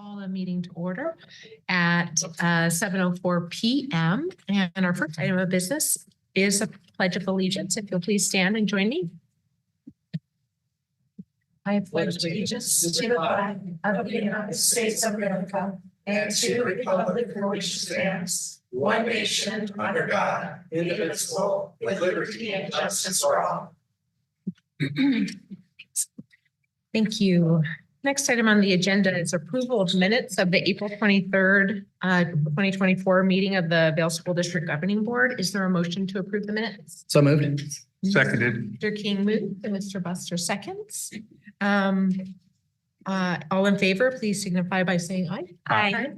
call a meeting to order at 7:04 p.m. And our first item of business is a pledge of allegiance. If you'll please stand and join me. I pledge allegiance to the flag of the United States of America and to the republic for which it stands, one nation under God, indivisible, with liberty and justice for all. Thank you. Next item on the agenda is approval of minutes of the April 23rd, 2024 meeting of the Vail School District Governing Board. Is there a motion to approve the minutes? So moved. Seconded. Mr. King moved and Mr. Buster seconds. All in favor, please signify by saying aye. Aye.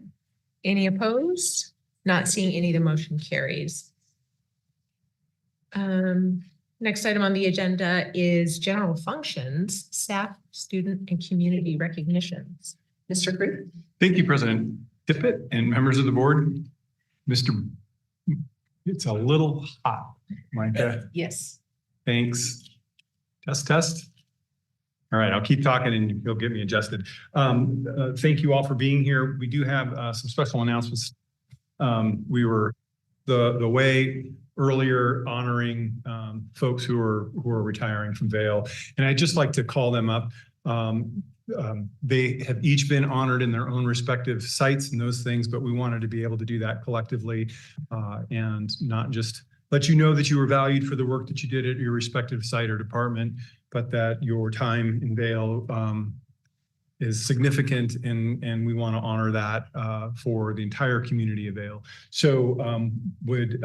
Any opposed? Not seeing any, the motion carries. Next item on the agenda is general functions, staff, student, and community recognitions. Mr. Crew? Thank you, President Tippett and members of the board. It's a little hot, Micah. Yes. Thanks. Test. All right, I'll keep talking and you'll get me adjusted. Thank you all for being here. We do have some special announcements. We were the way earlier honoring folks who are retiring from Vail, and I'd just like to call them up. They have each been honored in their own respective sites and those things, but we wanted to be able to do that collectively and not just let you know that you were valued for the work that you did at your respective site or department, but that your time in Vail is significant, and we want to honor that for the entire community of Vail. So would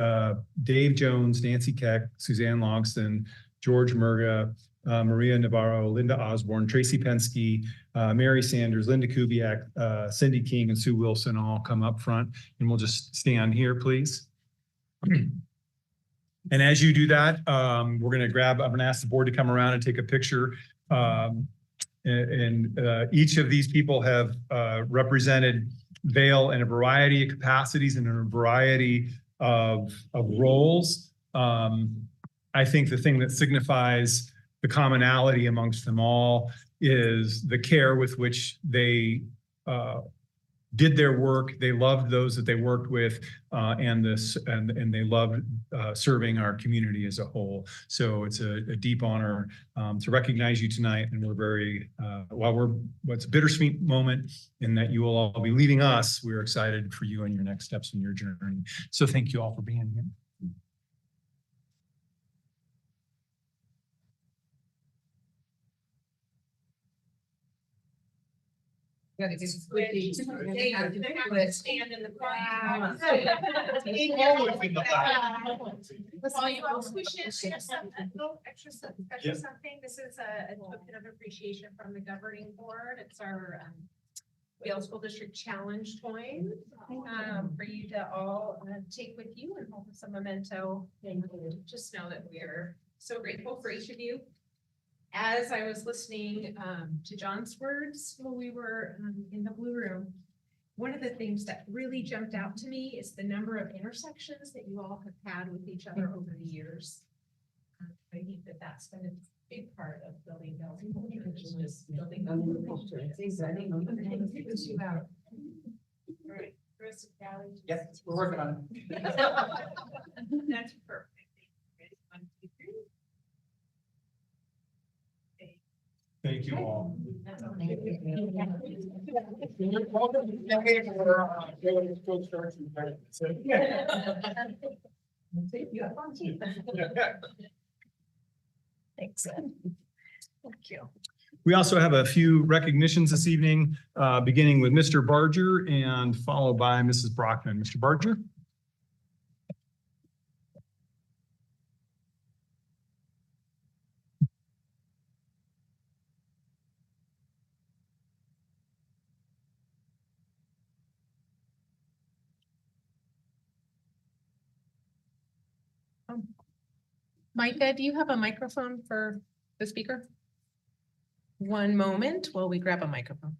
Dave Jones, Nancy Keck, Suzanne Logston, George Murga, Maria Navarro, Linda Osborne, Tracy Penske, Mary Sanders, Linda Kubiak, Cindy King, and Sue Wilson all come up front, and we'll just stand here, please. And as you do that, we're going to I'm going to ask the board to come around and take a picture. And each of these people have represented Vail in a variety of capacities and in a variety of roles. I think the thing that signifies the commonality amongst them all is the care with which they did their work. They loved those that they worked with, and they loved serving our community as a whole. So it's a deep honor to recognize you tonight, and we're very it's a bittersweet moment in that you will all be leaving us. We're excited for you and your next steps in your journey. So thank you all for being here. Got to just stand in the crowd. All you folks, we should share something, little extra something. This is a token of appreciation from the governing board. It's our Vail School District Challenge coin for you to all take with you and hold as a memento. And just know that we are so grateful for each of you. As I was listening to John's words when we were in the Blue Room, one of the things that really jumped out to me is the number of intersections that you all have had with each other over the years. I think that that's been a big part of building Vail's culture, just building the culture. All right, Chris and Callie. Yes, we're working on it. That's perfect. Ready? 1, 2, 3. Thank you all. Thanks. Thank you. We also have a few recognitions this evening, beginning with Mr. Barger and followed by Mrs. Brockman. Mr. Barger. Micah, do you have a microphone for the speaker? One moment while we grab a microphone.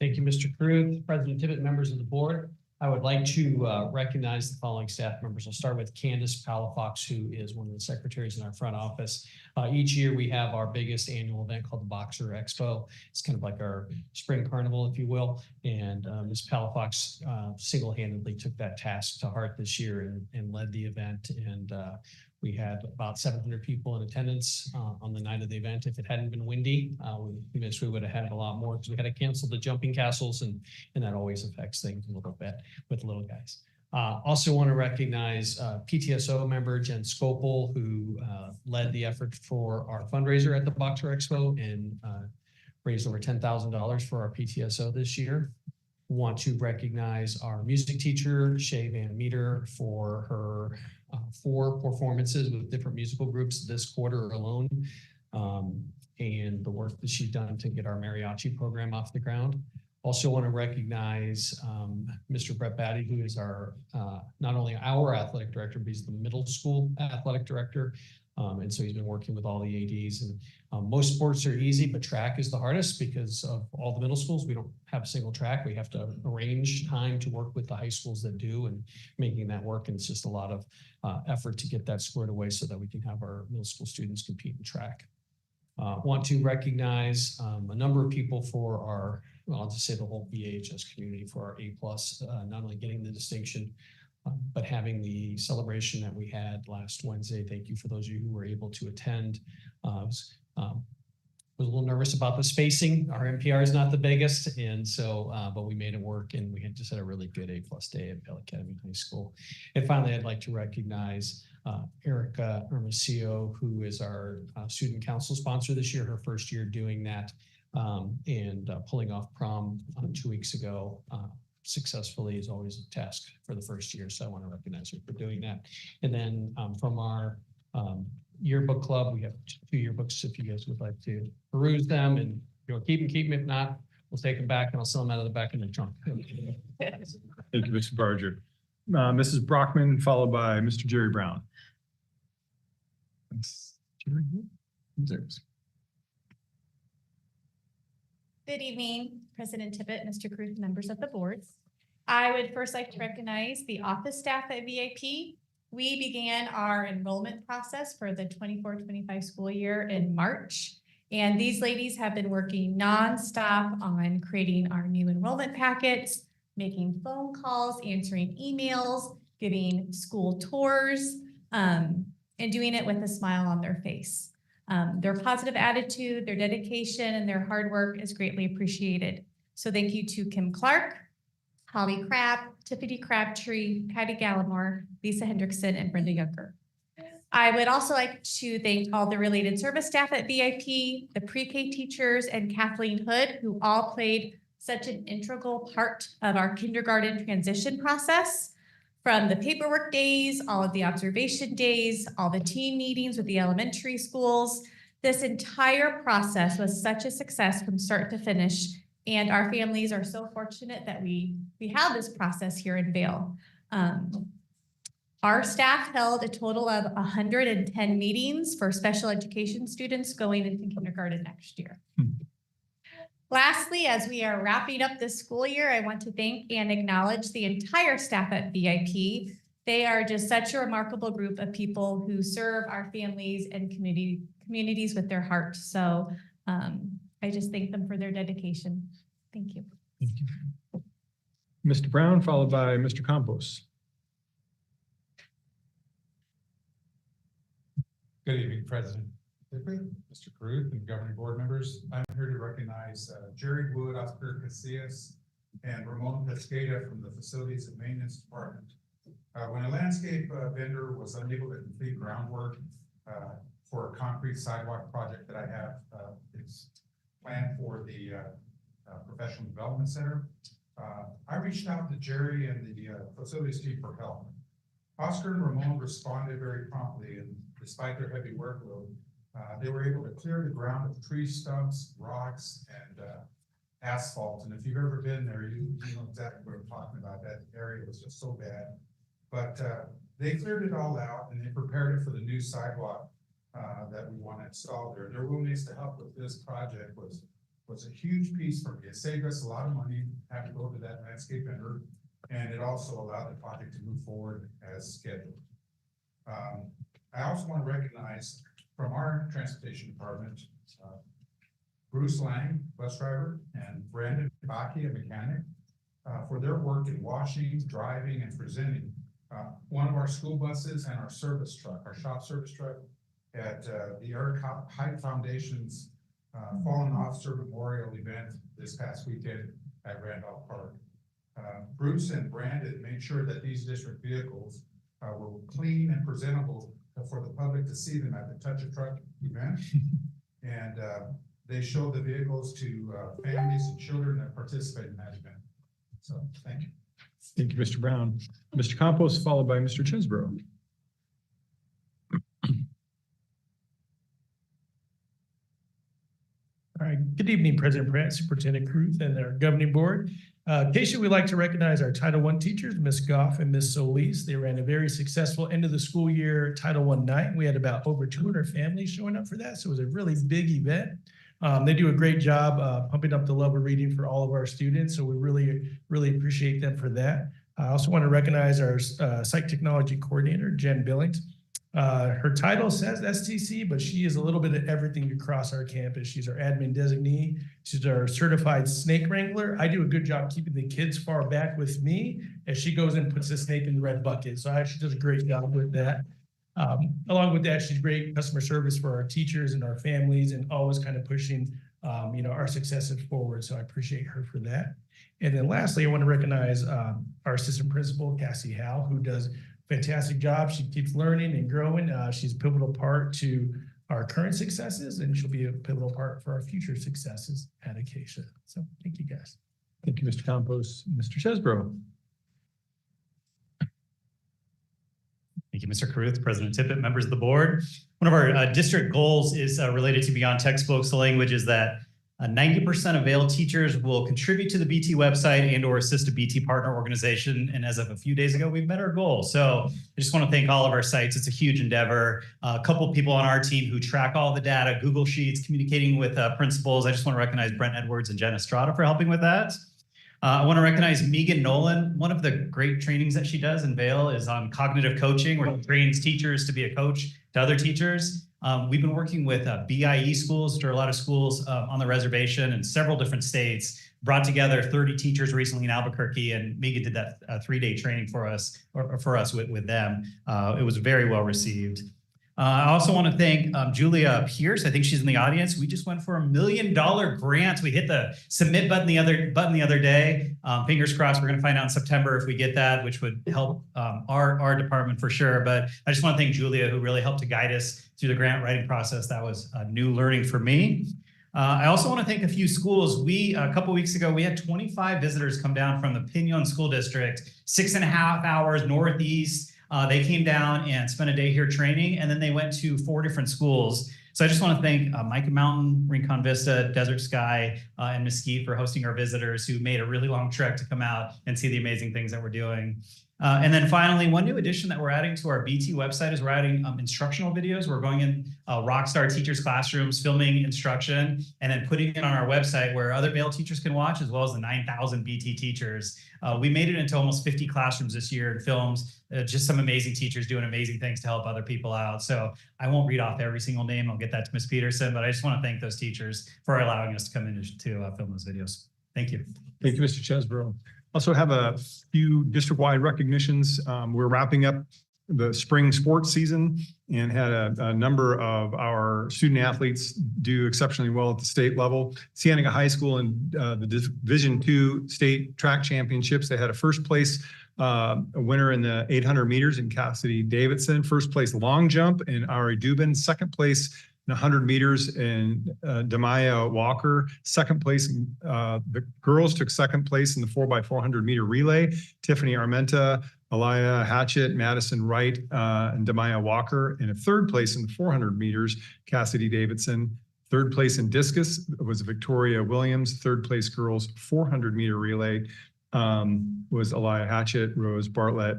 Thank you, Mr. Crew, President Tippett, members of the board. I would like to recognize the following staff members. I'll start with Candace Palafox, who is one of the secretaries in our front office. Each year we have our biggest annual event called the Boxer Expo. It's kind of like our spring carnival, if you will. And Ms. Palafox single-handedly took that task to heart this year and led the event. And we had about 700 people in attendance on the night of the event. If it hadn't been windy, we would have had a lot more because we had to cancel the jumping castles, and that always affects things a little bit with little guys. Also want to recognize PTSO member Jen Scopel, who led the effort for our fundraiser at the Boxer Expo and raised over $10,000 for our PTSO this year. Want to recognize our music teacher, Shay Van Meter, for her 4 performances with different musical groups this quarter alone, and the work that she's done to get our mariachi program off the ground. Also want to recognize Mr. Brett Batty, who is our not only our athletic director, but he's the middle school athletic director. And so he's been working with all the ADs, and most sports are easy, but track is the hardest because of all the middle schools. We don't have a single track. We have to arrange time to work with the high schools that do, and making that work. And it's just a lot of effort to get that squared away so that we can have our middle school students compete in track. Want to recognize a number of people for our, well, I'll just say the whole VHS community for our A+, not only getting the distinction, but having the celebration that we had last Wednesday. Thank you for those of you who were able to attend. Was a little nervous about the spacing. Our NPR is not the biggest, and so, but we made it work, and we had just had a really good A+ day at Bell Academy High School. And finally, I'd like to recognize Erica Hermosillo, who is our student council sponsor this year, her first year doing that, and pulling off prom 2 weeks ago successfully is always a task for the first year. So I want to recognize her for doing that. And then from our yearbook club, we have 2 yearbooks if you guys would like to peruse them, and keep them. If not, we'll take them back and I'll sell them out of the back of the trunk. Thank you, Mr. Barger. Mrs. Brockman, followed by Mr. Jerry Brown. Good evening, President Tippett, Mr. Cruz, members of the board. I would first like to recognize the office staff at VIP. We began our enrollment process for the 24-25 school year in March. And these ladies have been working nonstop on creating our new enrollment packets, making phone calls, answering emails, giving school tours, and doing it with a smile on their face. Their positive attitude, their dedication, and their hard work is greatly appreciated. So thank you to Kim Clark, Holly Crabb, Tiffany Crabtree, Patty Gallimore, Lisa Hendrickson, and Brenda Younger. I would also like to thank all the related service staff at VIP, the pre-K teachers, and Kathleen Hood, who all played such an integral part of our kindergarten transition process. From the paperwork days, all of the observation days, all the team meetings with the elementary schools, this entire process was such a success from start to finish. And our families are so fortunate that we have this process here in Vail. Our staff held a total of 110 meetings for special education students going into kindergarten next year. Lastly, as we are wrapping up this school year, I want to thank and acknowledge the entire staff at VIP. They are just such a remarkable group of people who serve our families and communities with their heart. So I just thank them for their dedication. Thank you. Thank you. Mr. Brown, followed by Mr. Campos. Good evening, President Tippett, Mr. Caruth, and governing board members. I'm here to recognize Jerry Wood, Oscar Casillas, and Ramon Pesqueda from the Facilities and Maintenance Department. When a landscape vendor was unable to complete groundwork for a concrete sidewalk project that I have, it's planned for the Professional Development Center, I reached out to Jerry and the facilities team for help. Oscar and Ramon responded very promptly, and despite their heavy workload, they were able to clear the ground of tree stumps, rocks, and asphalt. And if you've ever been there, you know exactly what I'm talking about. That area was just so bad. But they cleared it all out, and they prepared it for the new sidewalk that we want to install there. Their willingness to help with this project was a huge piece for me. It saved us a lot of money having to go to that landscape vendor. and it also allowed the project to move forward as scheduled. I also want to recognize from our transportation department, Bruce Lang, bus driver, and Brandon Baki, a mechanic, for their work in washing, driving, and presenting one of our school buses and our service truck, our shop service truck, at the Eric Hyde Foundation's Fallen Officer Memorial event this past weekend at Randolph Park. Bruce and Brandon made sure that these district vehicles were clean and presentable for the public to see them at the Touch a Truck event. And they showed the vehicles to families and children that participate in that event. So, thank you. Thank you, Mr. Brown. Mr. Campos, followed by Mr. Chesbro. All right, good evening, President Pratt, Superintendent Cruz, and our governing board. Keisha, we'd like to recognize our Title I teachers, Ms. Goff and Ms. Solis. They ran a very successful end of the school year Title I night. We had about over 200 families showing up for that, so it was a really big event. They do a great job pumping up the love of reading for all of our students, so we really appreciate them for that. I also want to recognize our site technology coordinator, Jen Billings. Her title says STC, but she is a little bit of everything across our campus. She's our admin designee. She's our certified snake wrangler. I do a good job keeping the kids far back with me as she goes and puts the snake in the red bucket. So she does a great job with that. Along with that, she's great customer service for our teachers and our families and always kind of pushing, our successes forward. So I appreciate her for that. And then lastly, I want to recognize our assistant principal, Cassie Howe, who does fantastic job. She keeps learning and growing. She's a pivotal part to our current successes, and she'll be a pivotal part for our future successes at Acacia. So thank you, guys. Thank you, Mr. Campos. Mr. Chesbro. Thank you, Mr. Caruth, President Tippett, members of the board. One of our district goals is related to Beyond Textbooks. The language is that 90% of VAIL teachers will contribute to the BT website and or assist a BT partner organization. And as of a few days ago, we've met our goal. So I just want to thank all of our sites. It's a huge endeavor. A couple of people on our team who track all the data, Google Sheets, communicating with principals. I just want to recognize Brent Edwards and Jen Estrada for helping with that. I want to recognize Megan Nolan. One of the great trainings that she does in VAIL is on cognitive coaching, where she trains teachers to be a coach to other teachers. We've been working with BIE schools. There are a lot of schools on the reservation in several different states, brought together 30 teachers recently in Albuquerque, and Megan did that 3-day training for us with them. It was very well received. I also want to thank Julia Pierce. I think she's in the audience. We just went for $1 million grant. We hit the submit button the other day. Fingers crossed, we're going to find out in September if we get that, which would help our department for sure. But I just want to thank Julia, who really helped to guide us through the grant writing process. That was a new learning for me. I also want to thank a few schools. A couple weeks ago, we had 25 visitors come down from the Pinon School District, 6.5 hours northeast. They came down and spent a day here training, and then they went to 4 different schools. So I just want to thank Micah Mountain, Rincon Vista, Desert Sky, and Mesquite for hosting our visitors who made a really long trek to come out and see the amazing things that we're doing. And then finally, one new addition that we're adding to our BT website is we're adding instructional videos. We're going in Rockstar teachers' classrooms, filming instruction, and then putting it on our website where other VAIL teachers can watch, as well as the 9,000 BT teachers. We made it into almost 50 classrooms this year in films, just some amazing teachers doing amazing things to help other people out. So I won't read off every single name. I'll get that to Ms. Peterson, but I just want to thank those teachers for allowing us to come in to film those videos. Thank you. Thank you, Mr. Chesbro. Also have a few district-wide recognitions. We're wrapping up the spring sports season and had a number of our student athletes do exceptionally well at the state level. Cienega High School in the Division II state track championships, they had a first place winner in the 800 meters in Cassidy Davidson, first place long jump in Ari Dubin, second place in 100 meters in Demaya Walker, second place. The girls took second place in the 4x400 meter relay. Tiffany Armenta, Alaya Hatchett, Madison Wright, and Demaya Walker. And a third place in the 400 meters, Cassidy Davidson. Third place in discus was Victoria Williams. Third place girls 400 meter relay. was Elia Hatchett, Rose Bartlett,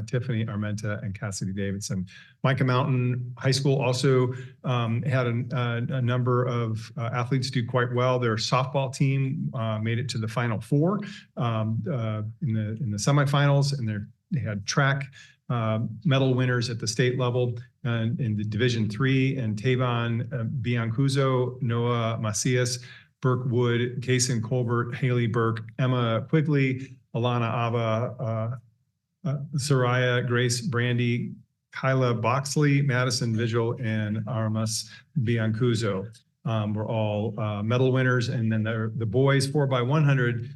Tiffany Armenta, and Cassidy Davidson. Micah Mountain High School also had a number of athletes do quite well. Their softball team made it to the Final Four in the semifinals, and they had track medal winners at the state level in the Division III, and Tavon Biancuzo, Noah Macias, Burke Wood, Kason Colbert, Haley Burke, Emma Quigley, Alana Ava, Soraya Grace Brandy, Kyla Boxley, Madison Vigil, and Armas Biancuzo were all medal winners. And then the boys 4x100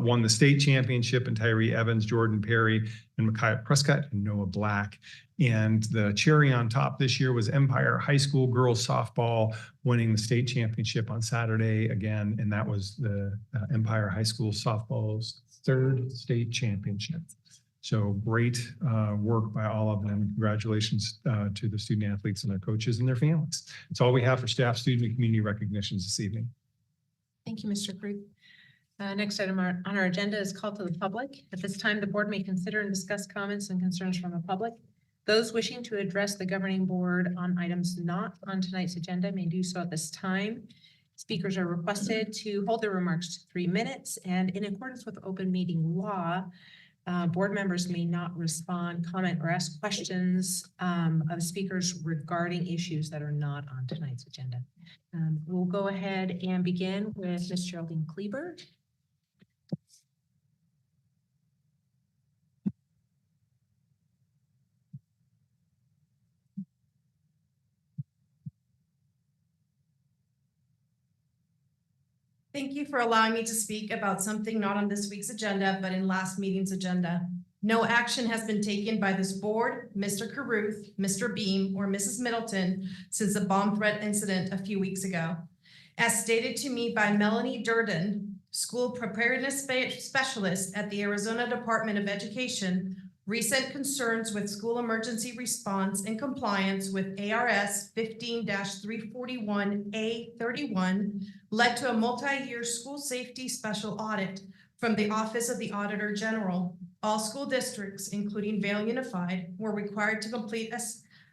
won the state championship, and Tyree Evans, Jordan Perry, and Micaiah Prescott, and Noah Black. And the cherry on top this year was Empire High School girls softball winning the state championship on Saturday again. And that was the Empire High School softball's third state championship. So great work by all of them. Congratulations to the student athletes and their coaches and their families. That's all we have for staff, student, and community recognitions this evening. Thank you, Mr. Kruth. Next item on our agenda is call to the public. At this time, the board may consider and discuss comments and concerns from the public. Those wishing to address the governing board on items not on tonight's agenda may do so at this time. Speakers are requested to hold their remarks to 3 minutes, and in accordance with open meeting law, board members may not respond, comment, or ask questions of speakers regarding issues that are not on tonight's agenda. We'll go ahead and begin with Ms. Geraldine Kleber. Thank you for allowing me to speak about something not on this week's agenda, but in last meeting's agenda. No action has been taken by this board, Mr. Caruth, Mr. Beam, or Mrs. Middleton since the bomb threat incident a few weeks ago. As stated to me by Melanie Durden, school preparedness specialist at the Arizona Department of Education, recent concerns with school emergency response and compliance with ARS 15-341A31 led to a multi-year school safety special audit from the Office of the Auditor General. All school districts, including Vail Unified, were required to complete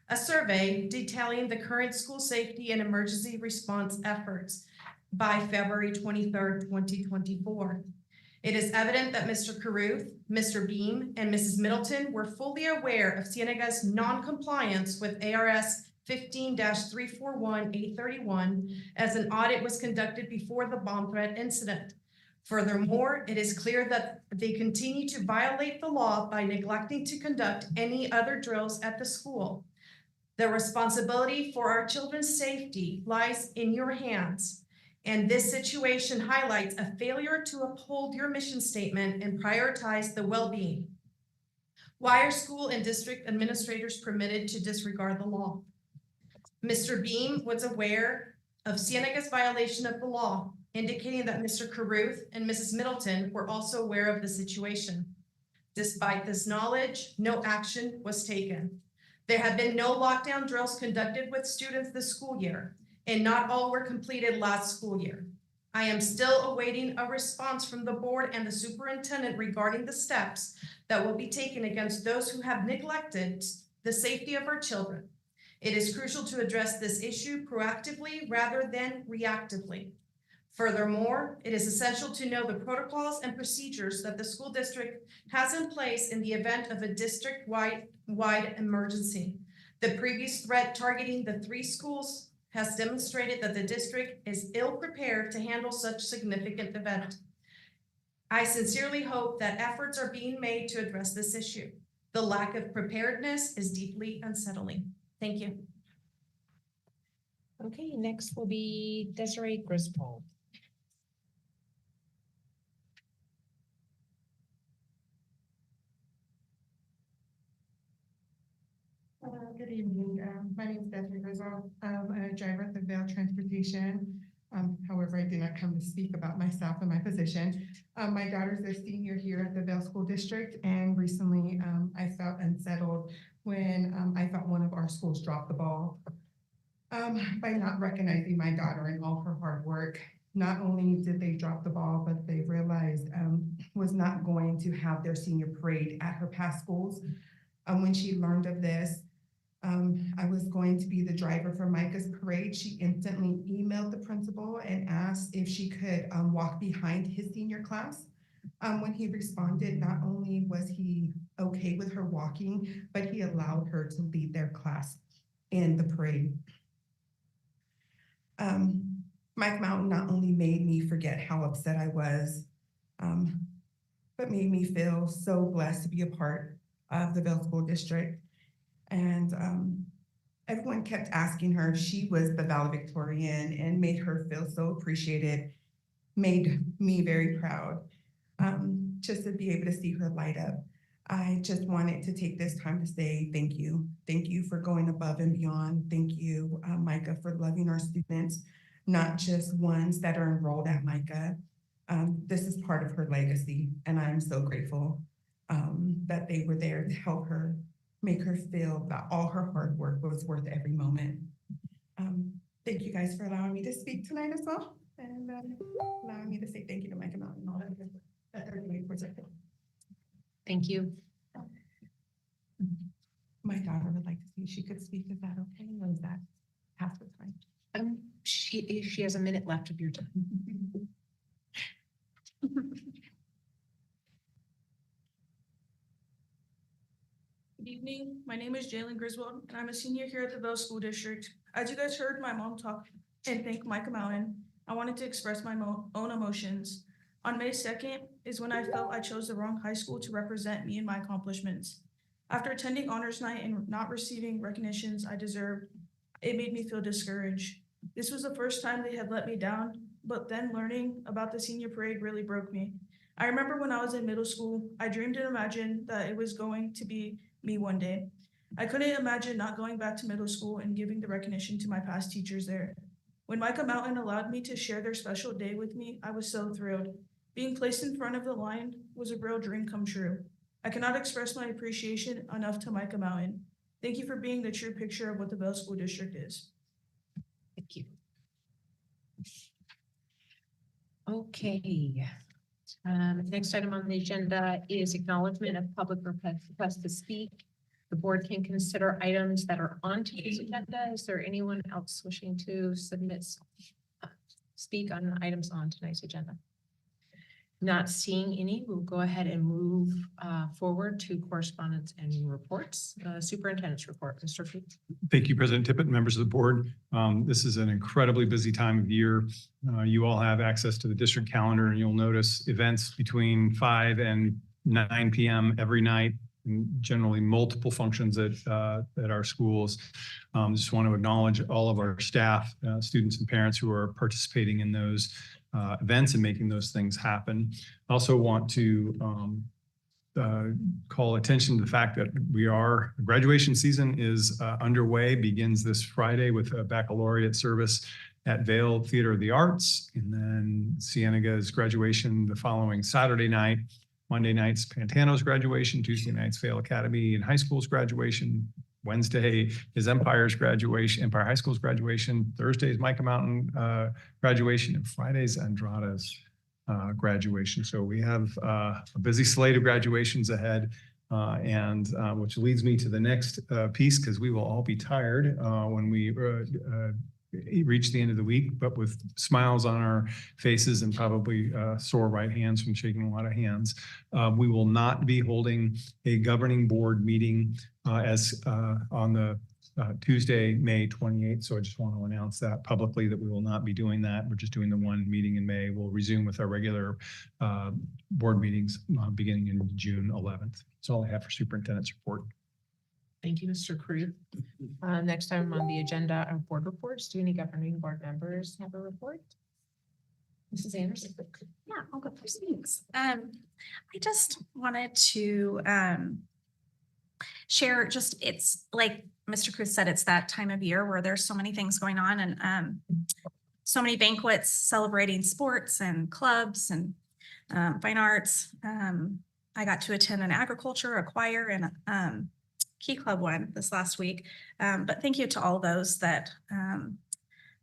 a survey detailing the current school safety and emergency response efforts by February 23rd, 2024. It is evident that Mr. Caruth, Mr. Beam, and Mrs. Middleton were fully aware of Cienega's non-compliance with ARS 15-341-831 as an audit was conducted before the bomb threat incident. Furthermore, it is clear that they continue to violate the law by neglecting to conduct any other drills at the school. The responsibility for our children's safety lies in your hands, and this situation highlights a failure to uphold your mission statement and prioritize the well-being. Why are school and district administrators permitted to disregard the law? Mr. Beam was aware of Cienega's violation of the law, indicating that Mr. Caruth and Mrs. Middleton were also aware of the situation. Despite this knowledge, no action was taken. There have been no lockdown drills conducted with students this school year, and not all were completed last school year. I am still awaiting a response from the board and the superintendent regarding the steps that will be taken against those who have neglected the safety of our children. It is crucial to address this issue proactively rather than reactively. Furthermore, it is essential to know the protocols and procedures that the school district has in place in the event of a district-wide emergency. The previous threat targeting the 3 schools has demonstrated that the district is ill-prepared to handle such significant event. I sincerely hope that efforts are being made to address this issue. The lack of preparedness is deeply unsettling. Thank you. Okay, next will be Desiree Griswold. Good evening. My name is Desiree Griswold. I'm a driver at the Vail Transportation. However, I did not come to speak about myself and my position. My daughter's a senior here at the Vail School District, and recently I felt unsettled when I thought one of our schools dropped the ball by not recognizing my daughter and all her hard work. not only did they drop the ball, but they realized was not going to have their senior parade at her past schools. When she learned of this, I was going to be the driver for Micah's parade. She instantly emailed the principal and asked if she could walk behind his senior class. When he responded, not only was he okay with her walking, but he allowed her to lead their class in the parade. Mike Mountain not only made me forget how upset I was, but made me feel so blessed to be a part of the Bell School District. And everyone kept asking her if she was the valedictorian and made her feel so appreciated, made me very proud. Just to be able to see her light up. I just wanted to take this time to say thank you. Thank you for going above and beyond. Thank you, Micah, for loving our students, not just ones that are enrolled at Micah. This is part of her legacy, and I'm so grateful that they were there to help her, make her feel that all her hard work was worth every moment. Thank you guys for allowing me to speak tonight as well, and allowing me to say thank you to Micah Mountain and all that they're doing for Zephyr. Thank you. My daughter would like to see if she could speak. Is that okay? Or is that past the time? She has a minute left of your time. Good evening. My name is Jalen Griswold, and I'm a senior here at the Bell School District. As you guys heard my mom talk and thank Micah Mountain, I wanted to express my own emotions. On May 2nd is when I felt I chose the wrong high school to represent me and my accomplishments. After attending honors night and not receiving recognitions I deserved, it made me feel discouraged. This was the first time they had let me down, but then learning about the senior parade really broke me. I remember when I was in middle school, I dreamed and imagined that it was going to be me one day. I couldn't imagine not going back to middle school and giving the recognition to my past teachers there. When Micah Mountain allowed me to share their special day with me, I was so thrilled. Being placed in front of the line was a real dream come true. I cannot express my appreciation enough to Micah Mountain. Thank you for being the true picture of what the Bell School District is. Thank you. Okay. Next item on the agenda is acknowledgement of public request to speak. The board can consider items that are on today's agenda. Is there anyone else wishing to speak on items on tonight's agenda? Not seeing any, we'll go ahead and move forward to correspondence and reports. Superintendent's report, Mr. Fee. Thank you, President Tippett, members of the board. This is an incredibly busy time of year. You all have access to the district calendar, and you'll notice events between 5 and 9 p.m. every night, and generally multiple functions at our schools. Just want to acknowledge all of our staff, students and parents who are participating in those events and making those things happen. I also want to call attention to the fact that graduation season is underway, begins this Friday with a baccalaureate service at Vail Theater of the Arts, and then Cienega's graduation the following Saturday night. Monday night's Pantano's graduation, Tuesday night's Vail Academy and High School's graduation. Wednesday is Empire High School's graduation. Thursday is Micah Mountain graduation, and Friday's Andrada's graduation. So we have a busy slate of graduations ahead, and which leads me to the next piece, because we will all be tired when we reach the end of the week, but with smiles on our faces and probably sore right hands from shaking a lot of hands. We will not be holding a governing board meeting as on the Tuesday, May 28th. So I just want to announce that publicly, that we will not be doing that. We're just doing the one meeting in May. We'll resume with our regular board meetings beginning in June 11th. That's all I have for superintendent's report. Thank you, Mr. Crew. Next item on the agenda are board reports. Do any governing board members have a report? Mrs. Anderson. Yeah, I'll go first. Thanks. I just wanted to share, it's like Mr. Cruz said, it's that time of year where there's so many things going on, and so many banquets celebrating sports and clubs and fine arts. I got to attend an agriculture, a choir, and Key Club one this last week. But thank you to all those that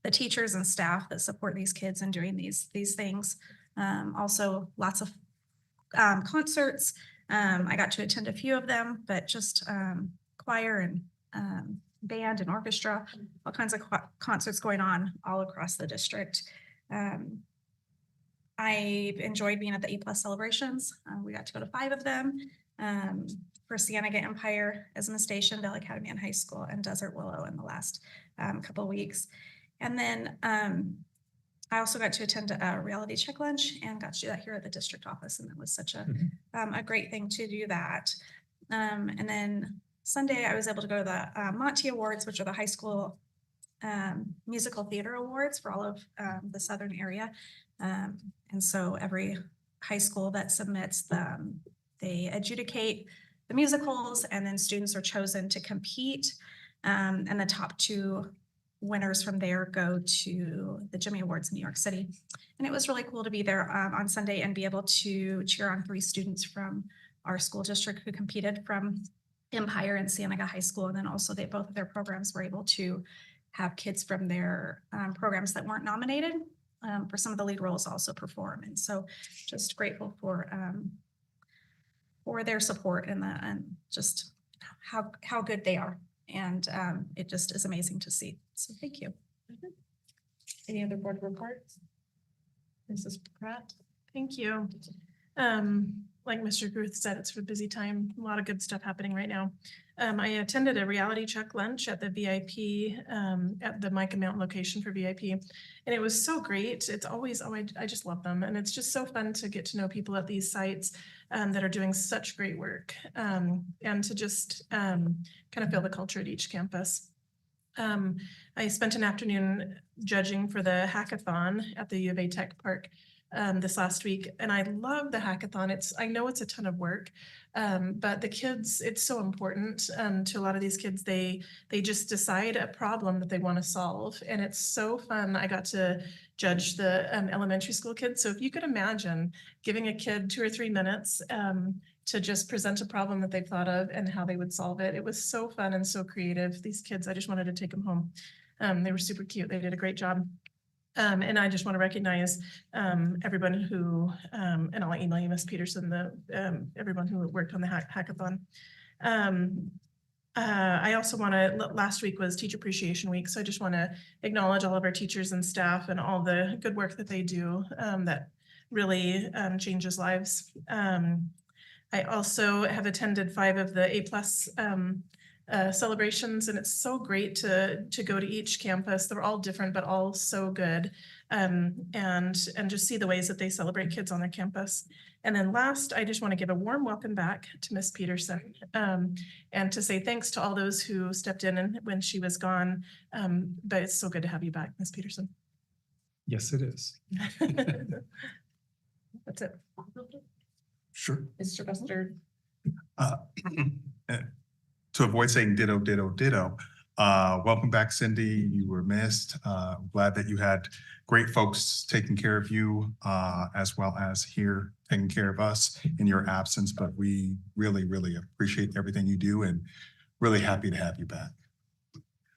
the teachers and staff that support these kids in doing these things. Also lots of concerts. I got to attend a few of them, but just choir and band and orchestra, all kinds of concerts going on all across the district. I enjoyed being at the A+ celebrations. We got to go to 5 of them. For Cienega Empire, Isma Station, Bell Academy and High School, and Desert Willow in the last couple of weeks. And then I also got to attend a reality check lunch and got to do that here at the district office. And that was such a great thing to do that. And then Sunday, I was able to go to the Monty Awards, which are the high school musical theater awards for all of the southern area. And so every high school that submits them, they adjudicate the musicals, and then students are chosen to compete. And the top 2 winners from there go to the Jimmy Awards in New York City. And it was really cool to be there on Sunday and be able to cheer on 3 students from our school district who competed from Empire and Cienega High School. And then also both of their programs were able to have kids from their programs that weren't nominated for some of the lead roles also perform. And so just grateful for their support and just how good they are. And it just is amazing to see. So thank you. Any other board reports? Mrs. Pratt? Thank you. Like Mr. Guth said, it's a busy time, a lot of good stuff happening right now. I attended a reality check lunch at the VIP, at the Micah Mountain location for VIP. And it was so great. It's always, I just love them. And it's just so fun to get to know people at these sites that are doing such great work, and to just kind of feel the culture at each campus. I spent an afternoon judging for the hackathon at the U of A Tech Park this last week, and I love the hackathon. I know it's a ton of work, but the kids, it's so important to a lot of these kids. They just decide a problem that they want to solve, and it's so fun. I got to judge the elementary school kids. So if you could imagine giving a kid 2 or 3 minutes to just present a problem that they thought of and how they would solve it. It was so fun and so creative. These kids, I just wanted to take them home. They were super cute. They did a great job. And I just want to recognize everyone who, and I'll email you, Ms. Peterson, everyone who worked on the hackathon. I also want to, last week was Teacher Appreciation Week, so I just want to acknowledge all of our teachers and staff and all the good work that they do that really changes lives. I also have attended 5 of the A+ celebrations, and it's so great to go to each campus. They're all different, but all so good, and just see the ways that they celebrate kids on their campus. And then last, I just want to give a warm welcome back to Ms. Peterson, and to say thanks to all those who stepped in when she was gone. But it's so good to have you back, Ms. Peterson. Yes, it is. That's it. Sure. Mr. Buster. To avoid saying ditto, ditto, ditto, welcome back, Cindy. You were missed. Glad that you had great folks taking care of you, as well as here taking care of us in your absence. But we really, really appreciate everything you do and really happy to have you back.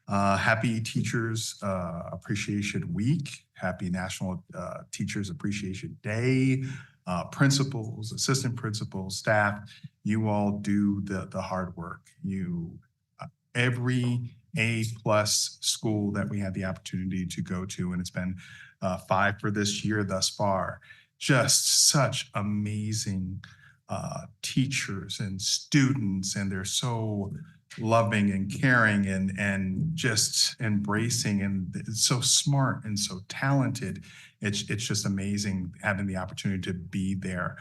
Happy Teachers Appreciation Week. Happy National Teachers Appreciation Day. Principals, assistant principals, staff, you all do the hard work. Every A+ school that we had the opportunity to go to, and it's been 5 for this year thus far, just such amazing teachers and students, and they're so loving and caring and just embracing, and it's so smart and so talented. It's just amazing having the opportunity to be there,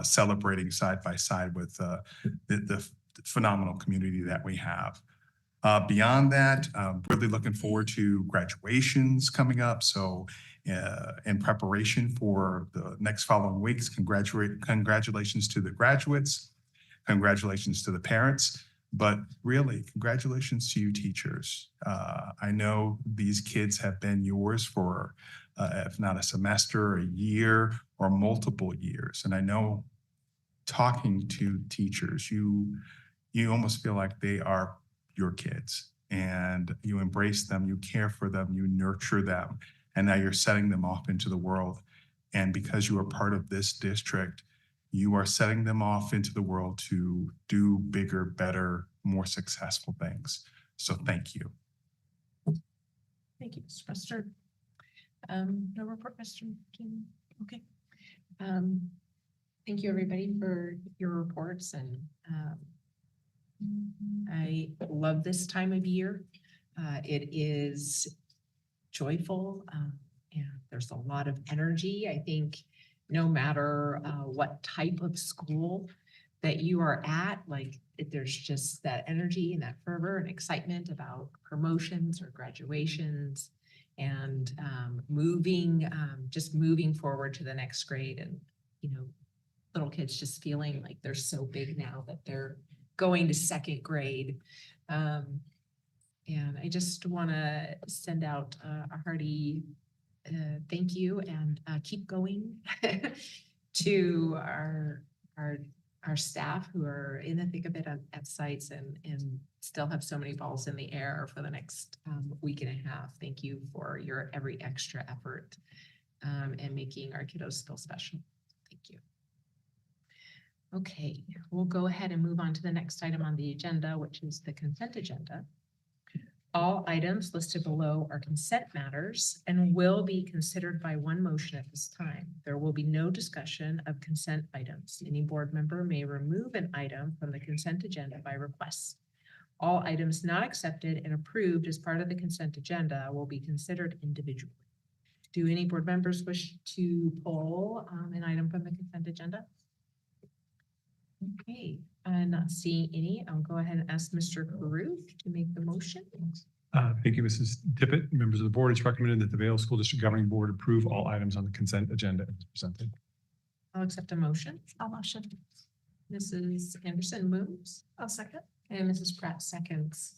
celebrating side by side with the phenomenal community that we have. Beyond that, really looking forward to graduations coming up. So in preparation for the next following weeks, congratulations to the graduates, congratulations to the parents. But really, congratulations to you teachers. I know these kids have been yours for, if not a semester, a year, or multiple years. And I know talking to teachers, you almost feel like they are your kids. and you embrace them, you care for them, you nurture them, and now you're setting them off into the world. And because you are part of this district, you are setting them off into the world to do bigger, better, more successful things. So thank you. Thank you, Mr. Preston. No report, Mr. King. Okay. Thank you, everybody, for your reports, and I love this time of year. It is joyful, and there's a lot of energy. I think no matter what type of school that you are at, like there's just that energy and that fervor and excitement about promotions or graduations, and just moving forward to the next grade. And, you know, little kids just feeling like they're so big now that they're going to second grade. And I just want to send out a hearty thank you, and keep going to our staff who are in the thick of it at sites, and still have so many balls in the air for the next week and a half. Thank you for your every extra effort and making our kiddos feel special. Thank you. Okay, we'll go ahead and move on to the next item on the agenda, which is the consent agenda. All items listed below are consent matters and will be considered by one motion at this time. There will be no discussion of consent items. Any board member may remove an item from the consent agenda by request. All items not accepted and approved as part of the consent agenda will be considered individually. Do any board members wish to pull an item from the consent agenda? Okay, I'm not seeing any. I'll go ahead and ask Mr. Caruth to make the motion. Thank you, Mrs. Tippett. Members of the board, it's recommended that the Vail School District Governing Board approve all items on the consent agenda as presented. I'll accept a motion. I'll motion. Mrs. Anderson moves. I'll second. And Mrs. Pratt seconds.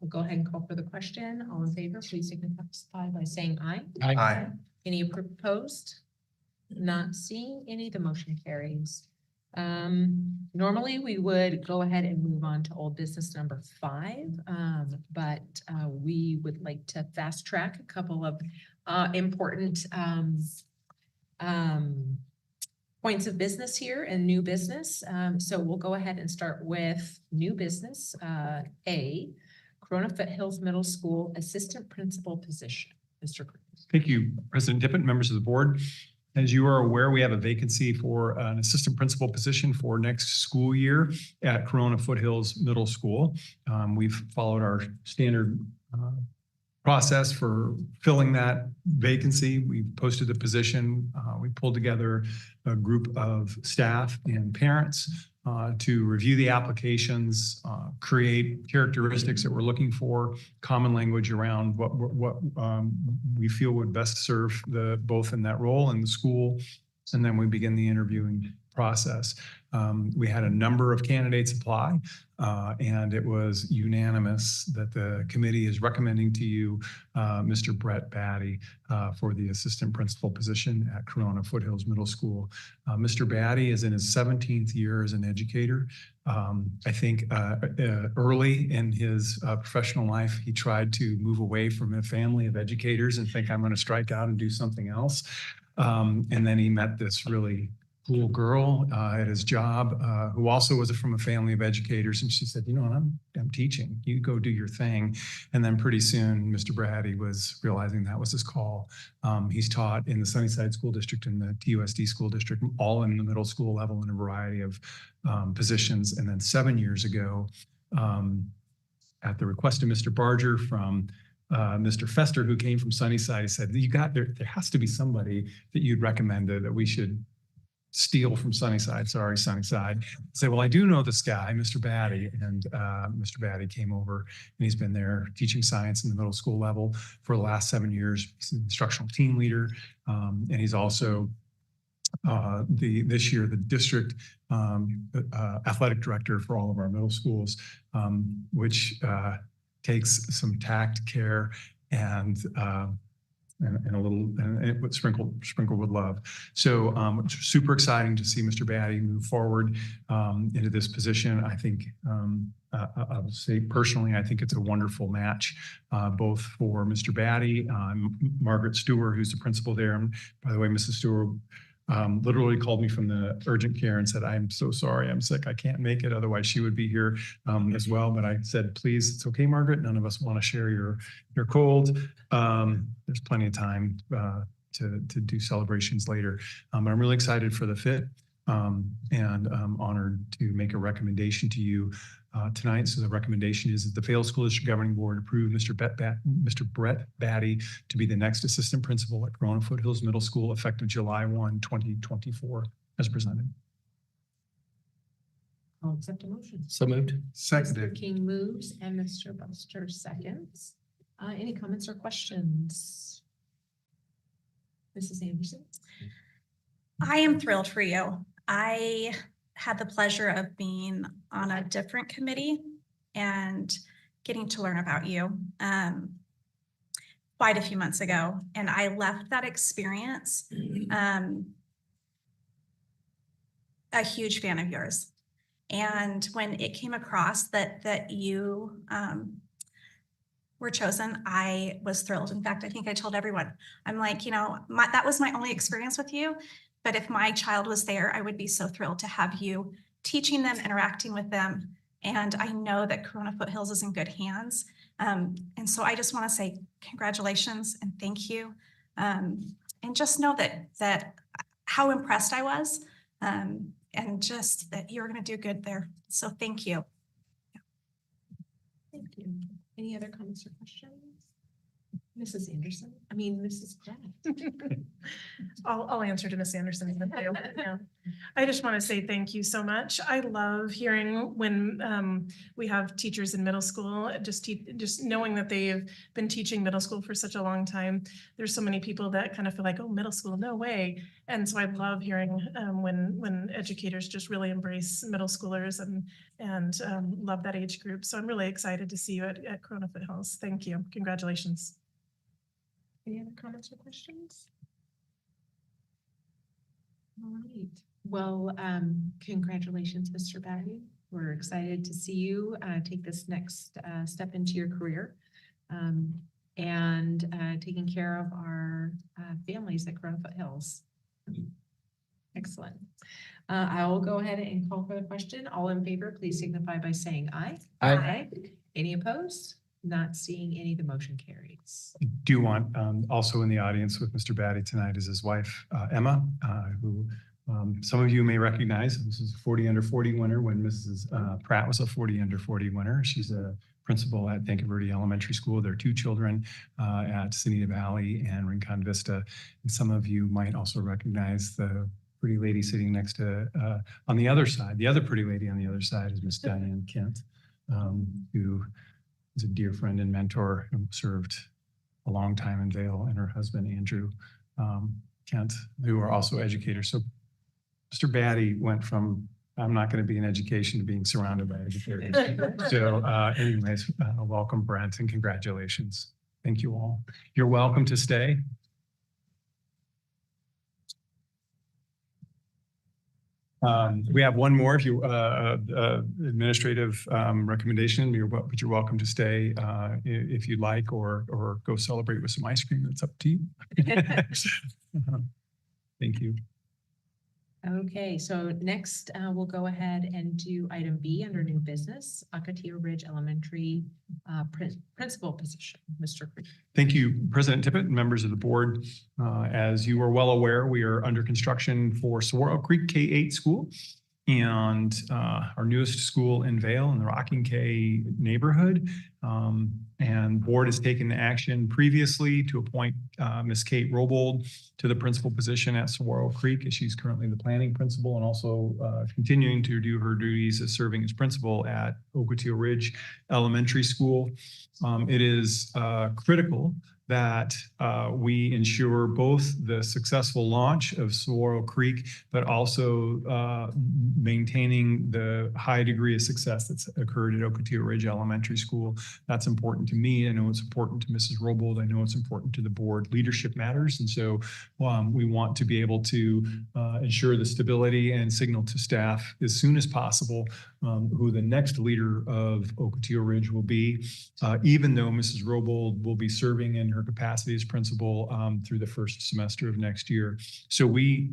We'll go ahead and call for the question. All in favor, please signify by saying aye. Aye. Any opposed? Not seeing any, the motion carries. Normally we would go ahead and move on to old business number 5, but we would like to fast track a couple of important points of business here and new business. So we'll go ahead and start with new business. A, Corona Foothills Middle School Assistant Principal position. Mr. Cruz. Thank you, President Tippett, members of the board. As you are aware, we have a vacancy for an assistant principal position for next school year at Corona Foothills Middle School. We've followed our standard process for filling that vacancy. We posted the position. We pulled together a group of staff and parents to review the applications, create characteristics that we're looking for, common language around what we feel would best serve both in that role and the school, and then we begin the interviewing process. We had a number of candidates apply, and it was unanimous that the committee is recommending to you Mr. Brett Batty for the assistant principal position at Corona Foothills Middle School. Mr. Batty is in his 17th year as an educator. I think early in his professional life, he tried to move away from a family of educators and think, I'm going to strike out and do something else. And then he met this really cool girl at his job who also was from a family of educators. And she said, you know, I'm teaching, you go do your thing. And then pretty soon, Mr. Brady was realizing that was his call. He's taught in the Sunnyside School District and the VUSD School District, all in the middle school level in a variety of positions. And then 7 years ago, at the request of Mr. Barger from Mr. Fester, who came from Sunnyside, he said, there has to be somebody that you'd recommended that we should steal from Sunnyside. Sorry, Sunnyside. Say, well, I do know this guy, Mr. Batty, and Mr. Batty came over, and he's been there teaching science in the middle school level for the last 7 years. He's an instructional team leader, and he's also this year the district athletic director for all of our middle schools, which takes some tact, care, and and a little, and it would sprinkled with love. So it's super exciting to see Mr. Batty move forward into this position. I think I would say personally, I think it's a wonderful match, both for Mr. Batty, Margaret Stewart, who's the principal there. And by the way, Mrs. Stewart literally called me from the urgent care and said, "I'm so sorry, I'm sick, I can't make it." Otherwise she would be here as well. But I said, "Please, it's okay, Margaret. None of us want to share your cold. There's plenty of time to do celebrations later." But I'm really excited for the fit and I'm honored to make a recommendation to you tonight. So the recommendation is that the Vale School District Governing Board approve Mr. Brett Batty to be the next assistant principal at Corona Foothills Middle School effective July 1, 2024, as presented. I'll accept a motion. So moved. Mr. Seconded. King moves and Mr. Buster seconds. Any comments or questions? Mrs. Anderson? I am thrilled for you. I had the pleasure of being on a different committee and getting to learn about you quite a few months ago. And I left that experience a huge fan of yours. And when it came across that you were chosen, I was thrilled. In fact, I think I told everyone, I'm like, you know, that was my only experience with you. But if my child was there, I would be so thrilled to have you teaching them, interacting with them. And I know that Corona Foothills is in good hands. And so I just want to say congratulations and thank you. And just know that how impressed I was and just that you're going to do good there. So thank you. Thank you. Any other comments or questions? Mrs. Anderson? I mean, Mrs. Pratt. I'll answer to Miss Anderson. Yeah. I just want to say thank you so much. I love hearing when we have teachers in middle school, just knowing that they've been teaching middle school for such a long time. There's so many people that kind of feel like, oh, middle school, no way. And so I love hearing when educators just really embrace middle schoolers and love that age group. So I'm really excited to see you at Corona Foothills. Thank you. Congratulations. Any other comments or questions? All right. Well, congratulations, Mr. Batty. We're excited to see you take this next step into your career and taking care of our families at Corona Foothills. Excellent. I will go ahead and call for the question. All in favor, please signify by saying aye. Aye. Any opposed? Not seeing any, the motion carries. Do you want also in the audience with Mr. Batty tonight is his wife, Emma, who some of you may recognize. This is a 40 under 40 winner when Mrs. Pratt was a 40 under 40 winner. She's a principal at Bank of Verde Elementary School. There are two children at Sonita Valley and Rincon Vista. And some of you might also recognize the pretty lady sitting next to, on the other side. The other pretty lady on the other side is Miss Diane Kent, who is a dear friend and mentor who served a long time in Vale, and her husband, Andrew Kent, who are also educators. So Mr. Batty went from, I'm not going to be in education, to being surrounded by educators. So anyways, welcome, Brent, and congratulations. Thank you all. You're welcome to stay. We have one more if you administrative recommendation, but you're welcome to stay if you'd like, or go celebrate with some ice cream. It's up to you. Thank you. Okay, so next we'll go ahead and do item B under new business, Ocotillo Ridge Elementary principal position. Mr. Creed. Thank you, President Tippett and members of the board. As you are well aware, we are under construction for Saguaro Creek K-8 school and our newest school in Vale in the Rocking K neighborhood. And board has taken action previously to appoint Ms. Kate Robold to the principal position at Saguaro Creek, as she's currently the planning principal and also continuing to do her duties as serving as principal at Ocotillo Ridge Elementary School. It is critical that we ensure both the successful launch of Saguaro Creek, but also maintaining the high degree of success that's occurred at Ocotillo Ridge Elementary School. That's important to me. I know it's important to Mrs. Robold. I know it's important to the board. Leadership matters. And so we want to be able to ensure the stability and signal to staff as soon as possible who the next leader of Ocotillo Ridge will be, even though Mrs. Robold will be serving in her capacity as principal through the first semester of next year. So we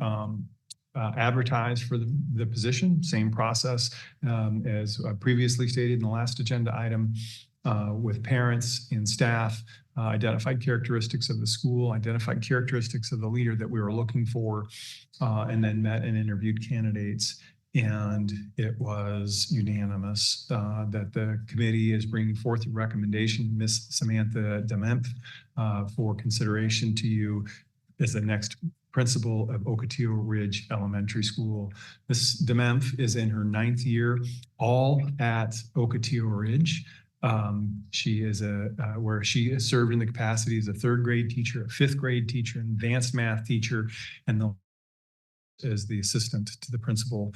advertise for the position, same process as previously stated in the last agenda item, with parents and staff, identified characteristics of the school, identified characteristics of the leader that we were looking for, and then met and interviewed candidates. And it was unanimous that the committee is bringing forth a recommendation, Ms. Samantha Demempf, for consideration to you as the next principal of Ocotillo Ridge Elementary School. Ms. Demempf is in her 9th year, all at Ocotillo Ridge. She is where she has served in the capacity as a 3rd grade teacher, a 5th grade teacher, an advanced math teacher, and as the assistant to the principal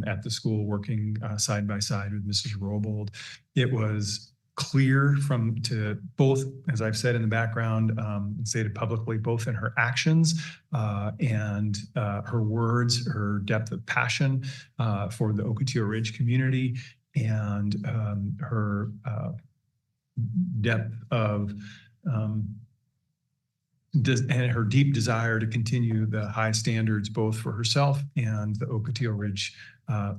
at the school, working side by side with Mrs. Robold. It was clear to both, as I've said in the background, and stated publicly, both in her actions and her words, her depth of passion for the Ocotillo Ridge community, and her depth of and her deep desire to continue the high standards, both for herself and the Ocotillo Ridge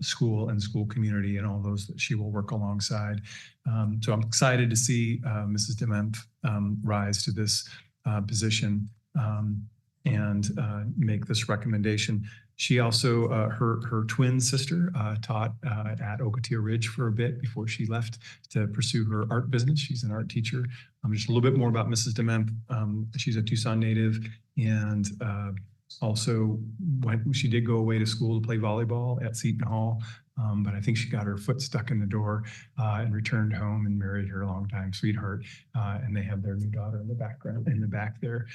school and school community and all those that she will work alongside. So I'm excited to see Mrs. Demempf rise to this position and make this recommendation. She also, her twin sister taught at Ocotillo Ridge for a bit before she left to pursue her art business. She's an art teacher. Just a little bit more about Mrs. Demempf. She's a Tucson native, and also she did go away to school to play volleyball at Seton Hall, but I think she got her foot stuck in the door and returned home and married her longtime sweetheart. And they have their new daughter in the background, in the back there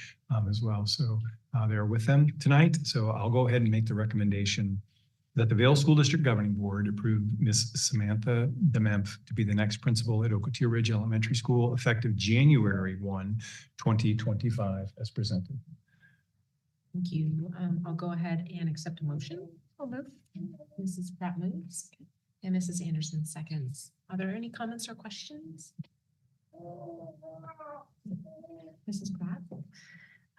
as well. So they're with them tonight. So I'll go ahead and make the recommendation that the Vail School District Governing Board approve Ms. Samantha Demempf to be the next principal at Ocotillo Ridge Elementary School, effective January 1, 2025, as presented. Thank you. I'll go ahead and accept a motion. I'll move. Mrs. Pratt moves and Mrs. Anderson seconds. Are there any comments or questions? Mrs. Pratt?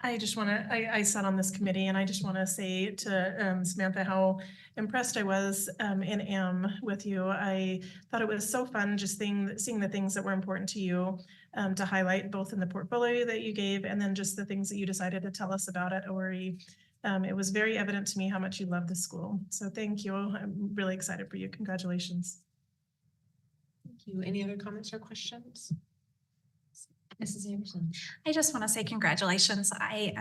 I just want to, I sat on this committee and I just want to say to Samantha how impressed I was and am with you. I thought it was so fun just seeing the things that were important to you to highlight both in the portfolio that you gave and then just the things that you decided to tell us about at ORE. It was very evident to me how much you love the school. So thank you. I'm really excited for you. Congratulations. Thank you. Any other comments or questions? Mrs. Anderson. I just want to say congratulations. I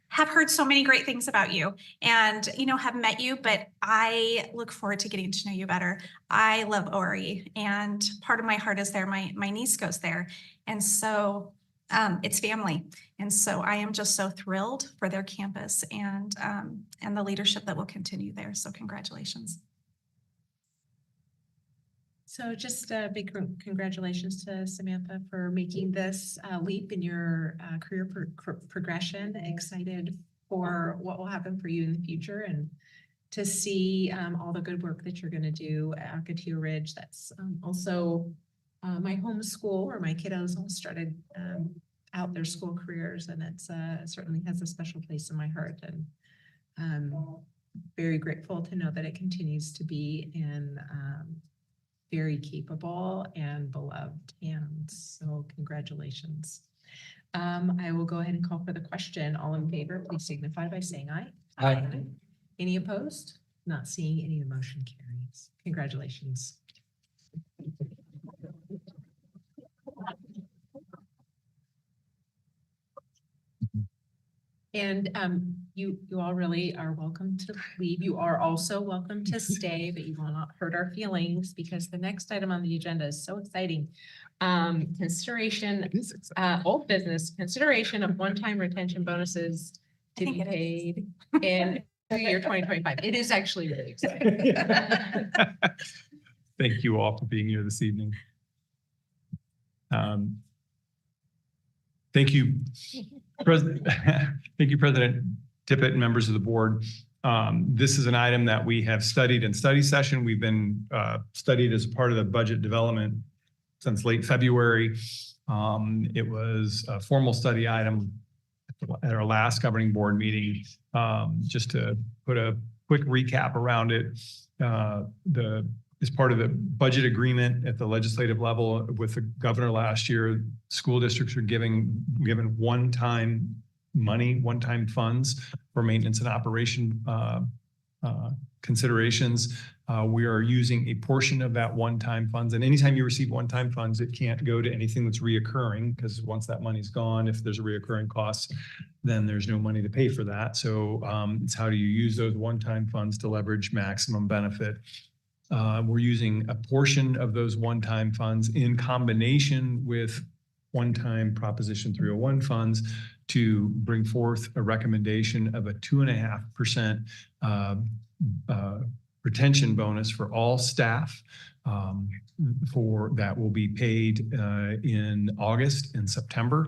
have heard so many great things about you and, have met you, but I look forward to getting to know you better. I love ORE and part of my heart is there. My niece goes there. And so it's family. And so I am just so thrilled for their campus and the leadership that will continue there. So congratulations. So just a big congratulations to Samantha for making this leap in your career progression. Excited for what will happen for you in the future and to see all the good work that you're going to do at Ocotillo Ridge. That's also my home school where my kiddos all started out their school careers, and it's certainly has a special place in my heart. And very grateful to know that it continues to be in very capable and beloved hands. So congratulations. I will go ahead and call for the question. All in favor, please signify by saying aye. Aye. Any opposed? Not seeing any. The motion carries. Congratulations. And You all really are welcome to leave. You are also welcome to stay, but you will not hurt our feelings because the next item on the agenda is so exciting. Consideration, old business, consideration of one-time retention bonuses to be paid in year 2025. It is actually really exciting. Thank you all for being here this evening. Thank you, President. Thank you, President Tippett and members of the board. This is an item that we have studied in study session. We've been studied as part of the budget development since late February. It was a formal study item at our last governing board meeting. Just to put a quick recap around it, as part of the budget agreement at the legislative level with the governor last year, school districts are given one-time money, one-time funds for maintenance and operation considerations. We are using a portion of that one-time funds, and anytime you receive one-time funds, it can't go to anything that's reoccurring, because once that money's gone, if there's a reoccurring cost, then there's no money to pay for that. So it's how do you use those one-time funds to leverage maximum benefit. We're using a portion of those one-time funds in combination with one-time Proposition 301 funds to bring forth a recommendation of a 2.5% retention bonus for all staff for that will be paid in August and September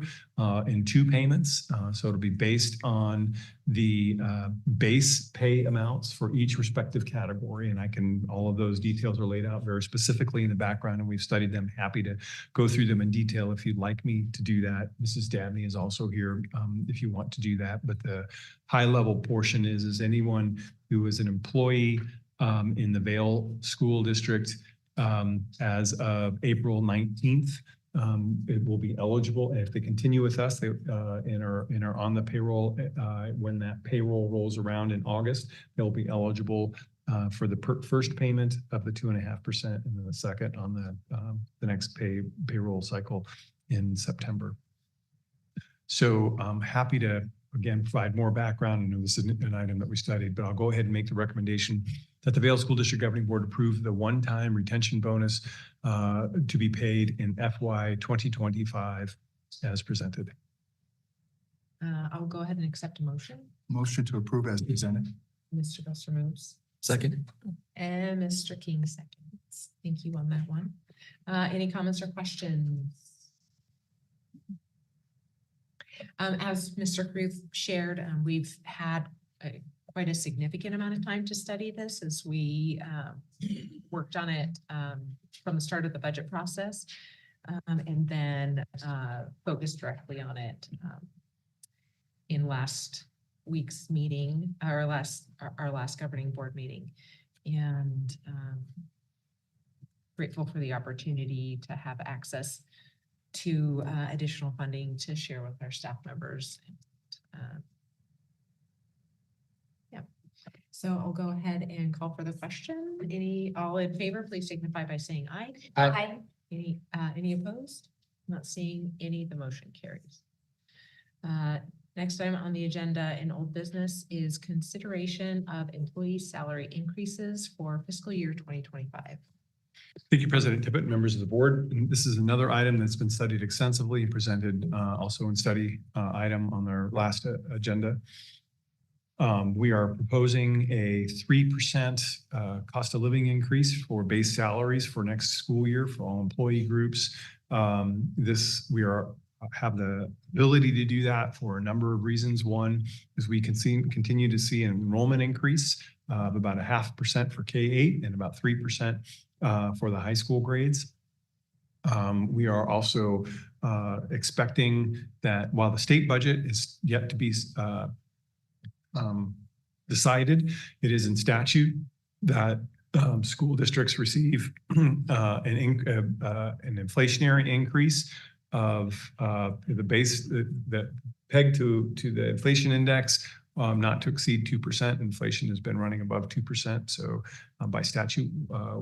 in 2 payments. So it'll be based on the base pay amounts for each respective category. And all of those details are laid out very specifically in the background, and we've studied them. Happy to go through them in detail if you'd like me to do that. Mrs. Dabney is also here if you want to do that. But the high level portion is anyone who is an employee in the Vail School District as of April 19th, it will be eligible. And if they continue with us, they and are on the payroll when that payroll rolls around in August, they'll be eligible for the first payment of the 2.5%, and then the second on the next payroll cycle in September. So I'm happy to again provide more background. I know this is an item that we studied, but I'll go ahead and make the recommendation that the Vail School District Governing Board approve the one-time retention bonus to be paid in FY 2025 as presented. I'll go ahead and accept a motion. Motion to approve as presented. Mr. Buster moves. Second. And Mr. King seconds. Thank you on that one. Any comments or questions? As Mr. Kruth shared, we've had quite a significant amount of time to study this as we worked on it from the start of the budget process, and then focused directly on it in last week's meeting, our last governing board meeting, and grateful for the opportunity to have access to additional funding to share with our staff members. So I'll go ahead and call for the question. All in favor, please signify by saying aye. Aye. Any opposed? Not seeing any, the motion carries. Next item on the agenda in old business is consideration of employee salary increases for fiscal year 2025. Thank you, President Tippett, members of the board. And this is another item that's been studied extensively and presented also in study item on our last agenda. We are proposing a 3% cost of living increase for base salaries for next school year for all employee groups. We have the ability to do that for a number of reasons. One is we continue to see an enrollment increase of about 0.5% for K-8 and about 3% for the high school grades. We are also expecting that while the state budget is yet to be decided, it is in statute that school districts receive an inflationary increase of the base that pegged to the inflation index, not to exceed 2%. Inflation has been running above 2%. So by statute,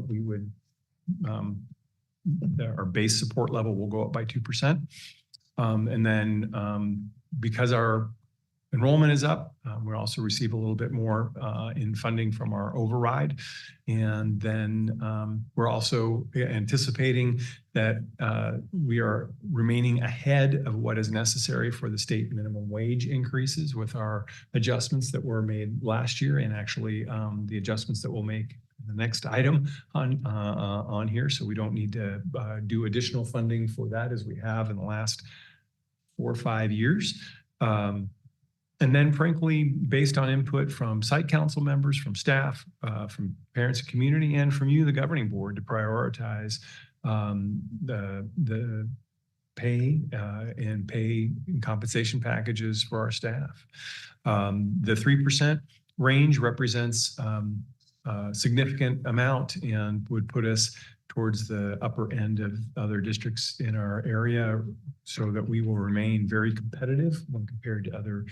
we would our base support level will go up by 2%. And then because our enrollment is up. We also receive a little bit more in funding from our override. And then we're also anticipating that we are remaining ahead of what is necessary for the state minimum wage increases with our adjustments that were made last year, and actually the adjustments that we'll make the next item on here. So we don't need to do additional funding for that as we have in the last 4 or 5 years. And then frankly, based on input from site council members, from staff, from parents and community, and from you, the governing board, to prioritize the pay and pay and compensation packages for our staff. The 3% range represents a significant amount and would put us towards the upper end of other districts in our area, so that we will remain very competitive when compared to other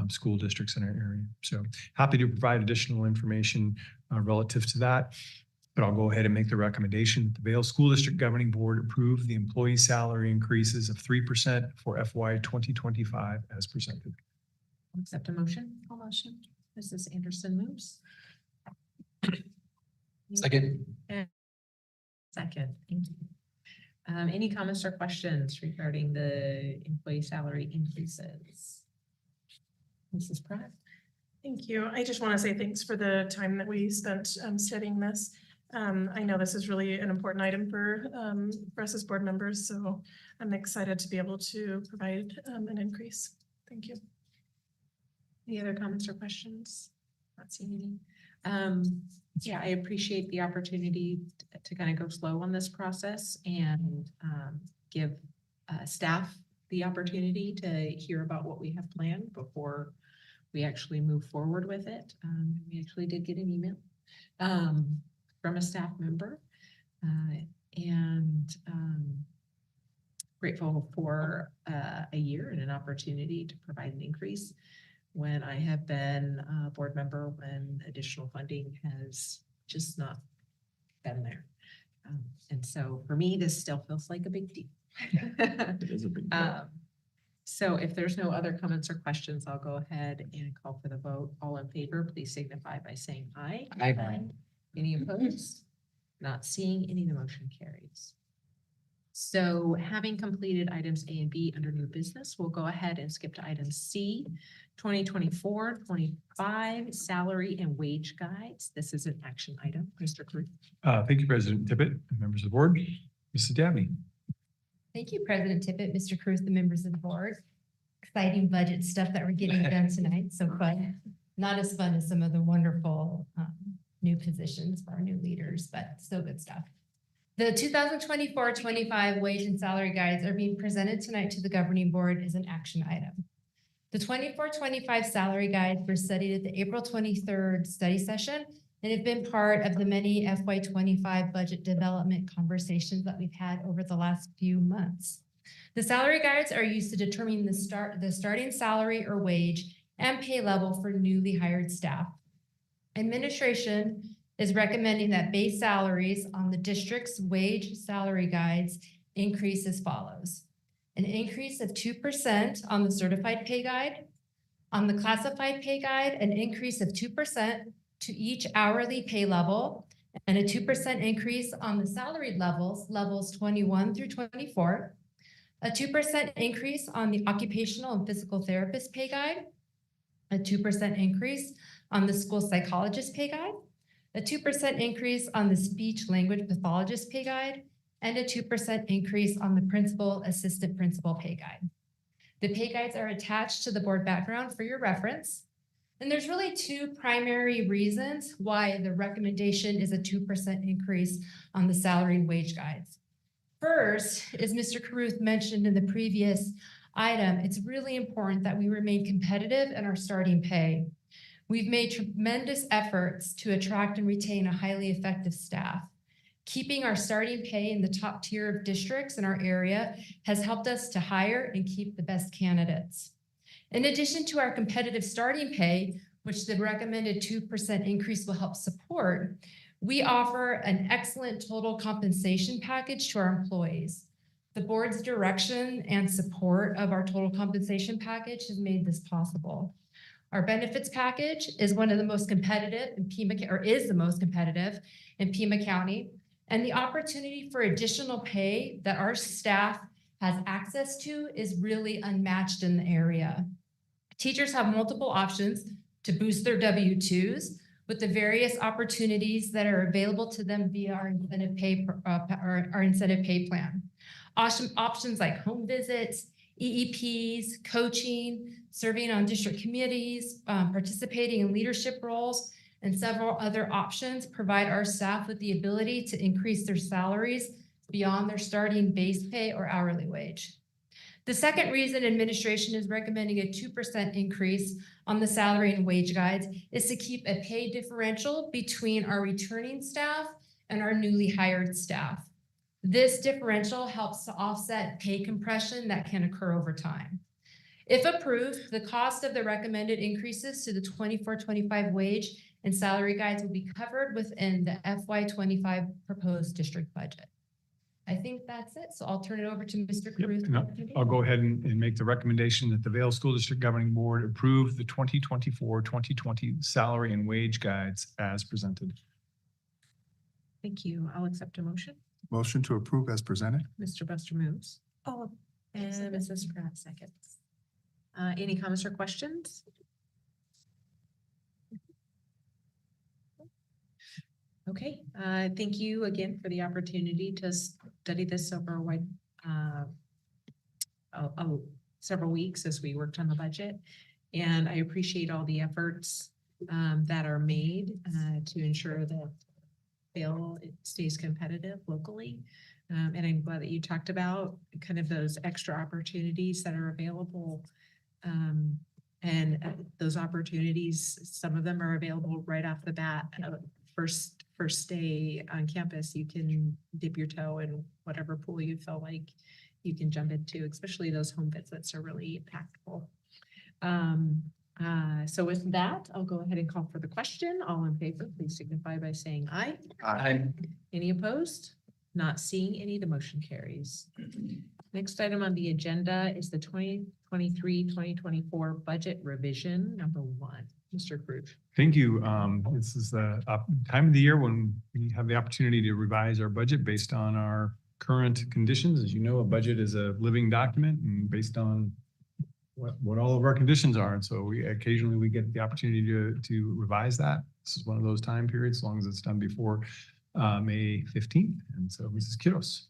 school districts in our area. So happy to provide additional information relative to that, but I'll go ahead and make the recommendation that the Vail School District Governing Board approve the employee salary increases of 3% for FY 2025 as presented. Accept a motion. I'll motion. Mrs. Anderson moves. Second. Second. Thank you. Any comments or questions regarding the employee salary increases? Mrs. Pratt? Thank you. I just want to say thanks for the time that we spent studying this. I know this is really an important item for us as board members, so I'm excited to be able to provide an increase. Thank you. Any other comments or questions? Not seeing any. Yeah, I appreciate the opportunity to kind of go slow on this process and give staff the opportunity to hear about what we have planned before we actually move forward with it. We actually did get an email from a staff member and grateful for a year and an opportunity to provide an increase when I have been a board member, when additional funding has just not been there. And so for me, this still feels like a big deal. It is a big deal. So if there's no other comments or questions, I'll go ahead and call for the vote. All in favor, please signify by saying aye. Aye. Any opposed? Not seeing any, the motion carries. So having completed items A and B under new business, we'll go ahead and skip to item C, 2024-25 salary and wage guides. This is an action item. Mr. Cruz. Thank you, President Tippett and members of the board. Mrs. Dabney. Thank you, President Tippett, Mr. Cruz, the members of the board. Exciting budget stuff that we're getting done tonight. So fun. Not as fun as some of the wonderful new positions for our new leaders, but still good stuff. The 2024-25 wage and salary guides are being presented tonight to the governing board as an action item. The 24-25 salary guides were studied at the April 23rd study session and have been part of the many FY25 budget development conversations that we've had over the last few months. The salary guides are used to determine the starting salary or wage and pay level for newly hired staff. Administration is recommending that base salaries on the district's wage salary guides increase as follows. An increase of 2% on the certified pay guide. On the classified pay guide, an increase of 2% to each hourly pay level, and a 2% increase on the salaried levels 21 through 24. A 2% increase on the occupational and physical therapist pay guide. A 2% increase on the school psychologist pay guide. A 2% increase on the speech language pathologist pay guide, and a 2% increase on the principal assistant principal pay guide. The pay guides are attached to the board background for your reference. And there's really two primary reasons why the recommendation is a 2% increase on the salary and wage guides. First, as Mr. Caruth mentioned in the previous item, it's really important that we remain competitive in our starting pay. We've made tremendous efforts to attract and retain a highly effective staff. Keeping our starting pay in the top tier of districts in our area has helped us to hire and keep the best candidates. In addition to our competitive starting pay, which the recommended 2% increase will help support, we offer an excellent total compensation package to our employees. The board's direction and support of our total compensation package has made this possible. Our benefits package is one of the most competitive in Pima, or is the most competitive in Pima County. And the opportunity for additional pay that our staff has access to is really unmatched in the area. Teachers have multiple options to boost their W-2s with the various opportunities that are available to them via our incentive pay, our incentive pay plan. Options like home visits, EEPs, coaching, serving on district committees, participating in leadership roles, and several other options provide our staff with the ability to increase their salaries beyond their starting base pay or hourly wage. The second reason administration is recommending a 2% increase on the salary and wage guides is to keep a pay differential between our returning staff and our newly hired staff. This differential helps to offset pay compression that can occur over time. If approved, the cost of the recommended increases to the 24-25 wage and salary guides will be covered within the FY25 proposed district budget. I think that's it. So I'll turn it over to Mr. Cruz. I'll go ahead and make the recommendation that the Vail School District Governing Board approve the 2024-2020 salary and wage guides as presented. Thank you. I'll accept a motion. Motion to approve as presented. Mr. Buster moves. Oh, And Mrs. Pratt seconds. Any comments or questions? Okay, thank you again for the opportunity to study this over a wide, several weeks as we worked on the budget. And I appreciate all the efforts that are made to ensure that Vail stays competitive locally. And I'm glad that you talked about kind of those extra opportunities that are available. And those opportunities, some of them are available right off the bat. First day on campus, you can dip your toe in whatever pool you feel like you can jump into, especially those home visits are really impactful. So with that, I'll go ahead and call for the question. All in favor, please signify by saying aye. Aye. Any opposed? Not seeing any, the motion carries. Next item on the agenda is the 2023-2024 budget revision number 1. Mr. Cruz. Thank you. This is the time of the year when we have the opportunity to revise our budget based on our current conditions. As you know, a budget is a living document and based on what all of our conditions are. And so we occasionally get the opportunity to revise that. This is one of those time periods, as long as it's done before May 15th. And so Mrs. Quiros.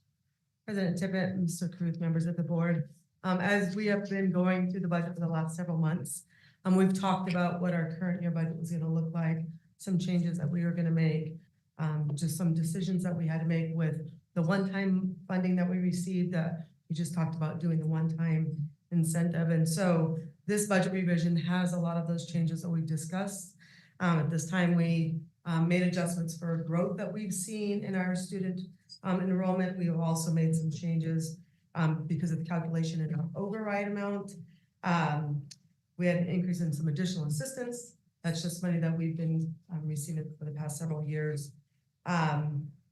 President Tippett, Mr. Cruz, members of the board. As we have been going through the budget for the last several months, we've talked about what our current year budget was going to look like, some changes that we were going to make, just some decisions that we had to make with the one-time funding that we received that we just talked about doing the one-time incentive. And so this budget revision has a lot of those changes that we discussed. At this time, we made adjustments for growth that we've seen in our student enrollment. We have also made some changes because of the calculation in our override amount. We had an increase in some additional assistance. That's just money that we've been receiving for the past several years.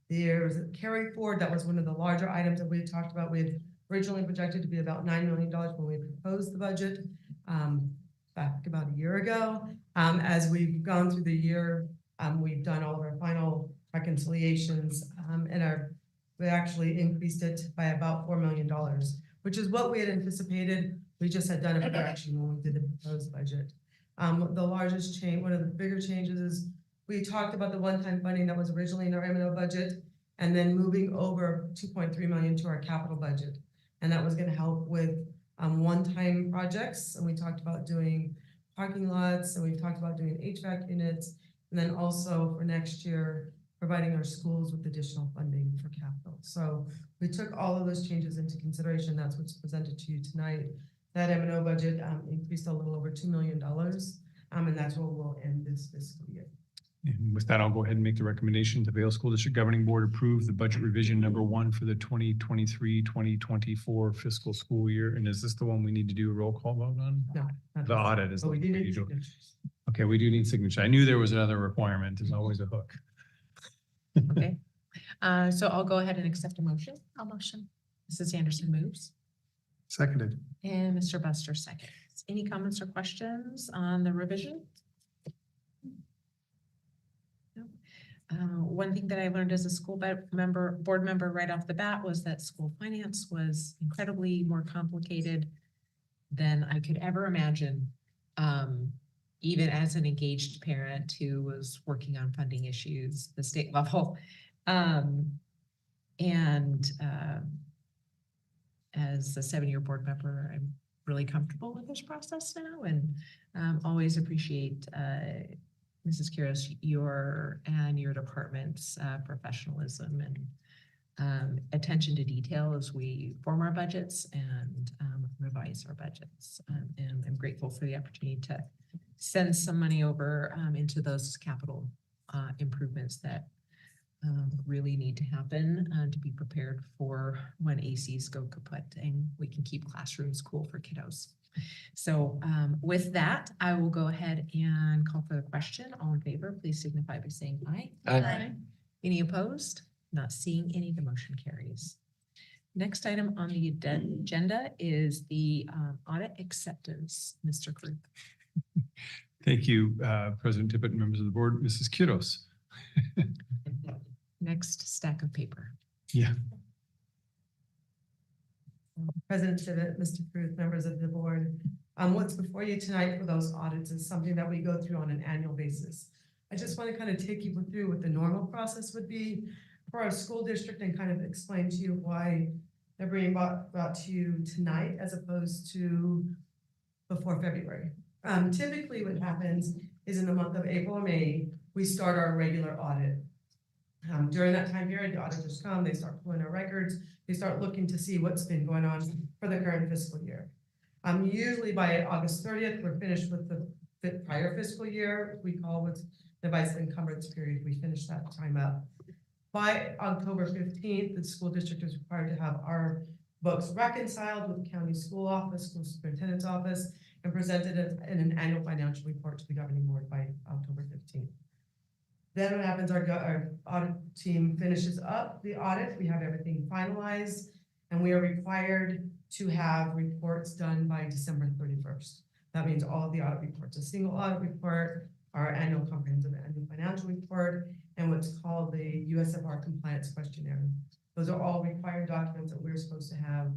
There's a carry forward. That was one of the larger items that we had talked about. We had originally projected to be about $9 million when we proposed the budget back about a year ago. As we've gone through the year, we've done all of our final reconciliations and we actually increased it by about $4 million, which is what we had anticipated. We just had done a correction when we did the proposed budget. The largest change, one of the bigger changes is we talked about the one-time funding that was originally in our M&O budget and then moving over $2.3 million to our capital budget. And that was going to help with one-time projects. And we talked about doing parking lots and we talked about doing HVAC units. And then also for next year, providing our schools with additional funding for capital. So we took all of those changes into consideration. That's what's presented to you tonight. That M&O budget increased a little over $2 million, and that's where we'll end this fiscal year. And with that, I'll go ahead and make the recommendation to Vail School District Governing Board approve the budget revision number 1 for the 2023-2024 fiscal school year. And is this the one we need to do a roll call vote on? No. The audit is. But we do need usual. signatures. Okay, we do need signature. I knew there was another requirement. There's always a hook. Okay. So I'll go ahead and accept a motion. I'll motion. Mrs. Anderson moves Seconded. and Mr. Buster seconds. Any comments or questions on the revision? No. One thing that I learned as a board member right off the bat was that school finance was incredibly more complicated than I could ever imagine. Even as an engaged parent who was working on funding issues, the state level. As a 7-year board member, I'm really comfortable with this process now and always appreciate Mrs. Quiros, your department's professionalism and attention to detail as we form our budgets and revise our budgets. And I'm grateful for the opportunity to send some money over into those capital improvements that really need to happen to be prepared for when ACs go kaput and we can keep classrooms cool for kiddos. So with that, I will go ahead and call for the question. All in favor, please signify by saying aye. Aye. Any opposed? Not seeing any, the motion carries. Next item on the agenda is the audit acceptance. Mr. Kruth. Thank you, President Tippett and members of the board. Mrs. Quiros. Next stack of paper. Yeah. President Tippett, Mr. Cruz, members of the board. What's before you tonight for those audits is something that we go through on an annual basis. I just want to kind of take you through what the normal process would be for our school district and kind of explain to you why they're being brought to you tonight as opposed to before February. Typically what happens is in the month of April or May, we start our regular audit. During that time period, the auditors come, they start pulling our records, they start looking to see what's been going on for the current fiscal year. Usually by August 30th, we're finished with the prior fiscal year. We call what's the vice encumbrance period. We finish that time up. By October 15th, the school district is required to have our books reconciled with the county school office, school superintendent's office, and presented in an annual financial report to the governing board by October 15th. Then what happens, our audit team finishes up the audit. We have everything finalized, and we are required to have reports done by December 31st. That means all of the audit reports, a single audit report, our annual comprehensive annual financial report, and what's called the USFR compliance questionnaire. Those are all required documents that we're supposed to have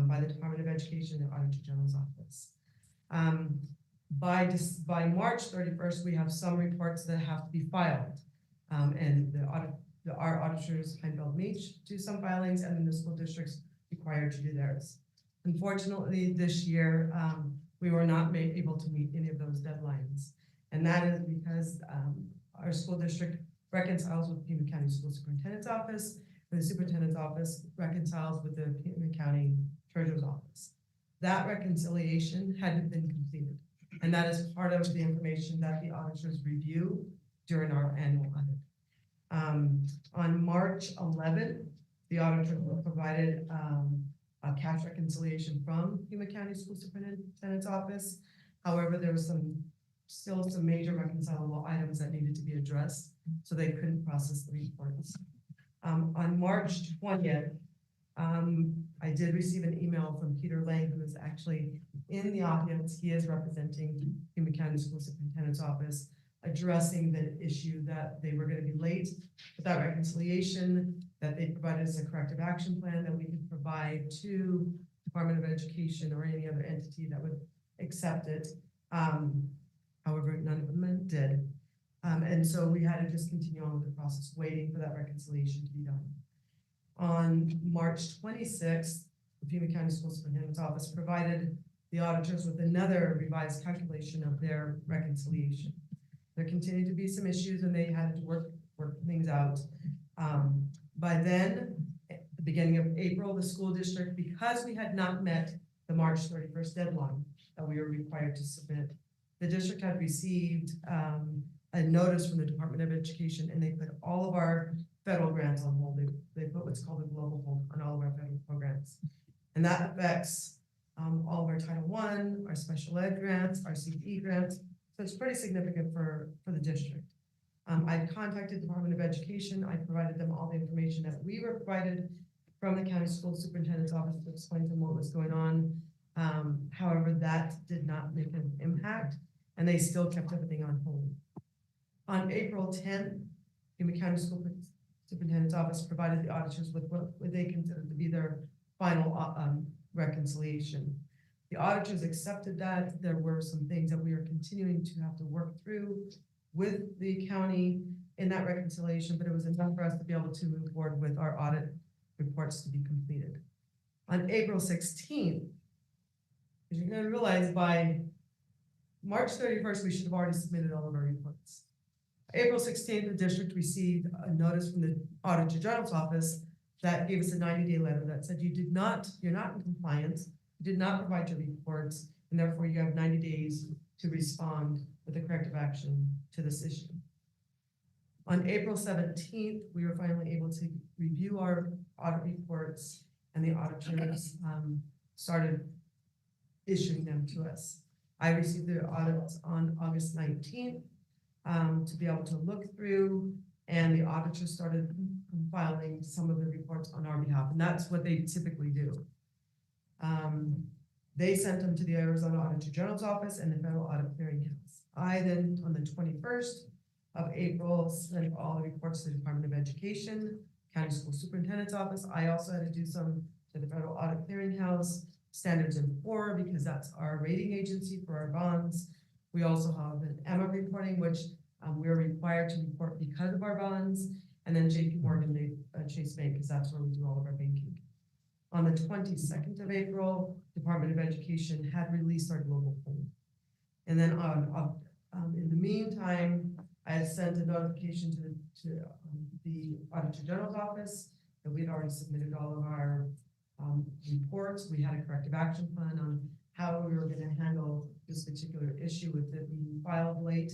by the Department of Education and Auditor General's office. By March 31st, we have some reports that have to be filed. And our auditors, Heinfeld Meach, do some filings, and then the school district's required to do theirs. Unfortunately, this year, we were not able to meet any of those deadlines. And that is because our school district reconciles with Pima County School Superintendent's Office, and the Superintendent's Office reconciles with the Pima County Treasurer's Office. That reconciliation hadn't been completed. And that is part of the information that the auditors review during our annual audit. On March 11th, the auditor provided a cash reconciliation from Pima County School Superintendent's Office. However, there was still some major reconcilable items that needed to be addressed, so they couldn't process the reports. On March 20th, I did receive an email from Peter Lang, who is actually in the audience. He is representing Pima County School Superintendent's Office, addressing the issue that they were going to be late with that reconciliation, that they provided us a corrective action plan that we could provide to Department of Education or any other entity that would accept it. However, none of them did. And so we had to just continue on with the process, waiting for that reconciliation to be done. On March 26th, the Pima County School Superintendent's Office provided the auditors with another revised calculation of their reconciliation. There continued to be some issues and they had to work things out. By then, at the beginning of April, the school district, because we had not met the March 31st deadline that we were required to submit, the district had received a notice from the Department of Education, and they put all of our federal grants on hold. They put what's called a global hold on all of our federal programs. And that affects all of our Title I, our special ed grants, our CE grants. So it's pretty significant for the district. I contacted the Department of Education. I provided them all the information that we were provided from the county school superintendent's office to explain to them what was going on. However, that did not make an impact, and they still kept everything on hold. On April 10th, Pima County School Superintendent's Office provided the auditors with what they considered to be their final reconciliation. The auditors accepted that. There were some things that we are continuing to have to work through with the county in that reconciliation, but it was enough for us to be able to move forward with our audit reports to be completed. On April 16th, as you're going to realize by March 31st, we should have already submitted all of our reports. April 16th, the district received a notice from the Auditor General's office that gave us a 90-day letter that said you're not in compliance, you did not provide your reports, and therefore you have 90 days to respond with a corrective action to this issue. On April 17th, we were finally able to review our audit reports, and the auditors started issuing them to us. I received the audits on August 19th to be able to look through, and the auditors started filing some of the reports on our behalf, and that's what they typically do. They sent them to the Arizona Auditor General's office and the Federal Audit Clearinghouse. I then, on the 21st of April, sent all the reports to the Department of Education, County School Superintendent's Office. I also had to do some to the Federal Audit Clearinghouse, Standards & Poor, because that's our rating agency for our bonds. We also have an EMA reporting, which we're required to report because of our bonds, and then JP Morgan, Chase Bank, because that's where we do all of our banking. On the 22nd of April, Department of Education had released our global poll. And then in the meantime, I had sent a notification to the Auditor General's office that we had already submitted all of our reports. We had a corrective action plan on how we were going to handle this particular issue with it being filed late.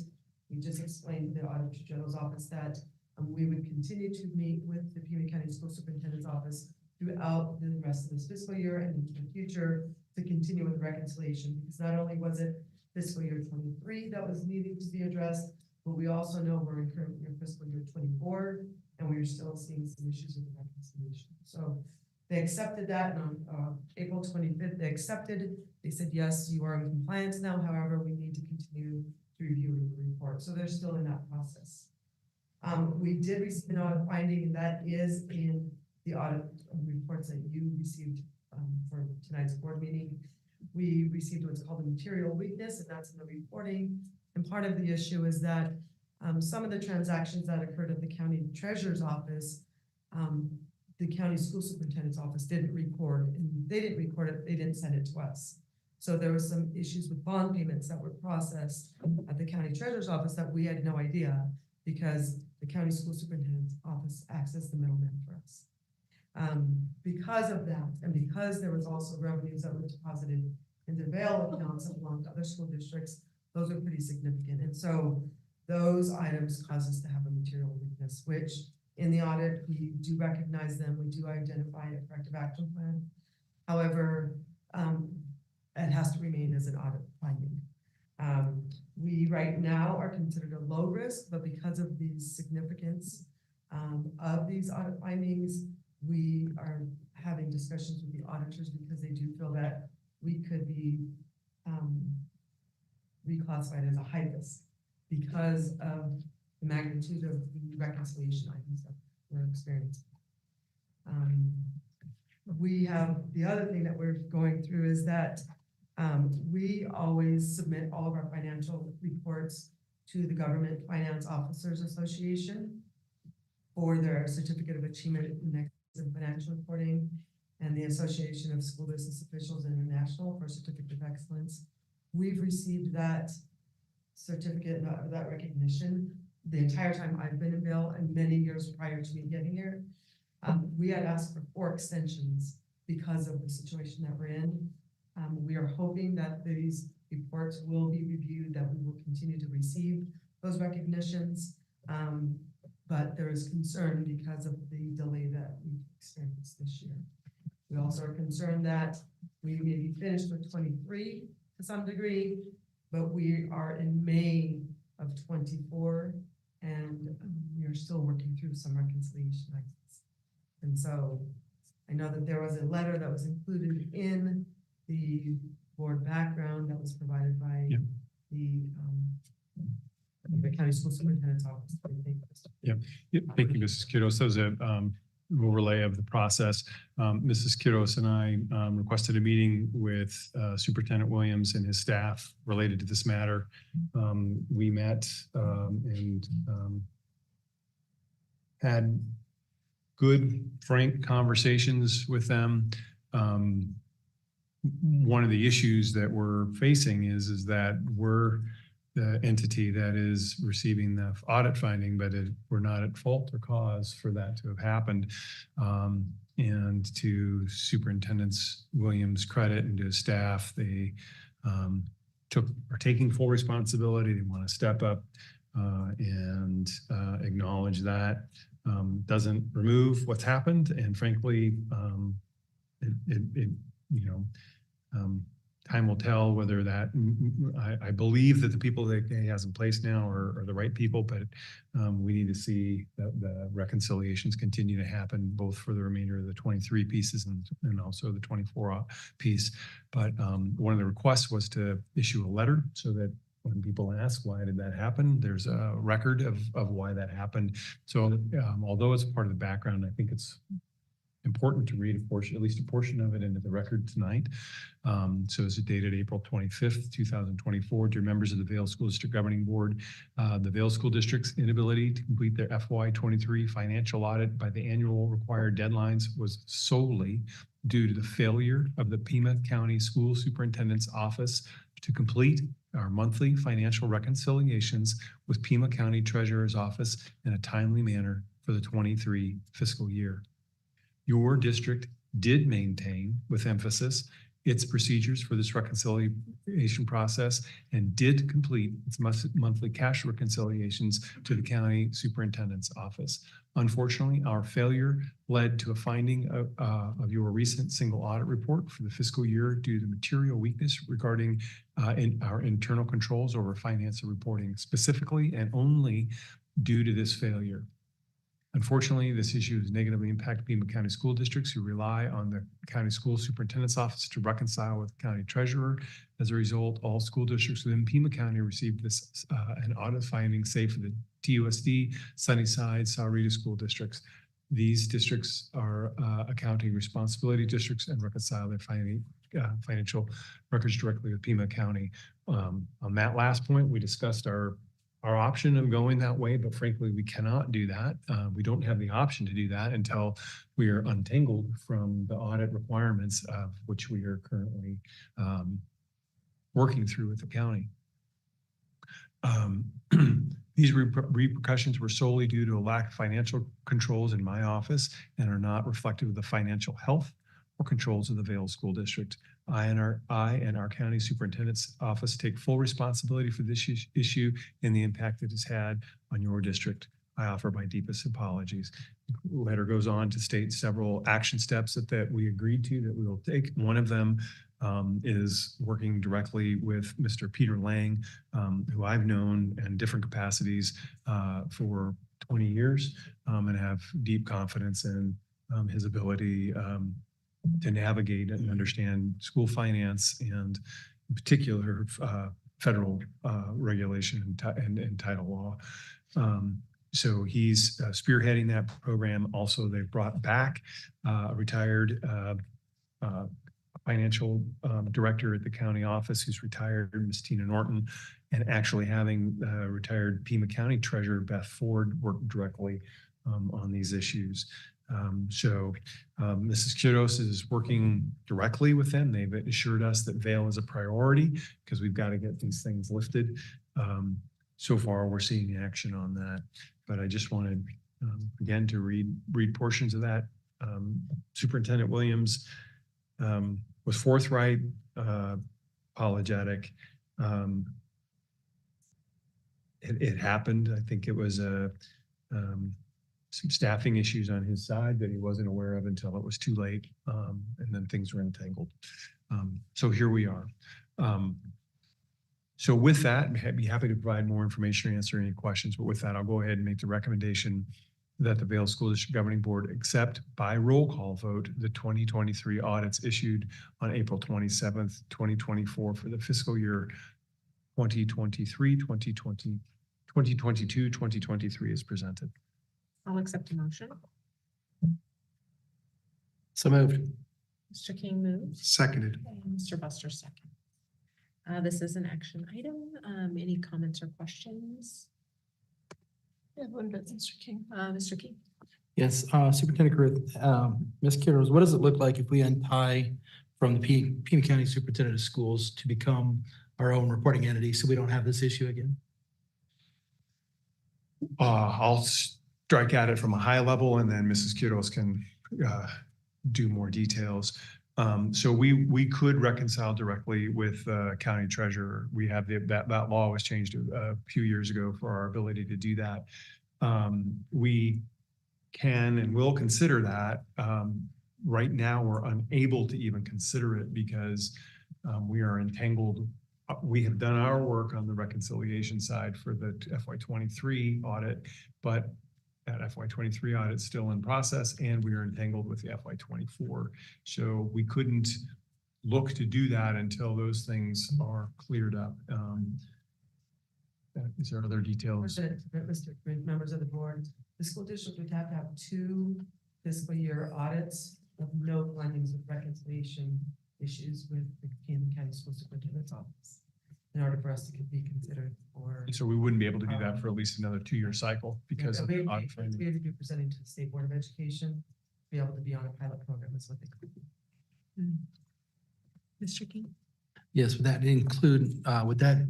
We just explained to the Auditor General's office that we would continue to meet with the Pima County School Superintendent's office throughout the rest of this fiscal year and into the future to continue with reconciliation, because not only was it fiscal year 23 that was needing to be addressed, but we also know we're in current year fiscal year 24, and we're still seeing some issues with the reconciliation. So they accepted that, and on April 25th, they accepted. They said, yes, you are in compliance now. However, we need to continue to review the report. So they're still in that process. We did receive an audit finding, and that is in the audit reports that you received for tonight's board meeting. We received what's called a material weakness, and that's in the reporting. And part of the issue is that some of the transactions that occurred at the county treasurer's office, the county school superintendent's office didn't record, and they didn't record it, they didn't send it to us. So there was some issues with bond payments that were processed at the county treasurer's office that we had no idea, because the county school superintendent's office acts as the middleman for us. Because of that, and because there was also revenues that were deposited into bail accounts that belong to other school districts, those are pretty significant. And so those items cause us to have a material weakness, which in the audit, we do recognize them, we do identify a corrective action plan. However, it has to remain as an audit finding. We right now are considered a low risk, but because of the significance of these audit findings, we are having discussions with the auditors because they do feel that we could be reclassified as a high risk because of the magnitude of the reconciliation items that we're experiencing. We have the other thing that we're going through is that we always submit all of our financial reports to the Government Finance Officers Association for their Certificate of Achievement in Financial Reporting, and the Association of School Business Officials International for Certificate of Excellence. We've received that certificate, that recognition, the entire time I've been in Vail and many years prior to me getting here. We had asked for 4 extensions because of the situation that we're in. We are hoping that these reports will be reviewed, that we will continue to receive those recognitions. But there is concern because of the delay that we've experienced this year. We also are concerned that we may be finished with 23 to some degree, but we are in May of 24, and we are still working through some reconciliation items. And so I know that there was a letter that was included in the board background that was provided by Yep. the county school superintendent's office. Yeah, thank you, Mrs. Kiddos. That was a overlay of the process. Mrs. Kiddos and I requested a meeting with Superintendent Williams and his staff related to this matter. We met and had good, frank conversations with them. One of the issues that we're facing is that we're the entity that is receiving the audit finding, but we're not at fault or cause for that to have happened. And to Superintendent Williams' credit and to his staff, they are taking full responsibility. They want to step up and acknowledge that. Doesn't remove what's happened, and frankly, time will tell whether that, I believe that the people that he has in place now are the right people, but we need to see that the reconciliations continue to happen both for the remainder of the 23 pieces and also the 24 piece. But one of the requests was to issue a letter so that when people ask why did that happen, there's a record of why that happened. So although it's part of the background, I think it's important to read a portion, at least a portion of it, into the record tonight. So it's dated April 25th, 2024. Dear members of the Vail School District Governing Board, the Vail School District's inability to complete their FY23 financial audit by the annual required deadlines was solely due to the failure of the Pima County School Superintendent's Office to complete our monthly financial reconciliations with Pima County Treasurer's Office in a timely manner for the 23 fiscal year. Your district did maintain, with emphasis, its procedures for this reconciliation process and did complete its monthly cash reconciliations to the county superintendent's office. Unfortunately, our failure led to a finding of your recent single audit report for the fiscal year due to material weakness regarding our internal controls over finance and reporting, specifically and only due to this failure. Unfortunately, this issue has negatively impacted Pima County school districts who rely on the county school superintendent's office to reconcile with the county treasurer. As a result, all school districts within Pima County received this an audit finding, save for the TUSD, Sunnyside, Sahuarita school districts. These districts are accounting responsibility districts and reconcile their financial records directly with Pima County. On that last point, we discussed our option of going that way, but frankly, we cannot do that. We don't have the option to do that until we are untangled from the audit requirements of which we are currently working through with the county. These repercussions were solely due to a lack of financial controls in my office and are not reflective of the financial health or controls of the Vail School District. I and our county superintendent's office take full responsibility for this issue and the impact it has had on your district. I offer my deepest apologies. The letter goes on to state several action steps that we agreed to that we will take. One of them is working directly with Mr. Peter Lang, who I've known in different capacities for 20 years and have deep confidence in his ability to navigate and understand school finance and in particular federal regulation and title law. So he's spearheading that program. Also, they've brought back a retired financial director at the county office who's retired, Ms. Tina Norton, and actually having retired Pima County Treasurer Beth Ford work directly on these issues. So Mrs. Kiddos is working directly with them. They've assured us that Vail is a priority because we've got to get these things lifted. So far, we're seeing action on that. But I just wanted, again, to read portions of that. Superintendent Williams was forthright, apologetic. It happened. I think it was some staffing issues on his side that he wasn't aware of until it was too late, and then things were entangled. So here we are. So with that, I'd be happy to provide more information or answer any questions, but with that, I'll go ahead and make the recommendation that the Vail School District Governing Board accept by roll call vote the 2023 audits issued on April 27th, 2024 for the fiscal year 2023, 2022, 2023 is presented. I'll accept the motion. So moved. Mr. King moves. Seconded. And Mr. Buster second. This is an action item. Any comments or questions? Mr. King. Mr. King. Yes, Superintendent Ruth, Ms. Kittles, what does it look like if we untie from the Pima County Superintendent of Schools to become our own reporting entity so we don't have this issue again? I'll strike at it from a high level and then Mrs. Quiroz can do more details. So we could reconcile directly with county treasurer. We have that law was changed a few years ago for our ability to do that. We can and will consider that. Right now, we're unable to even consider it because we are entangled. We have done our work on the reconciliation side for the FY23 audit, but that FY23 audit is still in process and we are entangled with the FY24. So we couldn't look to do that until those things are cleared up. Is there other details? Mr. Green, members of the board, the school district would have to have 2 fiscal year audits of no findings of reconciliation issues with the Pima County School Superintendent's Office in order for us to be considered for. So we wouldn't be able to do that for at least another 2-year cycle because of the audit We finding. have to be presenting to the State Board of Education, be able to be on a pilot program is what they call it. Mr. King. Yes, would that include, would that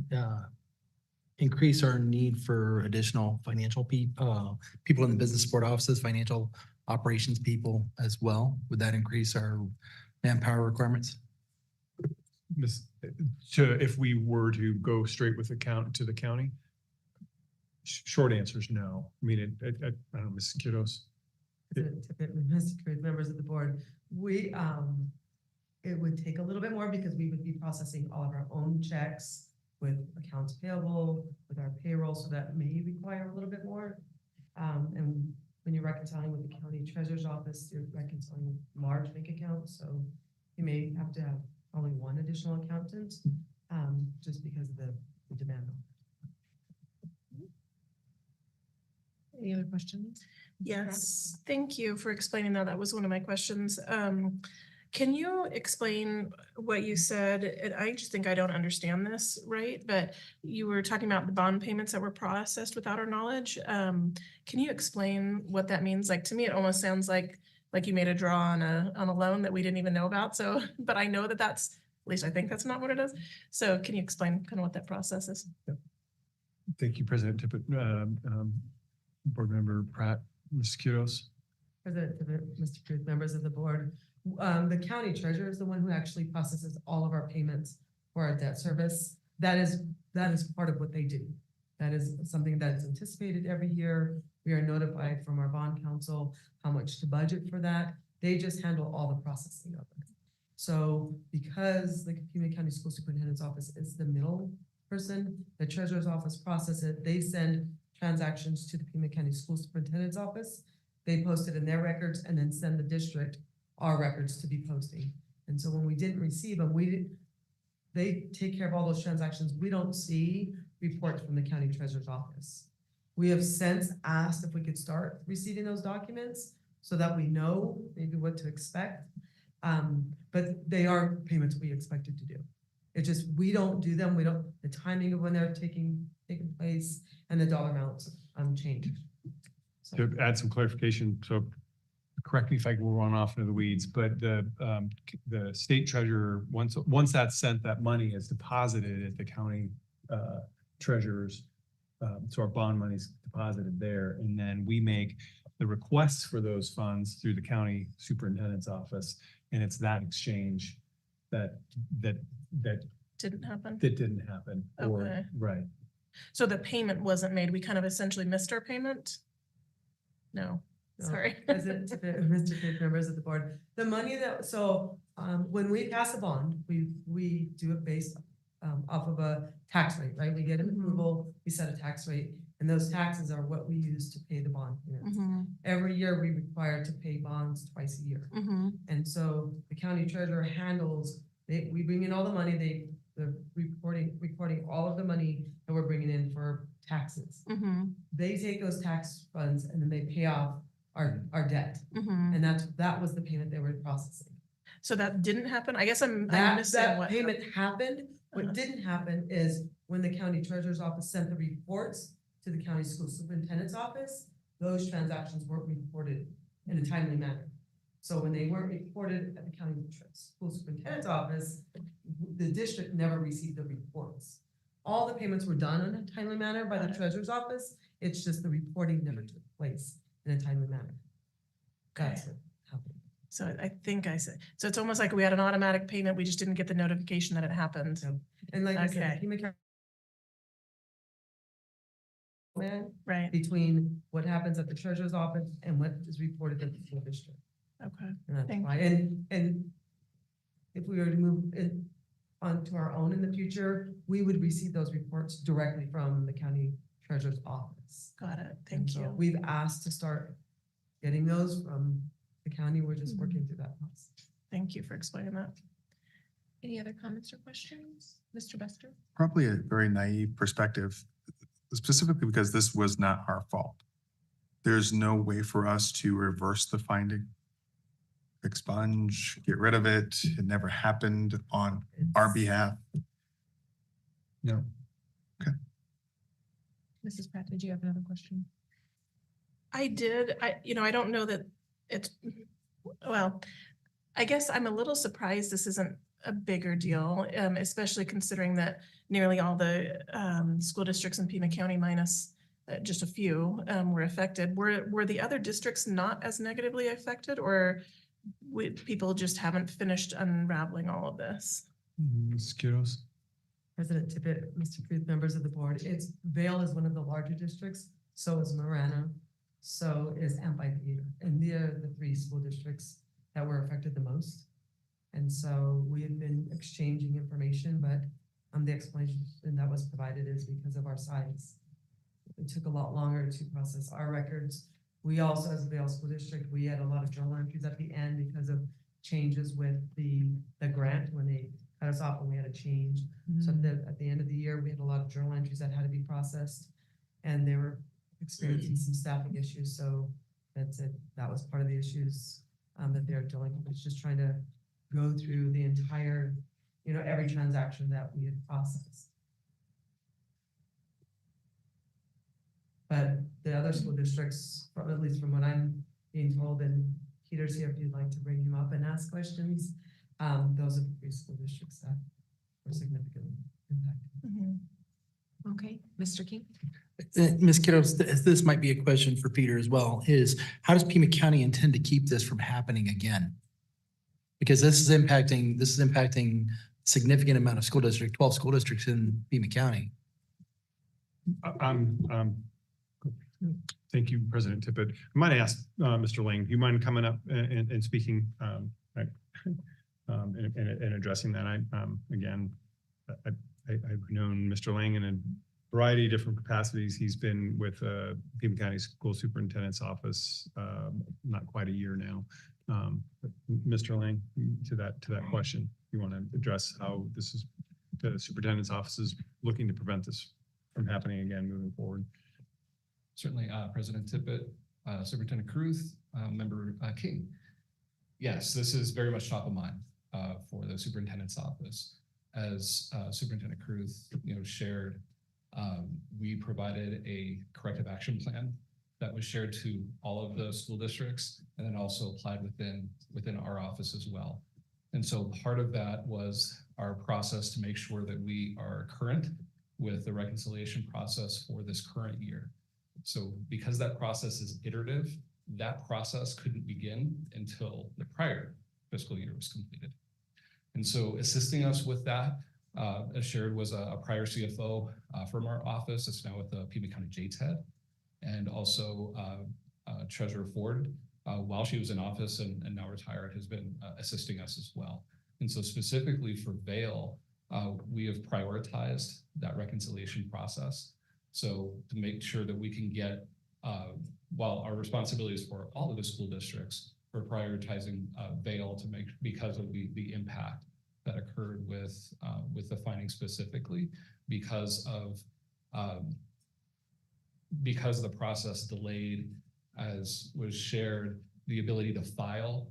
increase our need for additional financial people in the business support offices, financial operations people as well? Would that increase our manpower requirements? If we were to go straight with the county, short answer is no. I mean, I don't know, Ms. Quiroz. Mr. Cruz, members of the board, it would take a little bit more because we would be processing all of our own checks with accounts payable, with our payroll, so that may require a little bit more. And when you're reconciling with the county treasurer's office, you're reconciling with large bank accounts, so you may have to have only one additional accountant, just because of the demand. Any other questions? Yes, thank you for explaining that. That was one of my questions. Can you explain what you said? And I just think I don't understand this, right? But you were talking about the bond payments that were processed without our knowledge. Can you explain what that means? Like, to me, it almost sounds like you made a draw on a loan that we didn't even know about. So, but I know that that's, at least I think that's not what it is. So can you explain kind of what that process is? Thank you, President Tippett. Board Member Pratt, Ms. Quiroz. President, Mr. Cruz, members of the board, the county treasurer is the one who actually processes all of our payments for our debt service. That is part of what they do. That is something that is anticipated every year. We are notified from our bond counsel how much to budget for that. They just handle all the processing of it. So because the Pima County School Superintendent's Office is the middle person, the treasurer's office processes it. They send transactions to the Pima County School Superintendent's Office. They post it in their records and then send the district our records to be posting. And so when we didn't receive them, they take care of all those transactions. We don't see reports from the county treasurer's office. We have since asked if we could start receiving those documents so that we know maybe what to expect. But they are payments we expected to do. It's just, we don't do them. The timing of when they're taking place and the dollar amounts change. So. To add some clarification, so correct me if I go run off into the weeds, but the state treasurer, once that's sent, that money is deposited at the county treasurer's. So our bond money's deposited there, and then we make the requests for those funds through the county superintendent's office, and it's that exchange that Didn't happen? that didn't happen. Okay. Right. So the payment wasn't made. We kind of essentially missed our payment? No, sorry. President Tippett, Mr. Cruz, members of the board, the money when we pass a bond, we do it based off of a tax rate, right? We get an approval, we set a tax rate, And those taxes are what we use to pay the bond payments. Mm-hmm. Every year, we require to pay bonds twice a year. Mm-hmm. And so the county treasurer handles, we bring in all the money, they're recording all of the money that we're bringing in for taxes. Mm-hmm. They take those tax funds and then they pay off our debt. Mm-hmm. And that was the payment they were processing. So that didn't happen? I guess I'm That missing what. payment happened. What Uh-huh. didn't happen is when the county treasurer's office sent the reports to the county school superintendent's office, those transactions weren't reported in a timely manner. So when they weren't reported at the county school superintendent's office, the district never received the reports. All the payments were done in a timely manner by the treasurer's office. It's just the reporting never took place in a timely manner. That's what happened. So I think I said, so it's almost like we had an automatic payment. We just didn't get the notification that it happened. And like I Okay. said, Pima County man Right. between what happens at the treasurer's office and what is reported at the school district. Okay. And that's Thank why, and if we were to move it onto our own in the future, we would receive those reports directly from the county treasurer's office. Got it. And Thank so you. we've asked to start getting those from the county. We're just working through that process. Thank you for explaining that. Any other comments or questions? Mr. Bester? Probably a very naive perspective, specifically because this was not our fault. There's no way for us to reverse the finding, expunge, get rid of it. It never happened on our behalf. No. Mrs. Pratt, did you have another question? I did, I don't know that it's, well, I guess I'm a little surprised this isn't a bigger deal, especially considering that nearly all the school districts in Pima County minus just a few were affected. Were the other districts not as negatively affected, or people just haven't finished unraveling all of this? Ms. Quiroz? President Tippett, Mr. Cruz, members of the board, Vail is one of the larger districts, so is Marana, so is Amphitheater, and they're the three school districts that were affected the most. And so we have been exchanging information, but the explanation that was provided is because of our size. It took a lot longer to process our records. We also, as a Vail School District, we had a lot of journal entries at the end because of changes with the grant when they cut us off and we had a change. So at the end of the year, we had a lot of journal entries that had to be processed, and they were experiencing some staffing issues. So that's it. That was part of the issues that they're dealing with. It's just trying to go through the entire, every transaction that we had processed. But the other school districts, at least from what I'm being told, and Peter's here if you'd like to bring him up and ask questions, those are the three school districts that were significantly impacted. Okay, Mr. King? Ms. Quiroz, this might be a question for Peter as well, is how does Pima County intend to keep this from happening again? Because this is impacting significant amount of school district, 12 school districts in Pima County. Thank you, President Tippett. I might ask Mr. Lang, do you mind coming up and speaking and addressing that? I've known Mr. Lang in a variety of different capacities. He's been with Pima County School Superintendent's Office not quite a year now. But Mr. Lang, to that question, you want to address how this is the superintendent's office is looking to prevent this from happening again moving forward? Certainly, President Tippett, Superintendent Cruz, Member King. Yes, this is very much top of mind for the superintendent's office. As Superintendent Cruz, shared, we provided a corrective action plan that was shared to all of the school districts and then also applied within our office as well. And so part of that was our process to make sure that we are current with the reconciliation process for this current year. So because that process is iterative, that process couldn't begin until the prior fiscal year was completed. And so assisting us with that, as shared, was a prior CFO from our office. It's now with the Pima County JTED, and also Treasurer Ford, while she was in office and now retired, has been assisting us as well. And so specifically for Vail, we have prioritized that reconciliation process. So to make sure that we can get, while our responsibility is for all of the school districts, we're prioritizing Vail to make, because of the impact that occurred with the finding specifically, because the process delayed, as was shared, the ability to file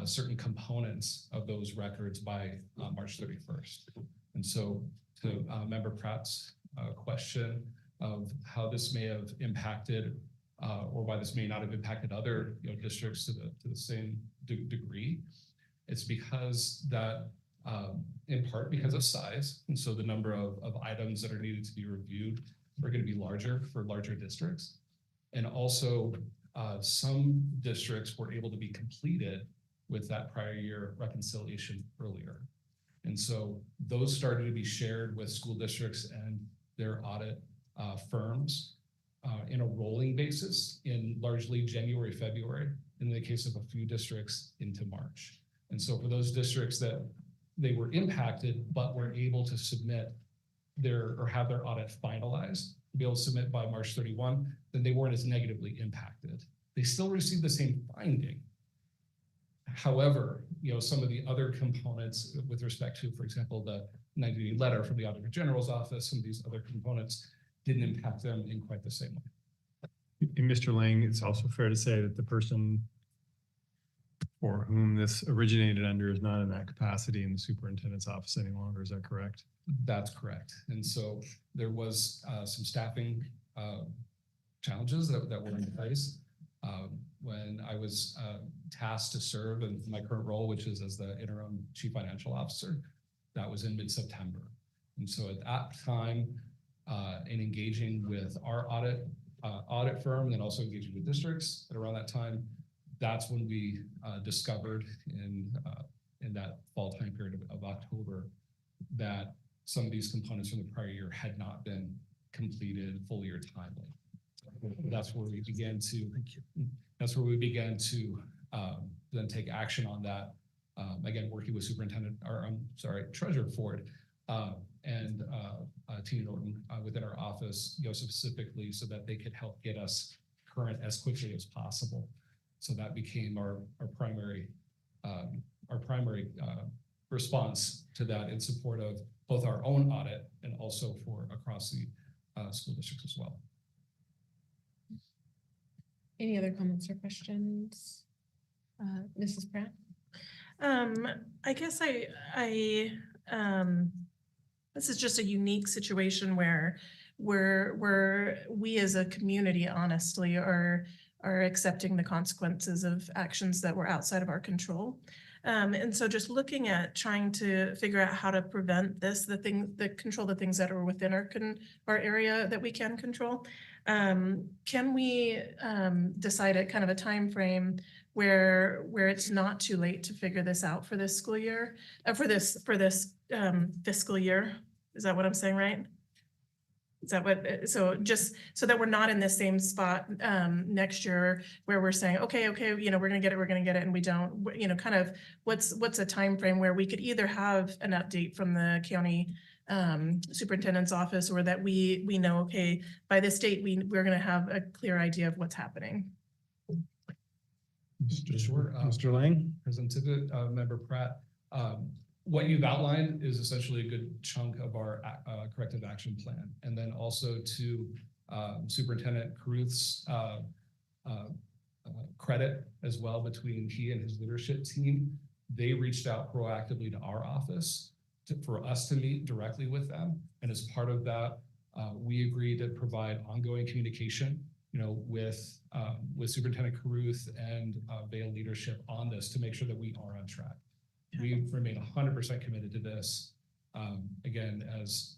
certain components of those records by March 31st. And so to Member Pratt's question of how this may have impacted or why this may not have impacted other districts to the same degree, it's because that in part because of size. And so the number of items that are needed to be reviewed are going to be larger for larger districts. And also some districts were able to be completed with that prior year reconciliation earlier. And so those started to be shared with school districts and their audit firms in a rolling basis in largely January, February, in the case of a few districts into March. And so for those districts that they were impacted, but were able to submit or have their audit finalized, to be able to submit by March 31, then they weren't as negatively impacted. They still received the same finding. However, some of the other components with respect to, for example, the 90-day letter from the Auditor General's office, some of these other components didn't impact them in quite the same way. And Mr. Lang, it's also fair to say that the person for whom this originated under is not in that capacity in the superintendent's office any longer. Is that correct? That's correct. And so there was some staffing challenges that were in place when I was tasked to serve in my current role, which is as the interim chief financial officer. That was in mid-September. And so at that time, in engaging with our audit firm, and then also engaging with districts at around that time, that's when we discovered in that fall time period of October that some of these components from the prior year had not been completed fully or timely. That's where we began to. That's where we began to then take action on that. Again, working with Treasurer Ford and Tina Norton within our office, specifically so that they could help get us current as quickly as possible. So that became our primary response to that, in support of both our own audit and also for across the school districts as well. Any other comments or questions? Mrs. Pratt? I guess this is just a unique situation where we as a community honestly are accepting the consequences of actions that were outside of our control. And so just looking at trying to figure out how to prevent this, control the things that are within our area that we can control. Can we decide at kind of a time frame where it's not too late to figure this out for this school year, for this fiscal year? Is that what I'm saying, right? Is that what, so just so that we're not in the same spot next year where we're saying, okay, we're gonna get it, and we don't, kind of what's a time frame where we could either have an update from the county superintendent's office, or that we know, okay, by this date, we're gonna have a clear idea of what's happening. Mr. Lang? President Tippett, Member Pratt, what you've outlined is essentially a good chunk of our corrective action plan. And then also to Superintendent Caruth's credit as well, between he and his leadership team, they reached out proactively to our office for us to meet directly with them. And as part of that, we agreed to provide ongoing communication, with Superintendent Caruth and Vail leadership on this, to make sure that we are on track. We remain 100% committed to this. Again, as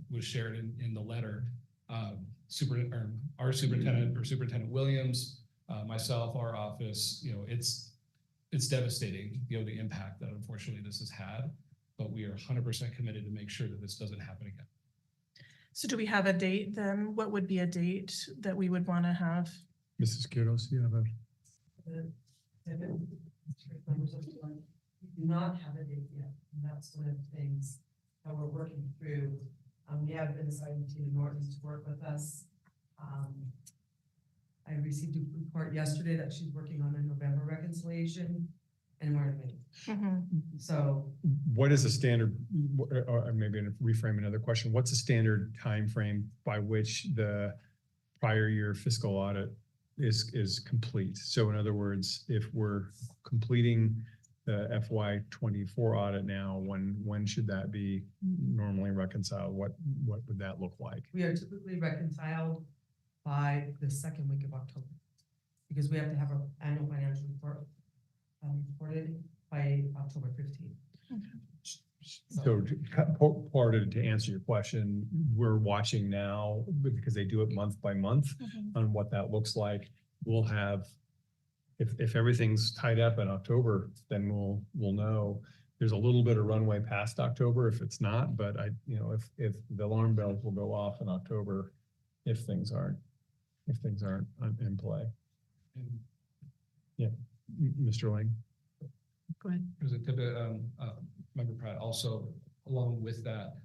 was shared in the letter, our superintendent, or Superintendent Williams, myself, our office, it's devastating, the impact that unfortunately this has had, but we are 100% committed to make sure that this doesn't happen again. So do we have a date then? What would be a date that we would want to have? Mrs. Quiroz, you have a. We do not have a date yet, and that's one of the things that we're working through We have been assigned to Norton's to work with us. I received a report yesterday that she's working on a November reconciliation, and we're in May. So What is the standard, or maybe to reframe another question, what's the standard time frame by which the prior year fiscal audit is complete? So in other words, if we're completing the FY 24 audit now, when should that be normally reconciled? What would that look like? we are typically reconciled by the second week of October, because we have to have our annual financial report reported by October 15th. So to answer your question, we're watching now because they do it month by month on what that looks like. We'll have, if everything's tied up in October, then we'll know. There's a little bit of runway past October if it's not, but if the alarm bells will go off in October, if things aren't in play. Yeah, Mr. Lang. Go ahead. President Tippett, Member Pratt, also along with that,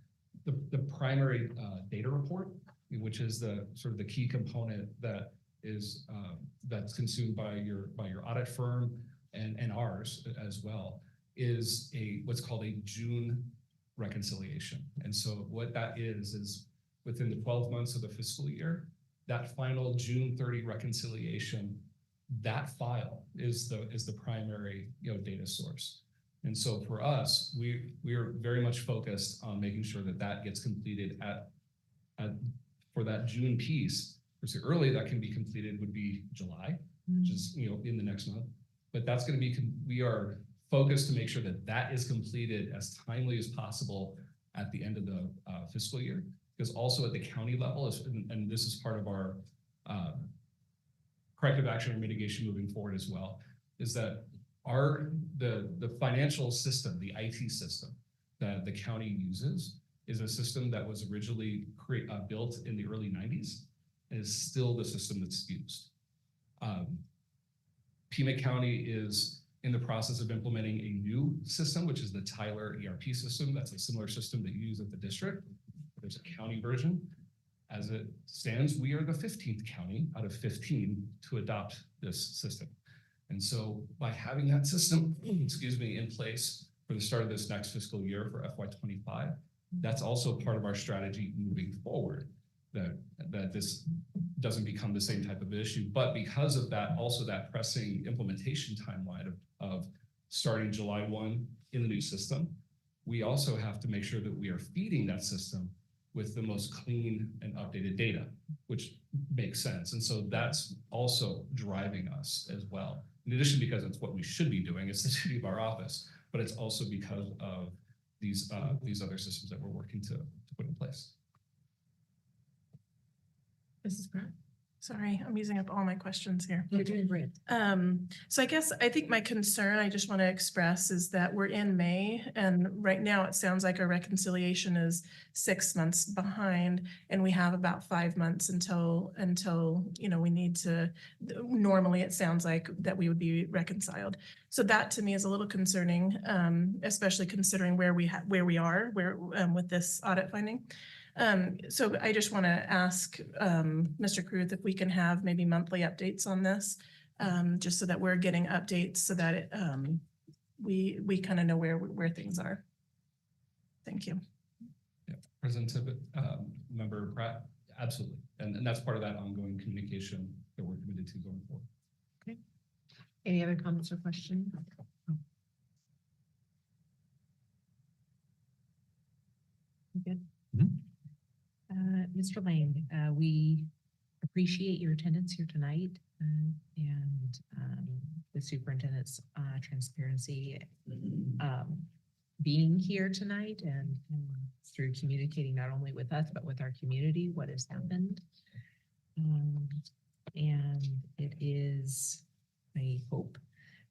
the primary data report, which is the sort of the key component that is that's consumed by your audit firm and ours as well, is what's called a June reconciliation. And so what that is within the 12 months of the fiscal year, that final June 30 reconciliation, that file is the primary data source. And so for us, we are very much focused on making sure that gets completed for that June piece. So early that can be completed would be July, which is in the next month. But that's going to be we are focused to make sure that is completed as timely as possible at the end of the fiscal year. Because also at the county level, and this is part of our corrective action or mitigation moving forward as well, is that the financial system, the IT system that the county uses is a system that was originally built in the early 90s and is still the system that's used. Pima County is in the process of implementing a new system, which is the Tyler ERP system. That's a similar system that you use at the district. There's a county version. As it stands, we are the 15th county out of 15 to adopt this system. And so by having that system, in place for the start of this next fiscal year for FY25, that's also part of our strategy moving forward, that this doesn't become the same type of issue. But because of that, also that pressing implementation timeline of starting July 1 in the new system, we also have to make sure that we are feeding that system with the most clean and updated data, which makes sense. And so that's also driving us as well. In addition, because it's what we should be doing, it's the duty of our office, but it's also because of these other systems that we're working to put in place. Mrs. Pratt? Sorry, I'm using up all my questions here. You're doing great. So I think my concern I just want to express is that we're in May, and right now it sounds like our reconciliation is 6 months behind, and we have about 5 months until we need to. Normally, it sounds like that we would be reconciled. So that to me is a little concerning, especially considering where we are with this audit finding. So I just want to ask Mr. Kruth if we can have maybe monthly updates on this, just so that we're getting updates so that we kind of know where things are. Thank you. Yeah, President Tippett, Member Pratt, absolutely. And that's part of that ongoing communication that we're committed to going forward. Okay. Any other comments or questions? Good. Mr. Lang, we appreciate your attendance here tonight and the superintendent's transparency being here tonight and through communicating not only with us, but with our community, what has happened. And it is a hope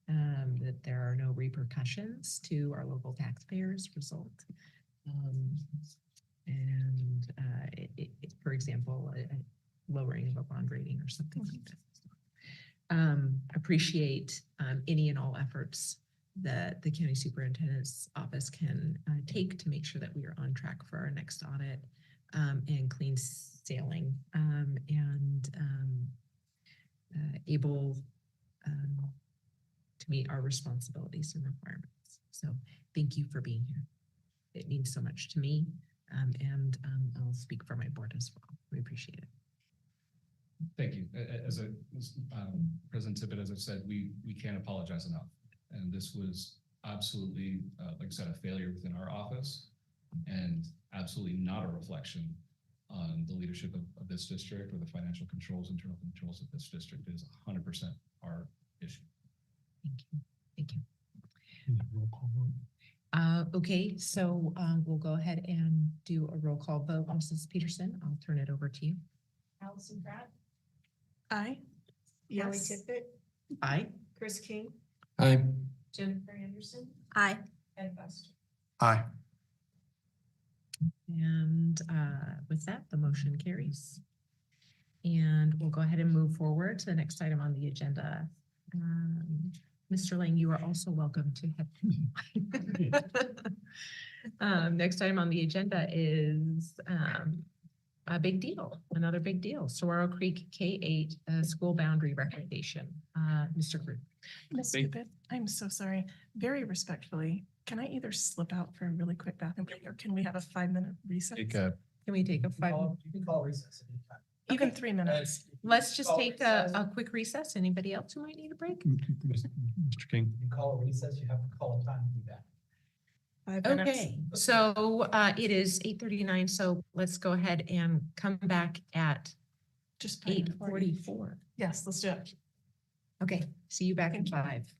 that there are no repercussions to our local taxpayers result. For example, a lowering of a bond rating or something like that. Appreciate any and all efforts that the county superintendent's office can take to make sure that we are on track for our next audit. and clean sailing, and able to meet our responsibilities and requirements. So thank you for being here. It means so much to me, and I'll speak for my board as well. We appreciate it. Thank you. President Tippett, as I've said, we can't apologize enough. And this was absolutely, like I said, a failure within our office, and absolutely not a reflection on the leadership of this district or the financial controls, internal controls of this district. It is 100% our issue. Thank you. Thank you. Okay, so we'll go ahead and do a roll call vote. Mrs. Peterson, I'll turn it over to you. Allison Pratt, Aye. Kelly Yes. Tippett, Aye. Chris King, Aye. Jennifer Anderson, Aye. Ed Buster. Aye. And with that, the motion carries. And we'll go ahead and move forward to the next item on the agenda. Mr. Lang, you are also welcome to have. Next item on the agenda is a big deal, another big deal. Saguaro Creek K-8 school boundary recommendation. Mr. Crew. Ms. Tippett, I'm so sorry. Very respectfully, can I either slip out for a really quick bathroom break, or can we have a 5-minute recess? Can we take a 5? You can call recess. Even 3 minutes. Let's just take a quick recess. Anybody else who might need a break? Mr. King. You call a recess, you have to call a time to be back. 5 minutes. Okay, so it is 8:39, so let's go ahead and come back at Just 8:44. Yes, let's do it. Okay, see you back in 5.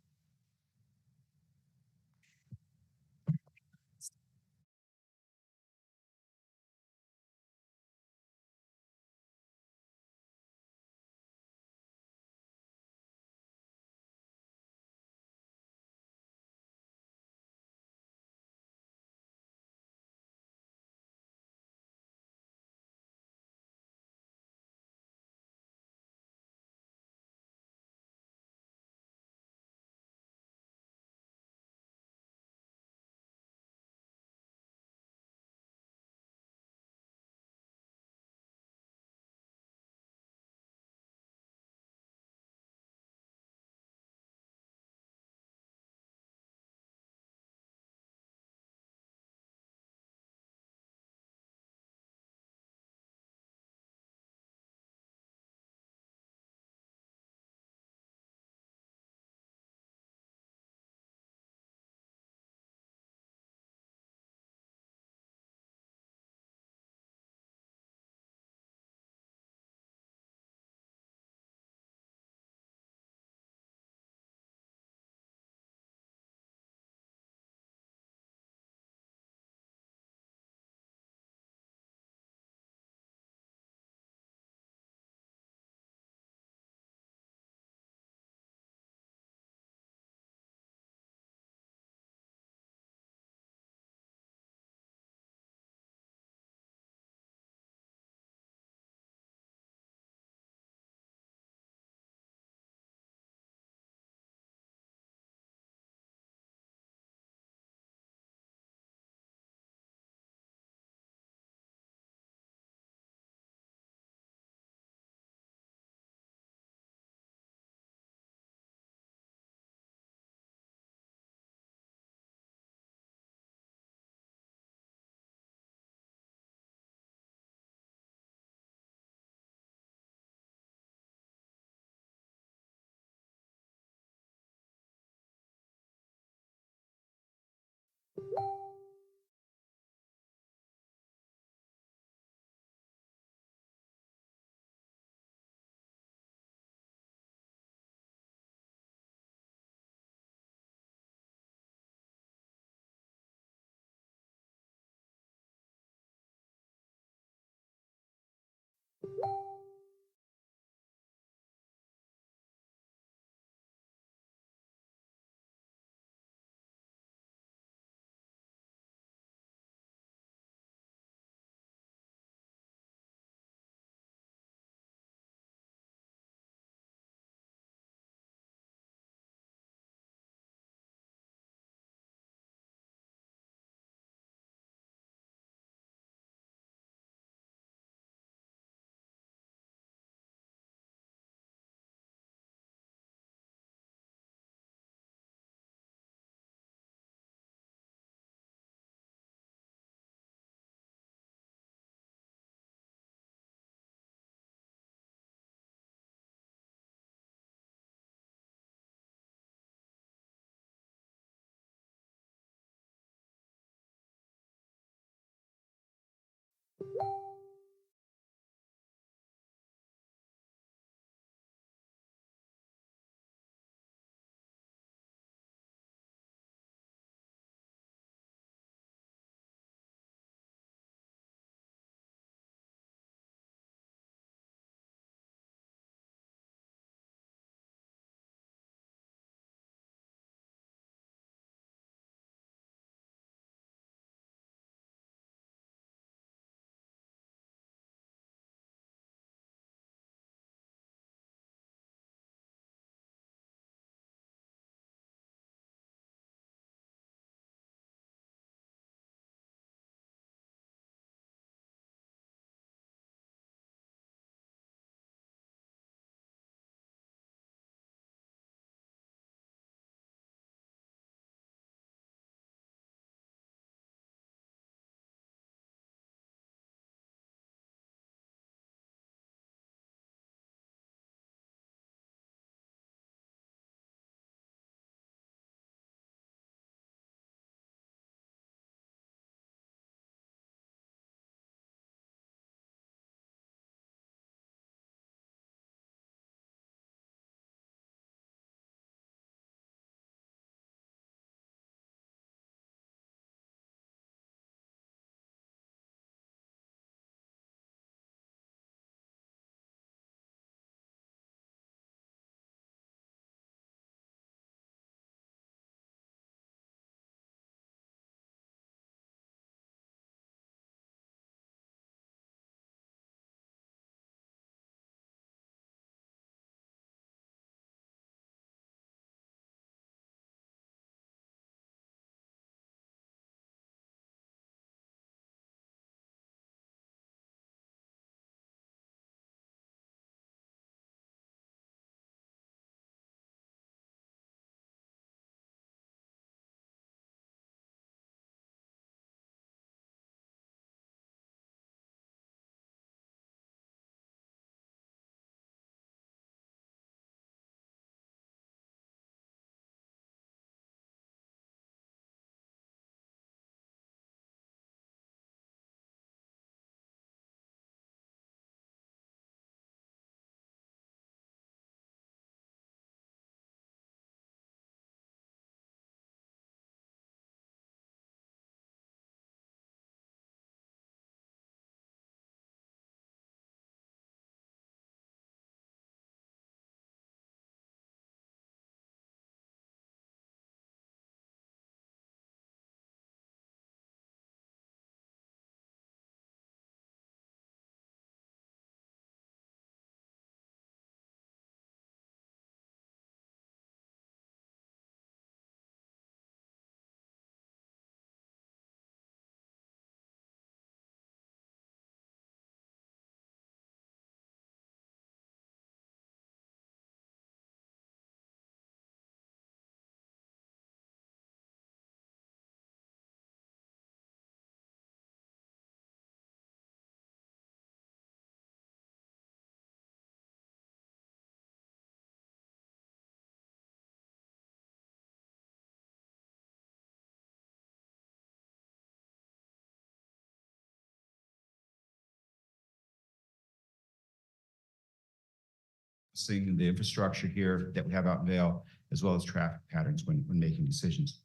seeing the infrastructure here that we have out in Vale, as well as traffic patterns when making decisions.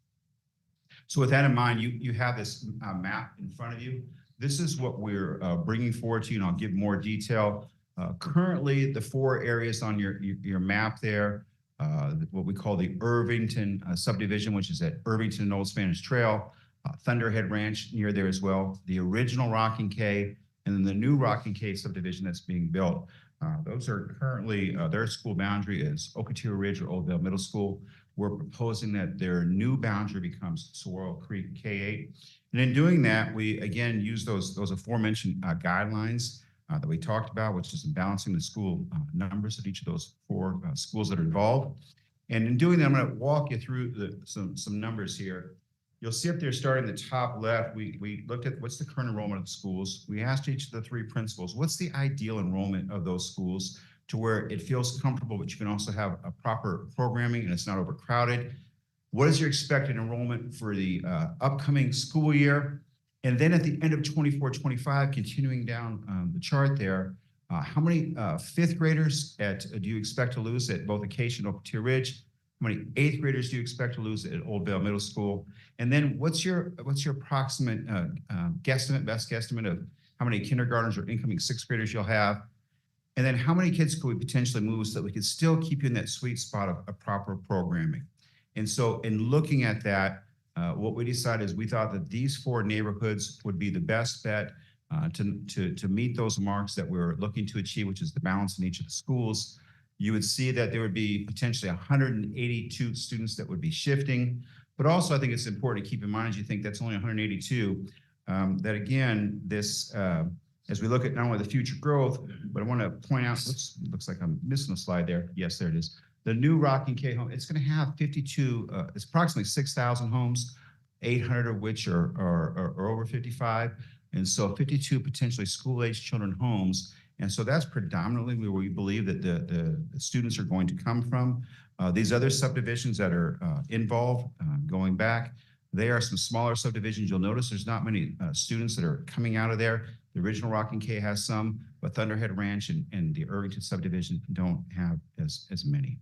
So with that in mind, you have this map in front of you. This is what we're bringing forward to you, and I'll give more detail. Currently, the 4 areas on your map there, what we call the Irvington subdivision, which is at Irvington and Old Spanish Trail, Thunderhead Ranch near there as well, the original Rocking K, and then the new Rocking K subdivision that's being built. Those are currently, their school boundary is Ocotillo Ridge or Old Vale Middle School. We're proposing that their new boundary becomes Saguaro Creek K8. And in doing that, we again use those aforementioned guidelines that we talked about, which is in balancing the school numbers of each of those 4 schools that are involved. And in doing that, I'm going to walk you through some numbers here. You'll see up there starting at the top left, we looked at what's the current enrollment of the schools. We asked each of the 3 principals, what's the ideal enrollment of those schools to where it feels comfortable, but you can also have a proper programming and it's not overcrowded. What is your expected enrollment for the upcoming school year? And then at the end of 24-25, continuing down the chart there, how many fifth graders do you expect to lose at both Acacia and Ocotillo Ridge? How many eighth graders do you expect to lose at Old Vale Middle School? And then what's your approximate guesstimate, best guesstimate of how many kindergartners or incoming sixth graders you'll have? And then how many kids could we potentially move so that we could still keep you in that sweet spot of proper programming? And so in looking at that, what we decided is we thought that these 4 neighborhoods would be the best bet to meet those marks that we're looking to achieve, which is the balance in each of the schools. You would see that there would be potentially 182 students that would be shifting. But also, I think it's important to keep in mind, as you think that's only 182, that again, this, as we look at not only the future growth, but I want to point out, looks like I'm missing a slide there. Yes, there it is. The new Rocking K home, it's going to have 52, it's approximately 6,000 homes, 800 of which are over 55. And so 52 potentially school-age children homes. And so that's predominantly where we believe that the students are going to come from. These other subdivisions that are involved, going back, they are some smaller subdivisions. You'll notice there's not many students that are coming out of there. The original Rocking K has some, but Thunderhead Ranch and the Irvington subdivision don't have as many.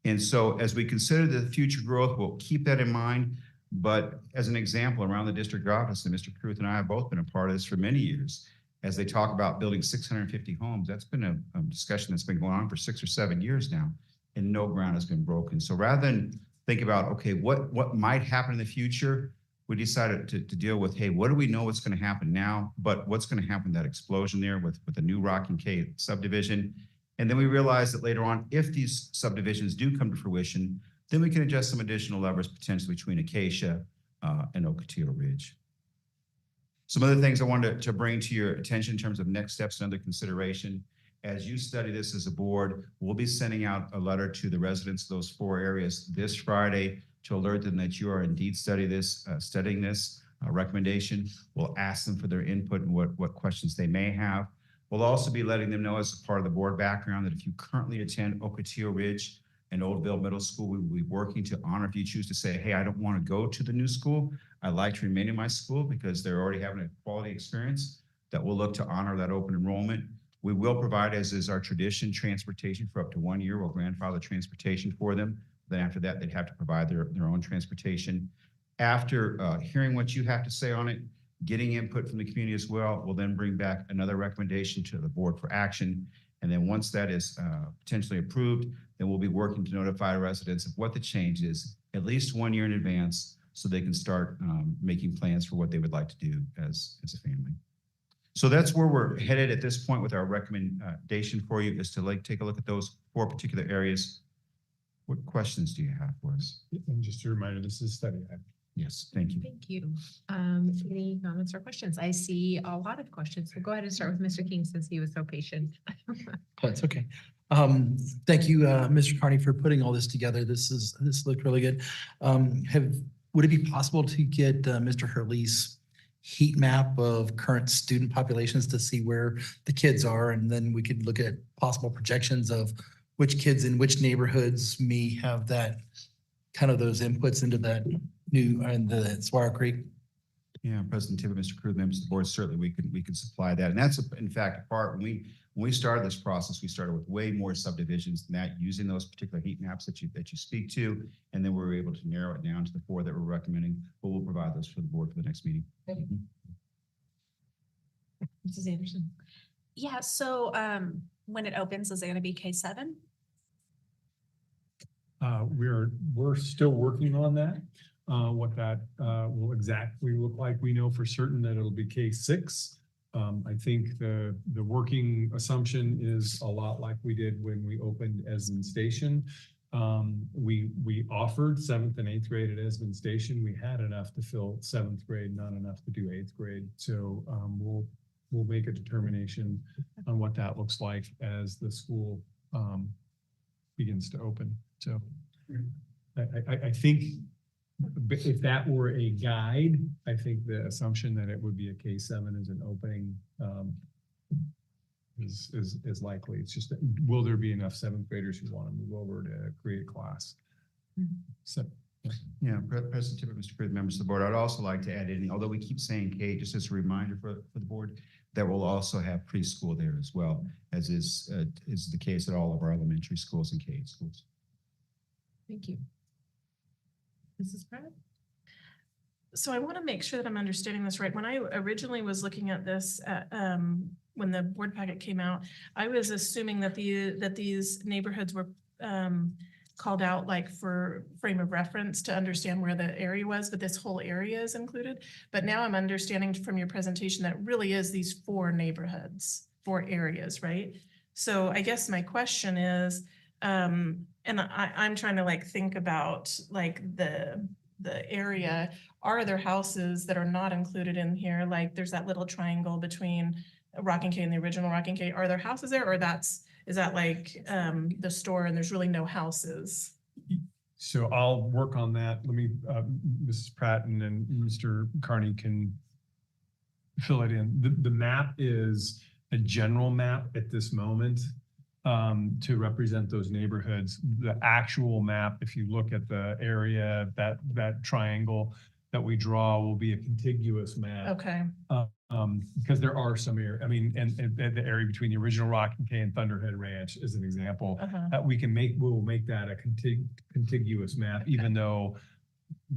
And so as we consider the future growth, we'll keep that in mind. But as an example, around the district office, and Mr. Kruth and I have both been a part of this for many years, as they talk about building 650 homes, that's been a discussion that's been going on for 6 or 7 years now, and no ground has been broken. So rather than think about, okay, what might happen in the future, we decided to deal with, hey, what do we know what's going to happen now, but what's going to happen, that explosion there with the new Rocking K subdivision. And then we realized that later on, if these subdivisions do come to fruition, then we can adjust some additional levers potentially between Acacia and Ocotillo Ridge. Some other things I wanted to bring to your attention in terms of next steps and under consideration. As you study this as a board, we'll be sending out a letter to the residents of those 4 areas this Friday to alert them that you are indeed studying this recommendation. We'll ask them for their input and what questions they may have. We'll also be letting them know as part of the board background that if you currently attend Ocotillo Ridge and Old Vale Middle School, we will be working to honor if you choose to say, hey, I don't want to go to the new school. I'd like to remain in my school because they're already having a quality experience, that we'll look to honor that open enrollment. We will provide, as is our tradition, transportation for up to 1 year. We'll grandfather transportation for them. Then after that, they'd have to provide their own transportation. After hearing what you have to say on it, getting input from the community as well, we'll then bring back another recommendation to the board for action. And then once that is potentially approved, then we'll be working to notify residents of what the change is at least 1 year in advance, so they can start making plans for what they would like to do as a family. So that's where we're headed at this point with our recommendation for you, is to take a look at those 4 particular areas. What questions do you have for us? And just a reminder, this is a study. Yes, thank you. Thank you. Any comments or questions? I see a lot of questions. We'll go ahead and start with Mr. King since he was so patient. That's okay. Thank you, Mr. Carney, for putting all this together. This looked really good. Would it be possible to get Mr. Hurley's heat map of current student populations to see where the kids are? And then we could look at possible projections of which kids in which neighborhoods may have that kind of those inputs into that new and the Swire Creek. Yeah, President Tippett, Mr. Crew, members of the board, certainly we can supply that. And that's in fact a part, when we started this process, we started with way more subdivisions than that, using those particular heat maps that you speak to. And then we were able to narrow it down to the 4 that we're recommending, but we'll provide those for the board for the next meeting. Mrs. Anderson. Yeah, so when it opens, is it going to be K-7? We're still working on that. What that will exactly look like. We know for certain that it'll be K-6. I think the working assumption is a lot like we did when we opened Esmond Station. We offered 7th and 8th grade at Esmond Station. We had enough to fill 7th grade, not enough to do 8th grade. So we'll make a determination on what that looks like as the school begins to open. So I think if that were a guide, I think the assumption that it would be a K-7 as an opening is likely. It's just, will there be enough 7th graders who want to move over to create a class? So Yeah, President Tippett, Mr. Pruitt, members of the board, I'd also like to add in, although we keep saying K, just as a reminder for the board, that we'll also have preschool there as well, as is the case at all of our elementary schools and K schools. Thank you. Mrs. Pratt? So I want to make sure that I'm understanding this right. When I originally was looking at this, when the board packet came out, I was assuming that these neighborhoods were called out like for frame of reference to understand where the area was, but this whole area is included. But now I'm understanding from your presentation that really is these 4 neighborhoods, 4 areas, right? So I guess my question is, and I'm trying to like think about like the area. Are there houses that are not included in here? Like there's that little triangle between Rocking K and the original Rocking K. Are there houses there, or is that like the store and there's really no houses? So I'll work on that. Let me, Mrs. Pratt and then Mr. Carney can fill it in. The map is a general map at this moment to represent those neighborhoods. The actual map, if you look at the area, that triangle that we draw will be a contiguous map. Okay. Because there are some area, I mean, and the area between the original Rocking K and Thunderhead Ranch is an example that we'll make that a contiguous map, even though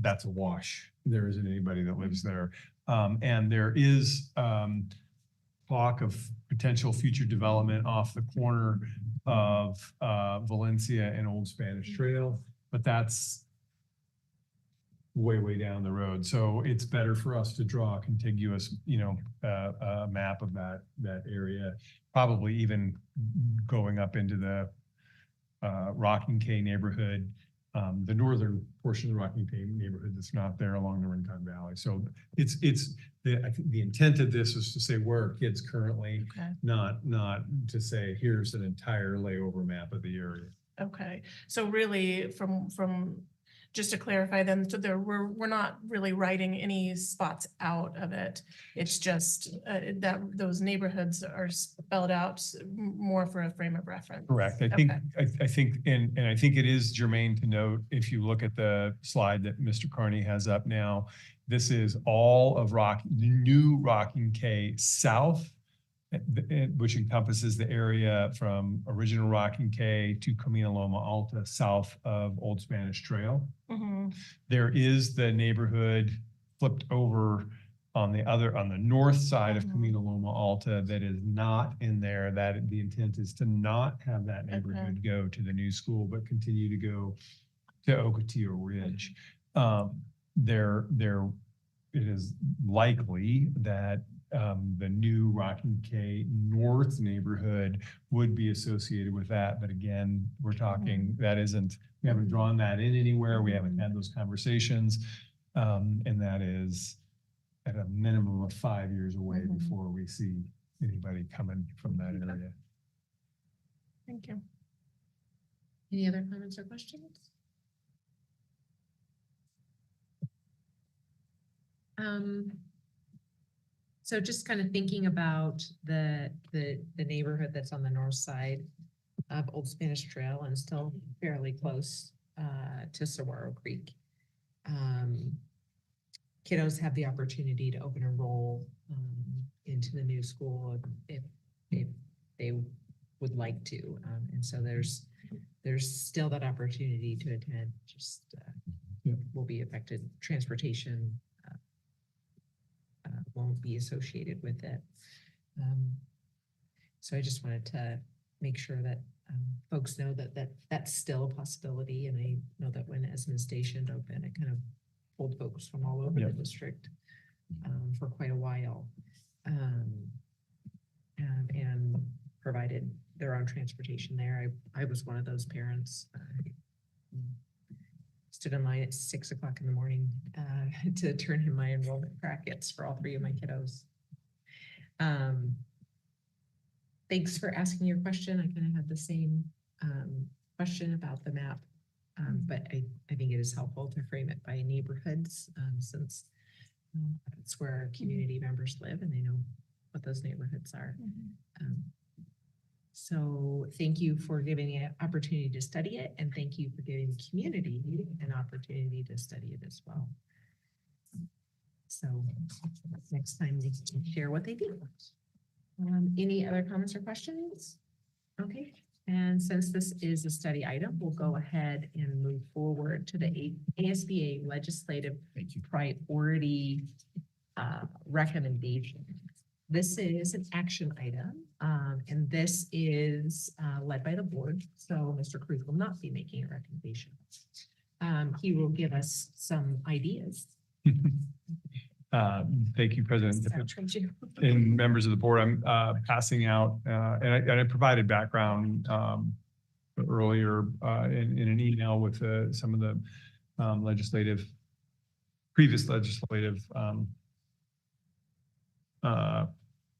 that's a wash. There isn't anybody that lives there. And there is talk of potential future development off the corner of Valencia and Old Spanish Trail, but that's way down the road. So it's better for us to draw a contiguous, map of that area, probably even going up into the Rocking K neighborhood, the northern portion of the Rocking K neighborhood that's not there along the Rincon Valley. So I think the intent of this is to say where are kids currently, not to say here's an entire layover map of the area. Okay, so really from just to clarify then, so we're not really writing any spots out of it. It's just that those neighborhoods are spelled out more for a frame of reference. Correct. I think, and I think it is germane to note, if you look at the slide that Mr. Carney has up now, this is all of new Rocking K South, which encompasses the area from original Rocking K to Camino Loma Alta, south of Old Spanish Trail. There is the neighborhood flipped over on the north side of Camino Loma Alta that is not in there. That the intent is to not have that neighborhood go to the new school, but continue to go to Ocotillo Ridge. It is likely that the new Rocking K North neighborhood would be associated with that. But again, we're talking, we haven't drawn that in anywhere. We haven't had those conversations. And that is at a minimum of 5 years away before we see anybody coming from that area. Thank you. Any other comments or questions? So just kind of thinking about the neighborhood that's on the north side of Old Spanish Trail and still fairly close to Saguaro Creek. Kiddos have the opportunity to open enroll into the new school if they would like to. And so there's still that opportunity to attend, just will be affected. Transportation won't be associated with it. So I just wanted to make sure that folks know that that's still a possibility. And I know that when Esmond Station opened, it kind of pulled folks from all over the district for quite a while, and provided their own transportation there. I was one of those parents. Stood in line at 6 o'clock in the morning to turn in my enrollment packets for all 3 of my kiddos. Thanks for asking your question. I kind of had the same question about the map, but I think it is helpful to frame it by neighborhoods, since it's where our community members live and they know what those neighborhoods are. So thank you for giving me an opportunity to study it, and thank you for giving the community an opportunity to study it as well. So next time they can share what they do. Any other comments or questions? Okay, and since this is a study item, we'll go ahead and move forward to the ASBA legislative priority recommendation. This is an action item, and this is led by the board. So Mr. Cruz will not be making a recommendation. He will give us some ideas. Thank you, President. Thank you. And members of the board, I'm passing out, and I provided background earlier in an email with some of the previous legislative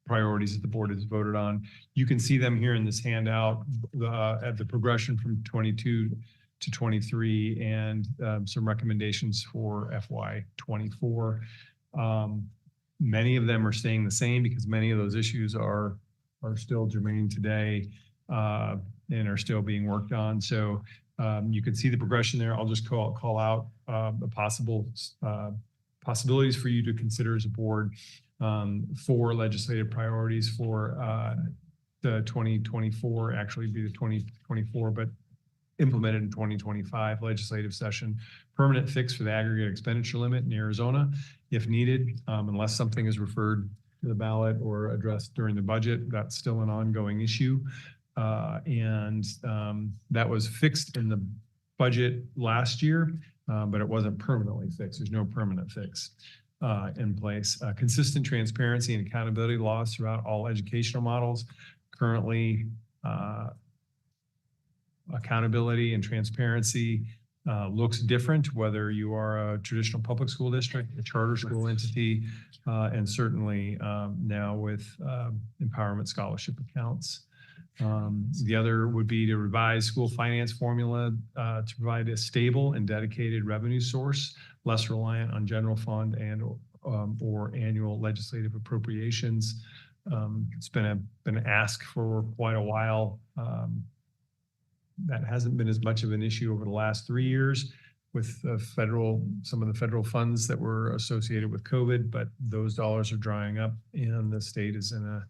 priorities that the board has voted on. You can see them here in this handout at the progression from 22 to 23 and some recommendations for FY 24. Many of them are staying the same because many of those issues are still germane today and are still being worked on. So you can see the progression there. I'll just call out the possibilities for you to consider as a board for legislative priorities for the 2024, actually be the 2024, but implemented in 2025 legislative session. Permanent fix for the aggregate expenditure limit in Arizona, if needed, unless something is referred to the ballot or addressed during the budget. That's still an ongoing issue. And that was fixed in the budget last year, but it wasn't permanently fixed. There's no permanent fix in place. Consistent transparency and accountability laws throughout all educational models. Currently, accountability and transparency looks different, whether you are a traditional public school district, a charter school entity, and certainly now with empowerment scholarship accounts. The other would be to revise school finance formula to provide a stable and dedicated revenue source, less reliant on general fund and or annual legislative appropriations. It's been an ask for quite a while. That hasn't been as much of an issue over the last 3 years with some of the federal funds that were associated with COVID, but those dollars are drying up and the state is in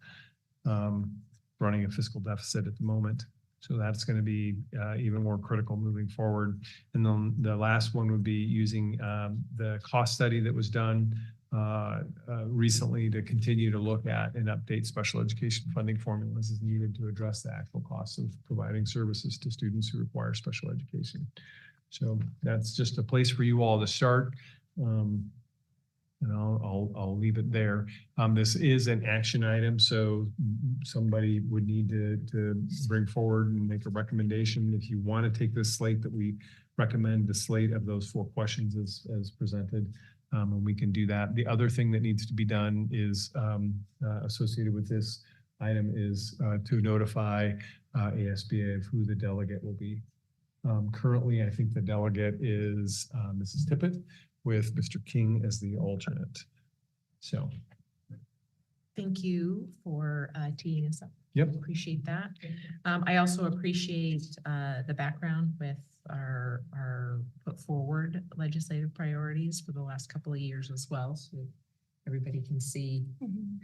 running a fiscal deficit at the moment. So that's going to be even more critical moving forward. And then the last one would be using the cost study that was done recently to continue to look at and update special education funding formulas as needed to address the actual costs of providing services to students who require special education. So that's just a place for you all to start. And I'll leave it there. This is an action item, so somebody would need to bring forward and make a recommendation. If you want to take this slate that we recommend, the slate of those 4 questions as presented, and we can do that. The other thing that needs to be done is associated with this item is to notify ASBA of who the delegate will be. Currently, I think the delegate is Mrs. Tippett, with Mr. King as the alternate. So. Thank you for teeing us up. Yep. Appreciate that. I also appreciate the background with our put forward legislative priorities for the last couple of years as well. So everybody can see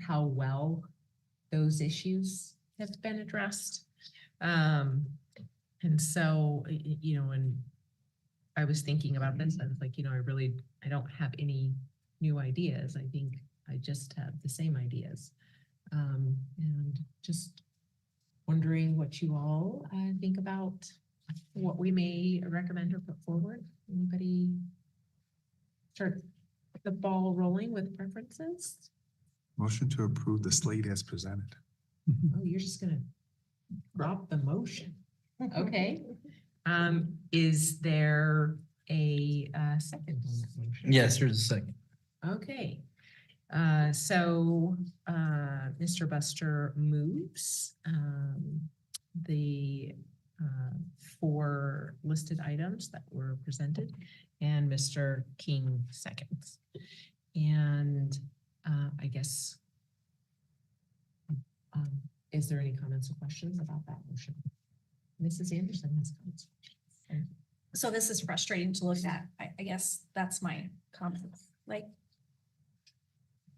how well those issues have been addressed. And so, you know, when I was thinking about this, I was like, you know, I don't have any new ideas. I think I just have the same ideas. And just wondering what you all think about what we may recommend or put forward. Anybody start the ball rolling with preferences? Motion to approve the slate as presented. Oh, you're just gonna drop the motion. Okay. Is there a second on that motion? Yes, there's a second. Okay. So Mr. Buster moves the 4 listed items that were presented, and Mr. King seconds. And I guess is Is there any comments or questions about that motion? Mrs. Anderson has comments. So this is frustrating to look at. I guess that's my comment. Like,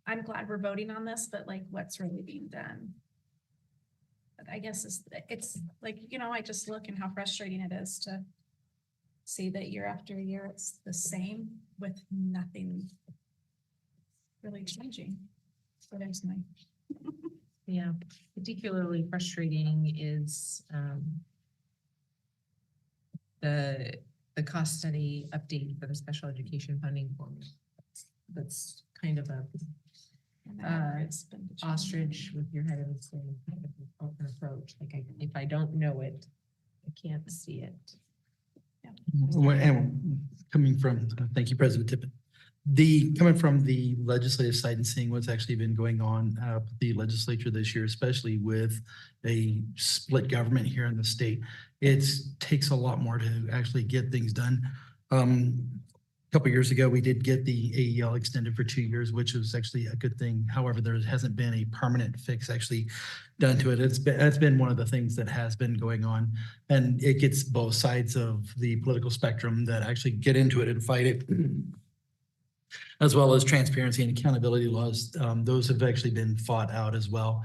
I'm glad we're voting on this, but like, what's really being done? But I guess it's like, you know, I just look and how frustrating it is to see that year after year, it's the same with nothing really changing. So there's my. Yeah, particularly frustrating is the cost study update for the special education funding formula. That's kind of a ostrich with your head in the sand kind of open approach. Like if I don't know it, I can't see it. And coming from, thank you, President Tippett. Coming from the legislative side and seeing what's actually been going on at the legislature this year, especially with a split government here in the state, it takes a lot more to actually get things done. A couple of years ago, we did get the AEL extended for 2 years, which was actually a good thing. However, there hasn't been a permanent fix actually done to it. That's been one of the things that has been going on, and it gets both sides of the political spectrum that actually get into it and fight it, as well as transparency and accountability laws. Those have actually been fought out as well,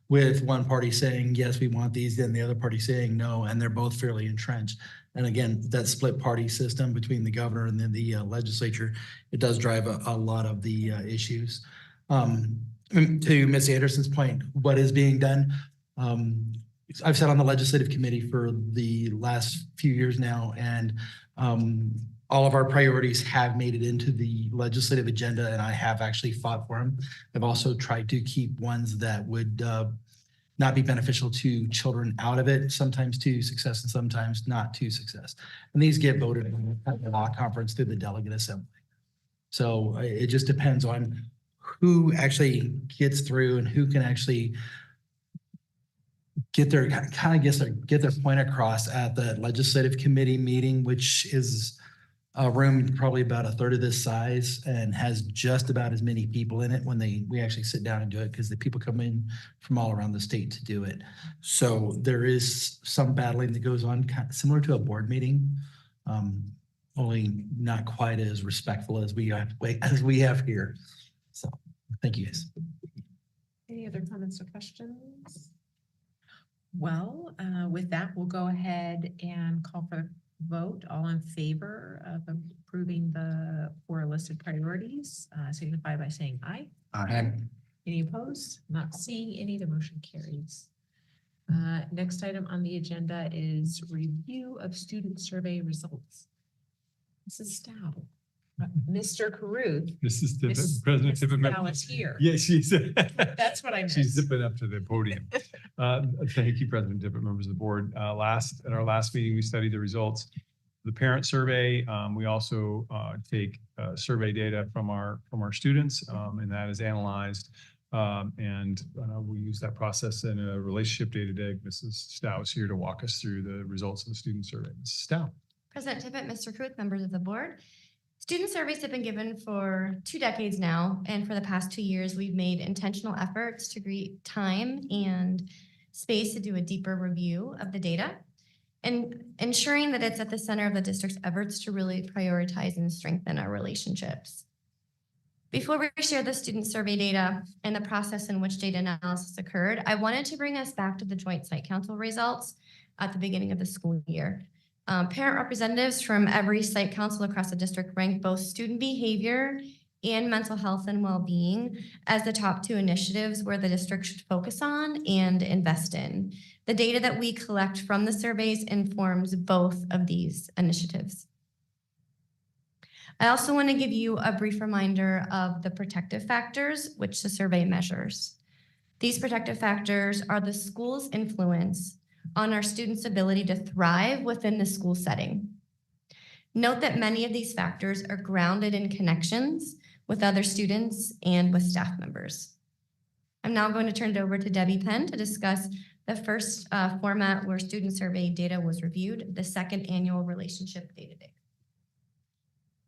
with one party saying, yes, we want these, then the other party saying no, and they're both fairly entrenched. And again, that split party system between the governor and then the legislature, it does drive a lot of the issues. To Ms. Anderson's point, what is being done? I've sat on the legislative committee for the last few years now, and all of our priorities have made it into the legislative agenda, and I have actually fought for them. I've also tried to keep ones that would not be beneficial to children out of it, sometimes to success and sometimes not to success. And these get voted at the law conference through the delegate assembly. So it just depends on who actually gets through and who can actually get their point across at the legislative committee meeting, which is a room probably about a third of this size and has just about as many people in it when we actually sit down and do it, because the people come in from all around the state to do it. So there is some battling that goes on, kind of similar to a board meeting, only not quite as respectful as we have here. So thank you, guys. Any other comments or questions? Well, with that, we'll go ahead and call for vote. All in favor of approving the 4 listed priorities, signify by saying aye. Aye. Any opposed? Not seeing any, the motion carries. Next item on the agenda is review of student survey results. Mrs. Stowe. Mr. Caruth. Mrs. Miss- President Mrs. Tippett. Stowe is here. Yeah, she's. That's what I meant. She's zipping up to the podium. Thank you, President Tippett, members of the board. At our last meeting, we studied the results of the parent survey. We also take survey data from our students, and that is analyzed. We use that process in a relationship day-to-day. Mrs. Stowe is here to walk us through the results of the student survey. Mrs. Stowe. President Tippett, Mr. Caruth, members of the board. Student surveys have been given for 2 decades now, and for the past 2 years, we've made intentional efforts to create time and space to do a deeper review of the data and ensuring that it's at the center of the district's efforts to really prioritize and strengthen our relationships. Before we share the student survey data and the process in which data analysis occurred, I wanted to bring us back to the Joint Site Council results at the beginning of the school year. Parent representatives from every site council across the district ranked both student behavior and mental health and well-being as the top 2 initiatives where the district should focus on and invest in. The data that we collect from the surveys informs both of these initiatives. I also want to give you a brief reminder of the protective factors which the survey measures. These protective factors are the school's influence on our students' ability to thrive within the school setting. Note that many of these factors are grounded in connections with other students and with staff members. I'm now going to turn it over to Debbie Penn to discuss the first format where student survey data was reviewed, the second annual relationship data day.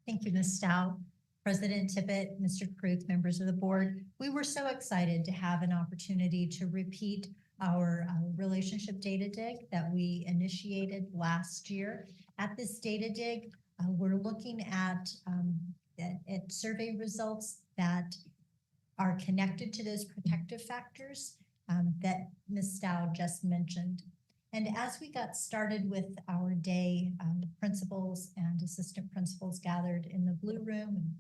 Thank you, Ms. Stowe. President Tippett, Mr. Caruth, members of the board. We were so excited to have an opportunity to repeat our relationship data dig that we initiated last year. At this data dig, we're looking at survey results that are connected to those protective factors that Ms. Stow just mentioned. And as we got started with our day, principals and assistant principals gathered in the blue room and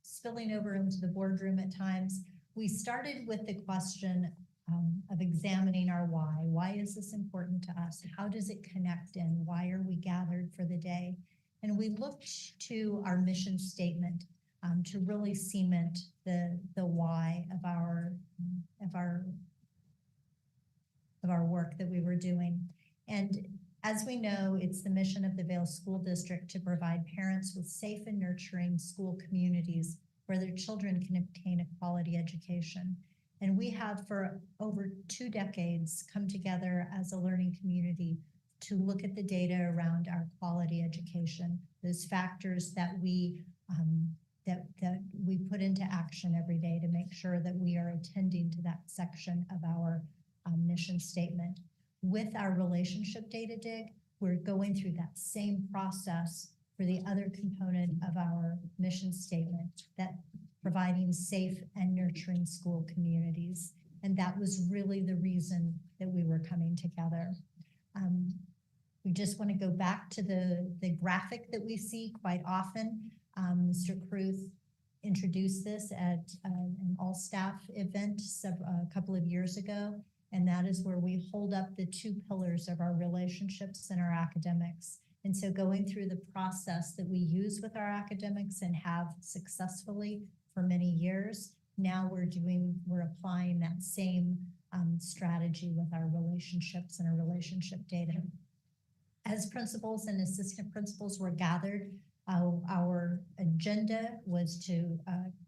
spilling over into the boardroom at times, we started with the question of examining our why. Why is this important to us? How does it connect in? Why are we gathered for the day? And we looked to our mission statement to really cement the why of our work that we were doing. And as we know, it's the mission of the Vail School District to provide parents with safe and nurturing school communities where their children can obtain a quality education. And we have for over 2 decades come together as a learning community to look at the data around our quality education, those factors that we put into action every day to make sure that we are attending to that section of our mission statement. With our relationship data dig, we're going through that same process for the other component of our mission statement, that providing safe and nurturing school communities. And that was really the reason that we were coming together. We just want to go back to the graphic that we see quite often. Mr. Kruth introduced this at an all-staff event a couple of years ago. And that is where we hold up the 2 pillars of our relationships and our academics. And so going through the process that we use with our academics and have successfully for many years, now we're applying that same strategy with our relationships and our relationship data. As principals and assistant principals were gathered, our agenda was to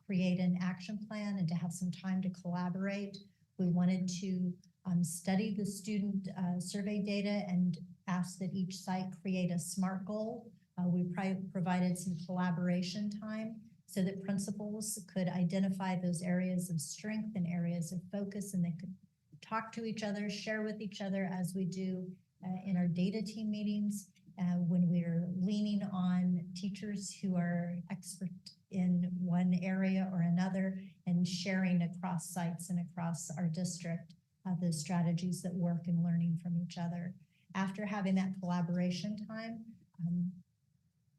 create an action plan and to have some time to collaborate. We wanted to study the student survey data and ask that each site create a SMART goal. We provided some collaboration time so that principals could identify those areas of strength and areas of focus, and they could talk to each other, share with each other as we do in our data team meetings when we're leaning on teachers who are expert in one area or another and sharing across sites and across our district the strategies that work and learning from each other. After having that collaboration time,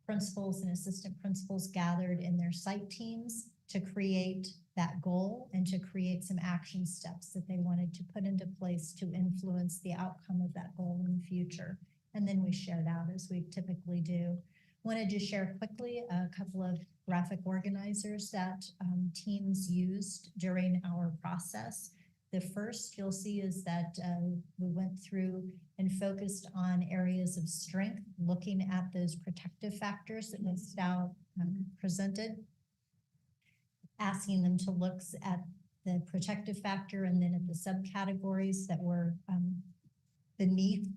principals and assistant principals gathered in their site teams to create that goal and to create some action steps that they wanted to put into place to influence the outcome of that goal in the future. And then we shared out as we typically do. Wanted to share quickly a couple of graphic organizers that teams used during our process. The first you'll see is that we went through and focused on areas of strength, looking at those protective factors that Ms. Stow presented, asking them to look at the protective factor and then at the subcategories that were beneath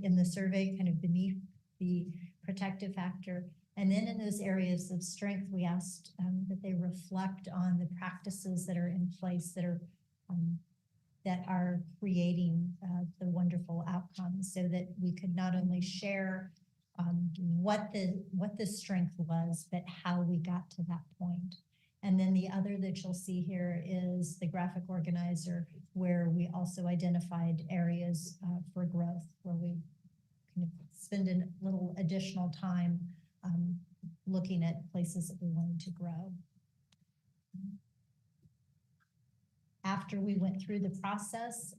in the survey, kind of beneath the protective factor. And then in those areas of strength, we asked that they reflect on the practices that are in place that are creating the wonderful outcomes, so that we could not only share what the strength was, but how we got to that point. And then the other that you'll see here is the graphic organizer, where we also identified areas for growth, where we kind of spend a little additional time looking at places that we wanted to grow. After we went through the process,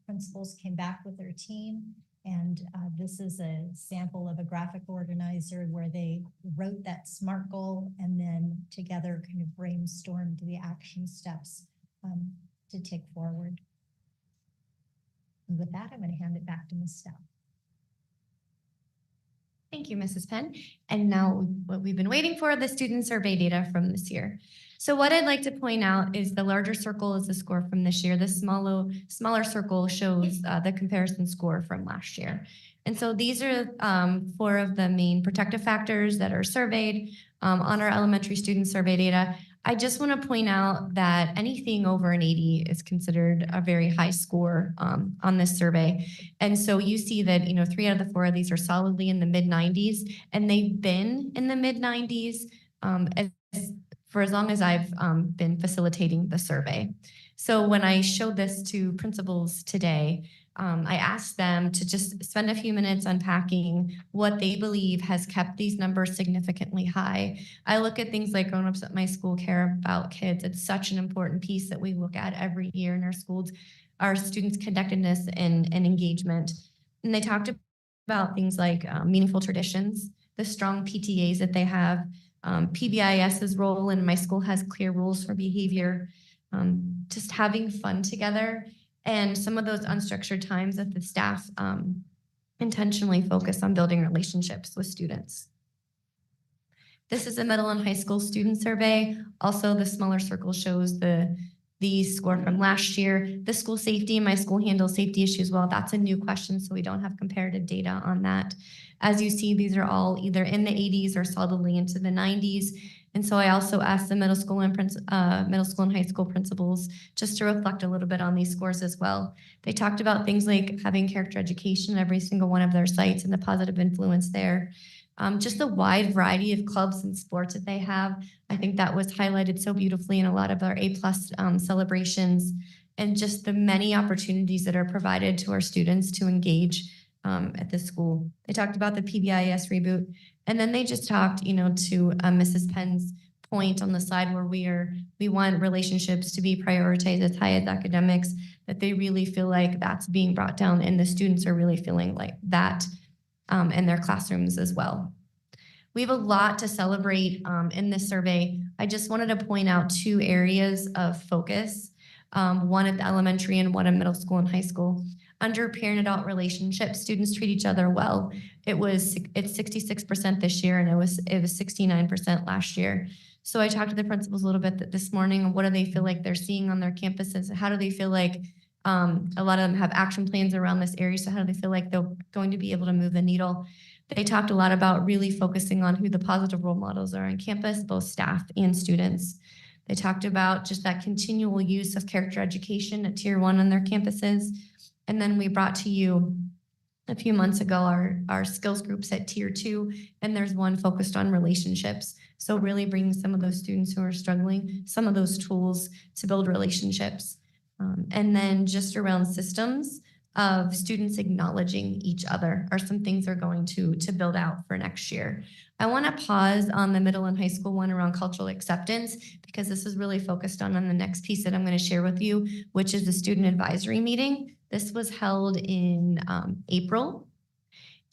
principals came back with their team, and this is a sample of a graphic organizer where they wrote that SMART goal and then together kind of brainstormed the action steps to take forward. And with that, I'm going to hand it back to Ms. Stow. Thank you, Mrs. Penn. And now what we've been waiting for, the student survey data from this year. So what I'd like to point out is the larger circle is the score from this year. The smaller circle shows the comparison score from last year. And so these are 4 of the main protective factors that are surveyed on our elementary student survey data. I just want to point out that anything over an 80 is considered a very high score on this survey. And so you see that, 3 out of the 4 of these are solidly in the mid 90s, and they've been in the mid 90s for as long as I've been facilitating the survey. So when I showed this to principals today, I asked them to just spend a few minutes unpacking what they believe has kept these numbers significantly high. I look at things like grown-ups at my school care about kids. It's such an important piece that we look at every year in our schools, our students' connectedness and engagement. And they talked about things like meaningful traditions, the strong PTAs that they have, PBIS's role, and my school has clear rules for behavior, just having fun together, and some of those unstructured times that the staff intentionally focus on building relationships with students. This is a middle and high school student survey. Also, the smaller circle shows the score from last year. The school safety, my school handles safety issues well. That's a new question, so we don't have comparative data on that. As you see, these are all either in the 80s or solidly into the 90s. And so I also asked the middle school and high school principals just to reflect a little bit on these scores as well. They talked about things like having character education at every single one of their sites and the positive influence there. Just the wide variety of clubs and sports that they have. I think that was highlighted so beautifully in a lot of our A+ celebrations, and just the many opportunities that are provided to our students to engage at the school. They talked about the PBIS reboot, and then they just talked, to Mrs. Penn's point on the slide where we want relationships to be prioritized as high as academics, that they really feel like that's being brought down, and the students are really feeling like that in their classrooms as well. We have a lot to celebrate in this survey. I just wanted to point out 2 areas of focus, one at the elementary and one at middle school and high school. Under parent-adult relationships, students treat each other well. It's 66% this year, and it was 69% last year. So I talked to the principals a little bit this morning. What do they feel like they're seeing on their campuses? How do they feel like a lot of them have action plans around this area? So how do they feel like they're going to be able to move the needle? They talked a lot about really focusing on who the positive role models are on campus, both staff and students. They talked about just that continual use of character education at Tier 1 on their campuses. And then we brought to you a few months ago our skills groups at Tier 2, and there's one focused on relationships. So really bringing some of those students who are struggling, some of those tools to build relationships. And then just around systems of students acknowledging each other are some things they're going to build out for next year. I want to pause on the middle and high school one around cultural acceptance, because this is really focused on the next piece that I'm going to share with you, which is the student advisory meeting. This was held in April,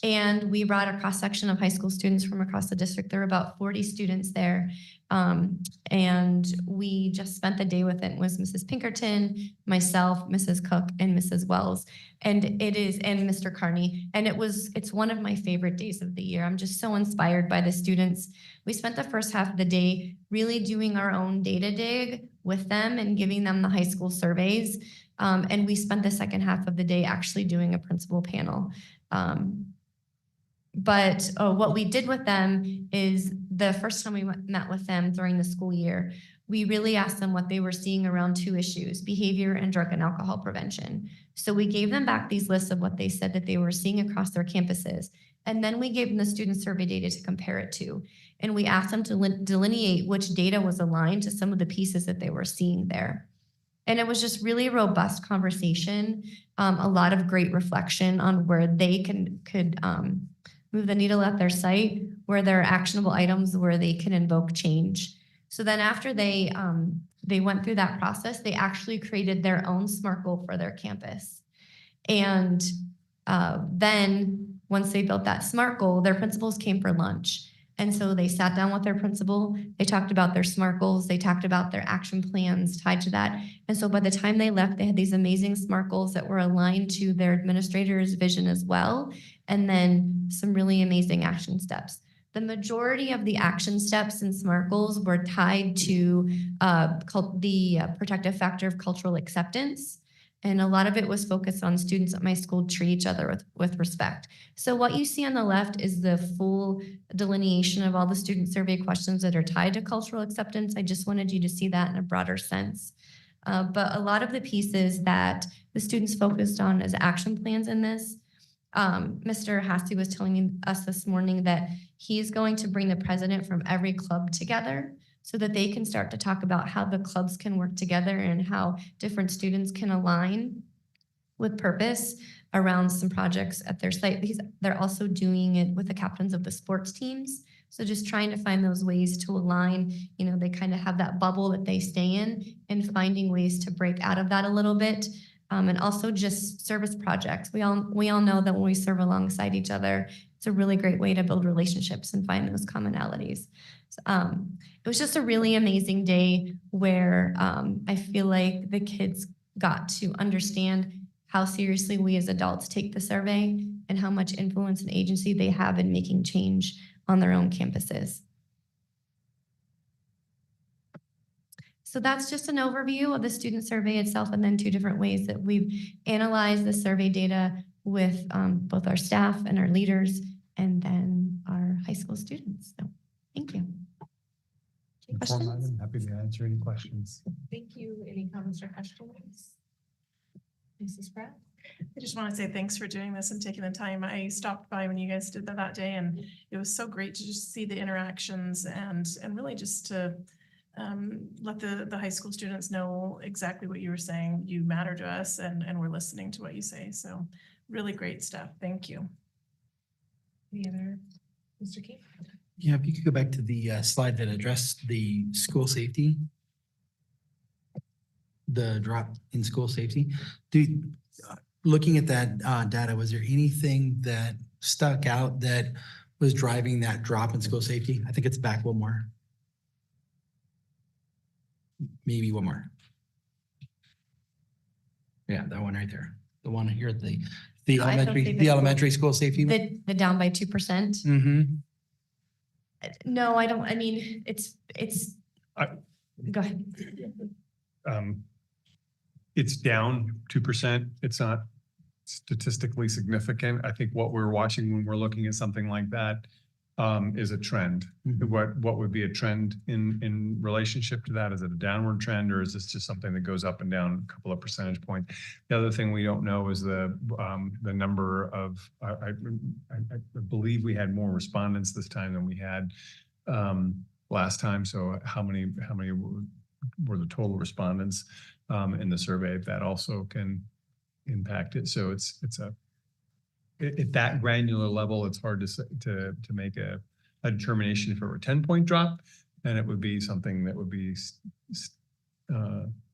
and we brought a cross-section of high school students from across the district. There were about 40 students there, and we just spent the day with it. It was Mrs. Pinkerton, myself, Mrs. Cook, and Mrs. Wells, and Mr. Carney, and it's one of my favorite days of the year. I'm just so inspired by the students. We spent the first half of the day really doing our own data dig with them and giving them the high school surveys. And we spent the second half of the day actually doing a principal panel. But what we did with them is the first time we met with them during the school year, we really asked them what they were seeing around 2 issues, behavior and drug and alcohol prevention. So we gave them back these lists of what they said that they were seeing across their campuses. And then we gave them the student survey data to compare it to. And we asked them to delineate which data was aligned to some of the pieces that they were seeing there. And it was just really a robust conversation, a lot of great reflection on where they could move the needle at their site, where there are actionable items where they can invoke change. So then after they went through that process, they actually created their own SMART goal for their campus. And then once they built that SMART goal, their principals came for lunch. And so they sat down with their principal, they talked about their SMART goals, they talked about their action plans tied to that. And so by the time they left, they had these amazing SMART goals that were aligned to their administrator's vision as well, and then some really amazing action steps. The majority of the action steps and SMART goals were tied to the protective factor of cultural acceptance. And a lot of it was focused on students at my school treat each other with respect. So what you see on the left is the full delineation of all the student survey questions that are tied to cultural acceptance. I just wanted you to see that in a broader sense. But a lot of the pieces that the students focused on as action plans in this, Mr. Hassey was telling us this morning that he's going to bring the president from every club together so that they can start to talk about how the clubs can work together and how different students can align with purpose around some projects at their site. They're also doing it with the captains of the sports teams. So just trying to find those ways to align, they kind of have that bubble that they stay in and finding ways to break out of that a little bit. And also just service projects. We all know that when we serve alongside each other, it's a really great way to build relationships and find those commonalities. It was just a really amazing day where I feel like the kids got to understand how seriously we as adults take the survey and how much influence and agency they have in making change on their own campuses. So that's just an overview of the student survey itself, and then 2 different ways that we've analyzed the survey data with both our staff and our leaders, and then our high school students. So thank you. Questions? I'm happy to answer any questions. Thank you. Any comments or questions? Mrs. Pratt? I just want to say thanks for doing this and taking the time. I stopped by when you guys did that day, and it was so great to just see the interactions and really just to let the high school students know exactly what you were saying. You matter to us, and we're listening to what you say. So really great stuff. Thank you. Any other, Mr. King? Yeah, if you could go back to the slide that addressed the school safety. The drop in school safety. Looking at that data, was there anything that stuck out that was driving that drop in school safety? I think it's back one more. Maybe one more. Yeah, that one right there. The one here at the elementary school safety. The down by 2%. Mm-hmm. No, I don't. I mean, it's. Go ahead. It's down 2%. It's not statistically significant. I think what we're watching when we're looking at something like that is a trend. What would be a trend in relationship to that? Is it a downward trend, or is this just something that goes up and down a couple of percentage points? The other thing we don't know is the number of. I believe we had more respondents this time than we had last time. So how many were the total respondents in the survey? That also can impact it. So it's at that granular level, it's hard to make a determination. If it were a 10-point drop, then it would be something that would be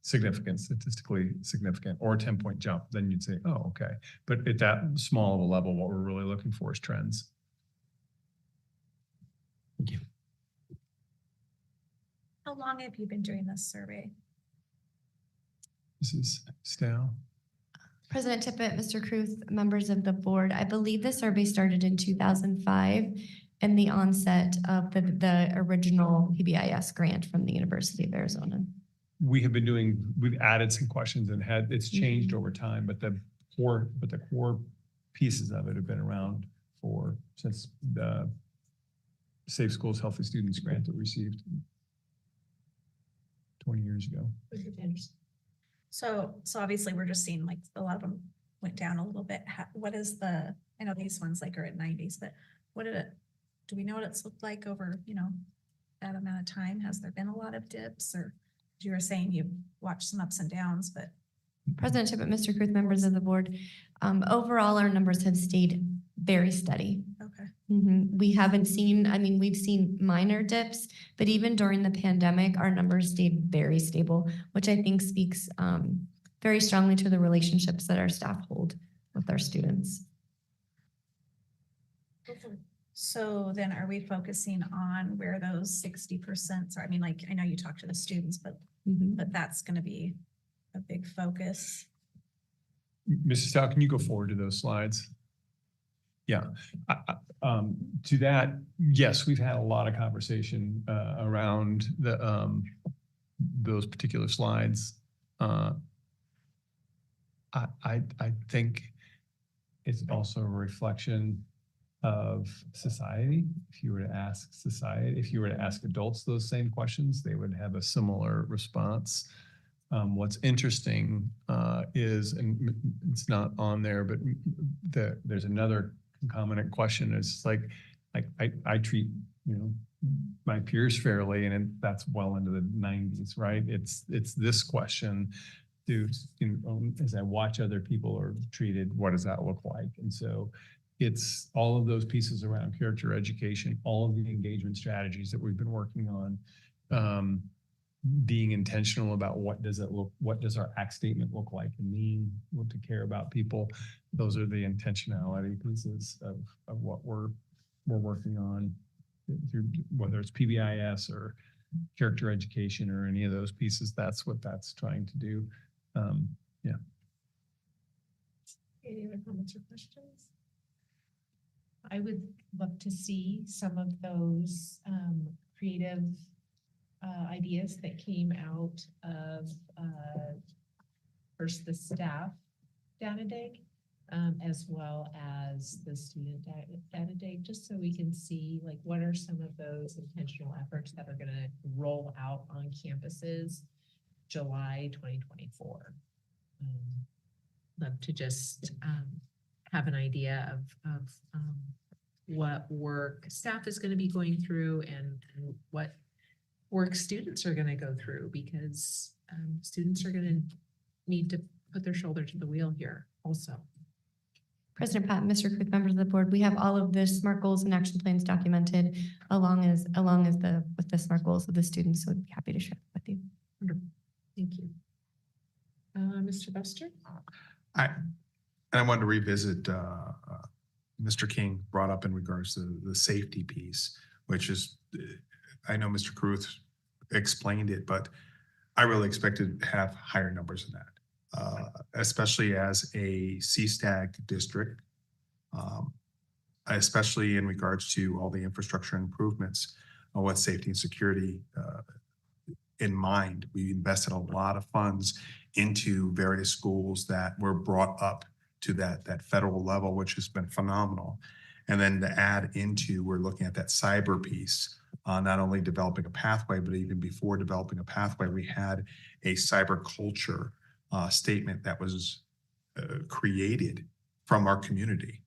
statistically significant, or a 10-point jump. Then you'd say, oh, okay. But at that small of a level, what we're really looking for is trends. Thank you. How long have you been doing this survey? Mrs. Stowe. President Tippett, Mr. Cruz, members of the board, I believe the survey started in 2005 and the onset of the original PBIS grant from the University of Arizona. We've added some questions and it's changed over time, but the core pieces of it have been around since the Safe Schools, Healthy Students grant that we received 20 years ago. So obviously we're just seeing like a lot of them went down a little bit. What is I know these ones like are at 90s, but do we know what it's looked like over, that amount of time? Has there been a lot of dips, or you were saying you've watched some ups and downs, but. President Tippett, Mr. Cruz, members of the board, overall our numbers have stayed very steady. Okay. We haven't seen, we've seen minor dips, but even during the pandemic, our numbers stayed very stable, which I think speaks very strongly to the relationships that our staff hold with our students. So then are we focusing on where those 60% are? I know you talked to the students, but that's going to be a big focus. Mrs. Stowe, can you go forward to those slides? Yeah. To that, yes, we've had a lot of conversation around those particular slides. I think it's also a reflection of society. If you were to ask society, if you were to ask adults those same questions, they would have a similar response. What's interesting is, and it's not on there, but there's another concomitant question. It's like I treat, my peers fairly, and that's well into the 90s, right? It's this question. As I watch other people are treated, what does that look like? And so it's all of those pieces around character education, all of the engagement strategies that we've been working on, being intentional about what does our act statement look like and mean, what to care about people. Those are the intentionality pieces of what we're working on, through, whether it's PBIS or character education or any of those pieces. That's what that's trying to do. Yeah. Any other comments or questions? I would love to see some of those creative ideas that came out of first the staff data dig, as well as the student data dig, just so we can see like what are some of those intentional efforts that are going to roll out on campuses July 2024. Love to just have an idea of what work staff is going to be going through and what work students are going to go through, because students are going to need to put their shoulder to the wheel here also. President Pat, Mr. Kruth, members of the board, we have all of the SMART goals and action plans documented along with the SMART goals of the students. So I'd be happy to share with you. Wonderful. Thank you. Mr. Buster? I wanted to revisit Mr. King brought up in regards to the safety piece, which is, I know Mr. Kruth explained it, but I really expected to have higher numbers than that, especially as a CSTAG district, especially in regards to all the infrastructure improvements with safety and security in mind. We invested a lot of funds into various schools that were brought up to that federal level, which has been phenomenal. And then to add into, we're looking at that cyber piece, not only developing a pathway, but even before developing a pathway, we had a cyber culture statement that was created from our community.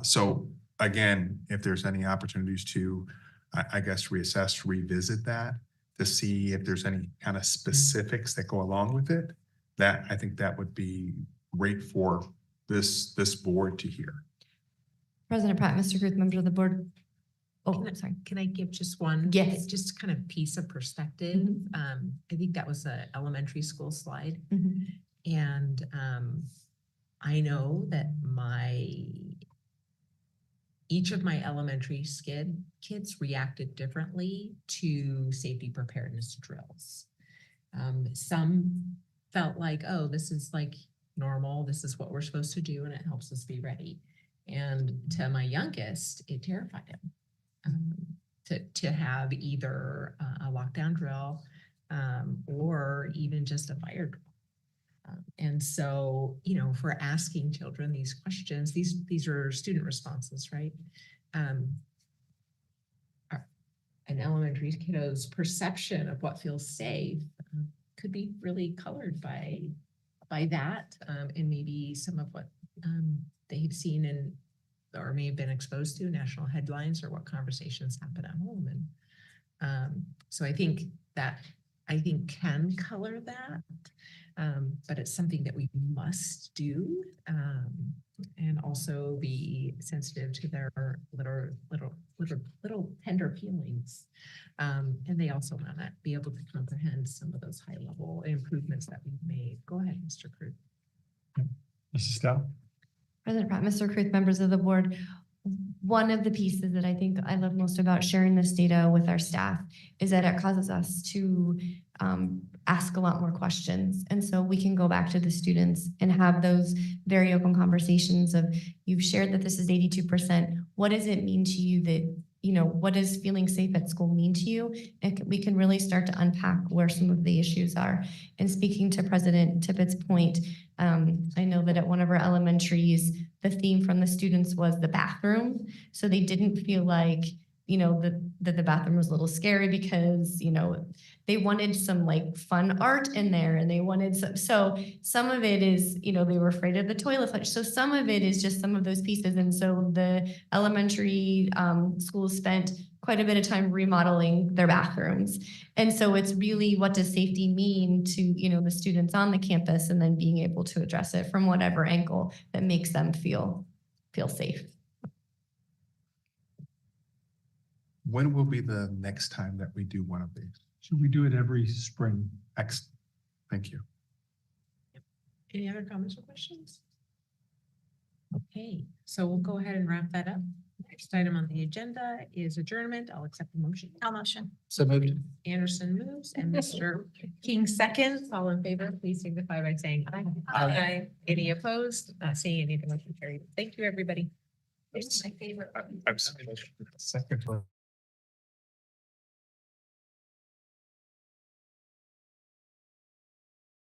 So again, if there's any opportunities to, I guess, reassess, revisit that, to see if there's any kind of specifics that go along with it, that I think that would be great for this board to hear. President Pratt, Mr. Kruth, members of the board. Oh, sorry. Can I give just one? Yes. Just kind of piece of perspective. I think that was an elementary school slide. And I know that each of my elementary kids reacted differently to safety preparedness drills. Some felt like, oh, this is like normal. This is what we're supposed to do, and it helps us be ready. And to my youngest, it terrified him to have either a lockdown drill or even just a fire drill. And so, if we're asking children these questions, these are student responses, right? An elementary kiddo's perception of what feels safe could be really colored by that, and maybe some of what they've seen or may have been exposed to national headlines or what conversations happen at home. And so I think can color that. But it's something that we must do, and also be sensitive to their little tender feelings. And they also want to be able to comprehend some of those high level improvements that we've made. Go ahead, Mr. Kruth. Mrs. Stout? President Pratt, Mr. Kruth, members of the board, one of the pieces that I think I love most about sharing this data with our staff is that it causes us to ask a lot more questions. And so we can go back to the students and have those very open conversations of, you've shared that this is 82%. What does it mean to you that, what does feeling safe at school mean to you? And we can really start to unpack where some of the issues are. And speaking to President Tippett's point, I know that at one of our elementaries, the theme from the students was the bathroom. So they didn't feel like, that the bathroom was a little scary because, they wanted some like fun art in there and they wanted some of it is, they were afraid of the toilet flush. So some of it is just some of those pieces. And so the elementary schools spent quite a bit of time remodeling their bathrooms. And so it's really, what does safety mean to, the students on the campus, and then being able to address it from whatever angle that makes them feel safe. When will be the next time that we do one of these? Should we do it every spring? Excellent. Thank you. Any other comments or questions? Okay, so we'll go ahead and wrap that up. Next item on the agenda is adjournment. I'll accept the motion. I'll motion. So moved. Anderson moves and Mr. King seconds. All in favor, please signify by saying aye. Aye. Any opposed? Not seeing any, the motion carried. Thank you, everybody. This is my favorite. I'm second.